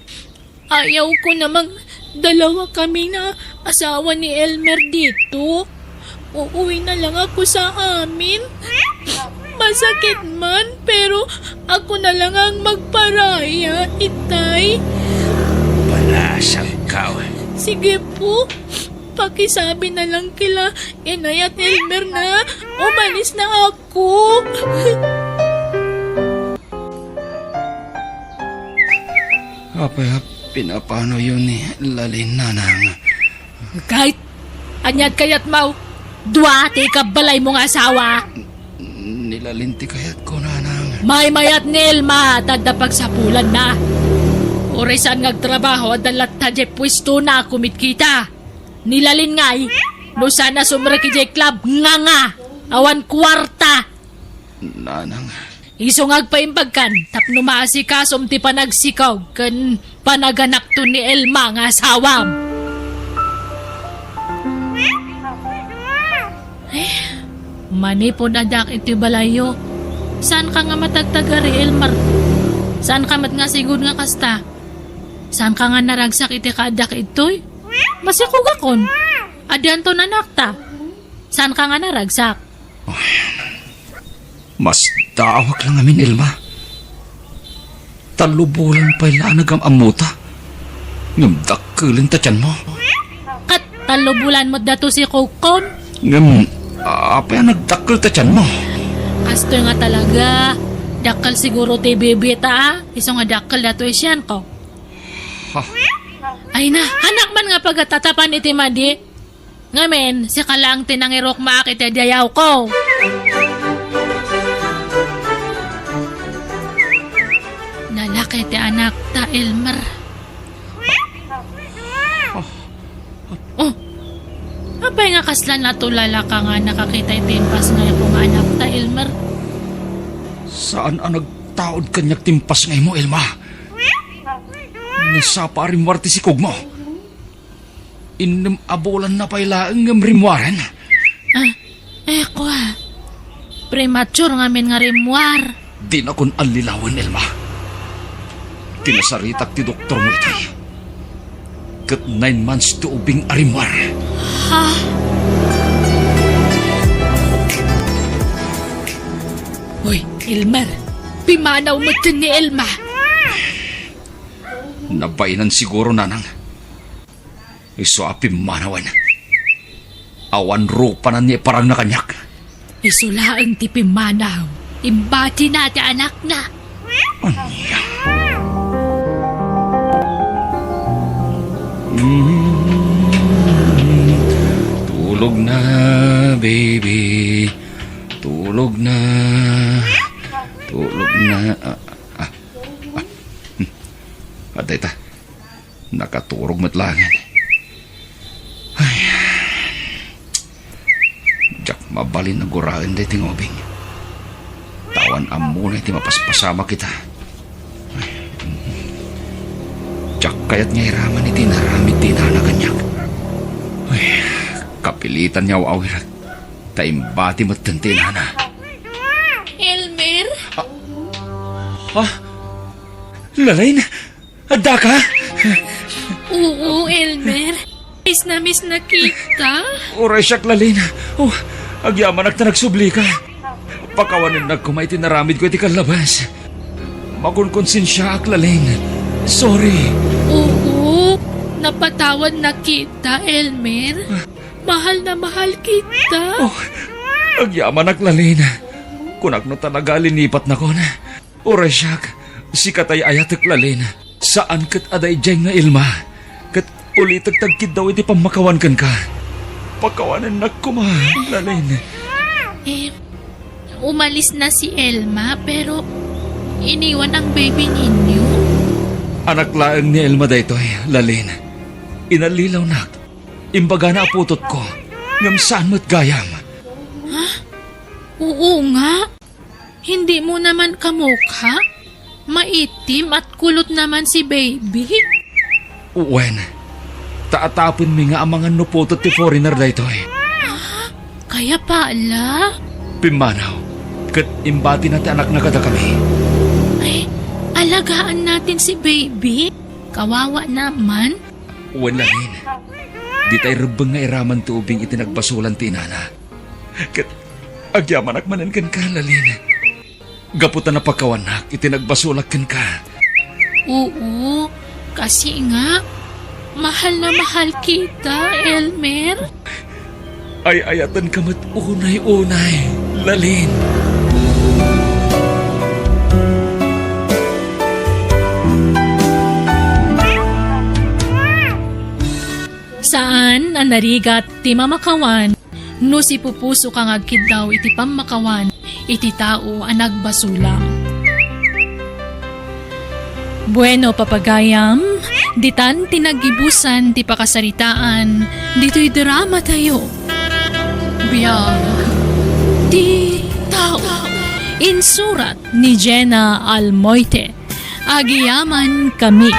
ayaw ko namang dalawa kami na asawa ni Elmer dito. Uuwi na lang ako sa amin. Masakit man, pero ako na lang ang magparaya, itay. Balasang ka? Sige po, pakisabi na lang kila Inay at Elmer na umalis na ako. Apa, pinapano yun ni Lalin nanang? Kahit anyad kayat mau, duwate ka balay mong asawa. Nilalinti kayat ko nanang. May mayat ni Elma, tadapag sa pulan na. Oresan ngagtrabaho at dalat ta jay pwesto na kumit kita. Nilalin ngay, no sana sumra ki jay club nga awan kwarta. Nanang, Isungag pa impagkan, tapno maasikasom ti panagsikaw, kan panaganak to ni Elma nga asawam. Manipon adak iti balayo. Saan ka nga matagtagari, Elmar? Saan ka mat nga sigud nga kasta? Saan ka nga naragsak iti kadak itoy? Masikugakon. Adyan to nanakta. Saan ka nga naragsak? mas dawak lang amin, Elma. Talubulan pa ilanag ang amuta. Ngam dakilin ta tiyan mo. Kat talubulan mo dato si Kokon? Ngam, apa yan nagdakil ta tiyan mo? Kasto nga talaga. Dakal siguro ti bebe ta. Iso nga dakal dato isyan ko. Ha? Ay na, anak man nga pagkatatapan iti madi. Ngamen, si kalang tinangirok maakit iti ayaw ko. Lalaki ti anak ta, Elmer. Oh, apay nga kaslan na tulala ka nga nakakita itimpas nga akong anak ta, Elmer. Saan ang nagtaod kanyak timpas ngay mo, Elma? Nasapa rin warti si Kugmo. Inim abulan na pailaang ng rimwaran. Kwa. Premature nga min nga rimwar. Di na kon alilawan, Elma. Tinasaritak ti doktor mo ito. Kat 9 months to ubing arimwar. Ha? Hoy, Elmer. Pimanaw mo dyan ni Elma. Nabainan siguro, nanang. Iso apim manawan. Awan rupa na niya parang nakanyak. Isulaan ti pimanaw. Imbati na ti anak na. Anya? Tulog na, baby. Tulog na. Tulog na. Aday ta. Nakaturog matlangan. Ay. Jak mabalin na guraan day tingobing. Tawan amuna iti mapaspasama kita. Ay. Jak kayat nga iraman iti naramit ti nanaganyak. Ay. Kapilitan niya wawirat. Taimbati matanti nana. Elmer? Ha? Lalain? Adda ka? Oo, Elmer. Miss na kita. Oray siyak, Lalin. Oh, agyaman na nagsubli ka. Pakawanin na kumay tinaramid ko iti kalabas. Makunkonsensya ak, Lalin. Sorry. Oo, napatawad na kita, Elmer. Mahal na mahal kita. Oh, agyaman ak, Lalin. Kunak no talaga linipat na ko na. Oray siyak, si katay ayatek, Lalin. Saan kat aday dyan nga ilma? Kat ulitag tagkid daw iti pamakawan kan ka. Pakawanan na kumahal, Lalin. Umalis na si Elma pero iniwan ang baby ninyo. Anak laang ni Elma daytoy, Lalin. Inalilaw nak. Imbaga na aputot ko. Ngam saan mo't gayam. Ha? Oo nga. Hindi mo naman kamukha. Maitim at kulot naman si baby. Wen, taatapon mi nga ang mga nuputot ti foreigner daytoy. Kaya pala, Pimanaw, kat imbati natin anak na kada kami. Ay, alagaan natin si baby. Kawawa naman. Wala rin. Di tayo rubang nga iraman tubing itinagbasulan ti inana. Kat agyaman akmanan kan ka, Lalin. Gaputan na pagkawanak, itinagbasulak kan ka. Oo, kasi nga, mahal na mahal kita, Elmer. Ay ayatan ka mat unay-unay, Lalin. Saan ang narigat ti mamakawan? No si pupuso kang agkid daw iti pamakawan, iti tao ang nagbasulang. Bueno, papagayam, ditan tinagibusan ti pakasaritaan, dito'y drama tayo. Biyag, ti tao, insurat ni Jenna Almoite, agiyaman kami.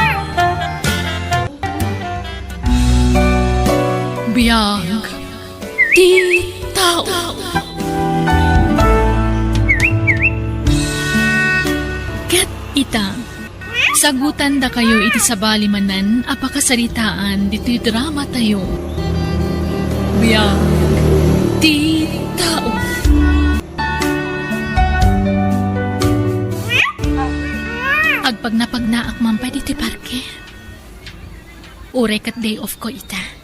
Biyag, ti tao. Ket ita, sagutan da kayo iti sabali manan apakasaritaan dito'y drama tayo. Biyag, ti tao. Agpag napagnaak mampay dito'y parke. Ure kat day off ko ita.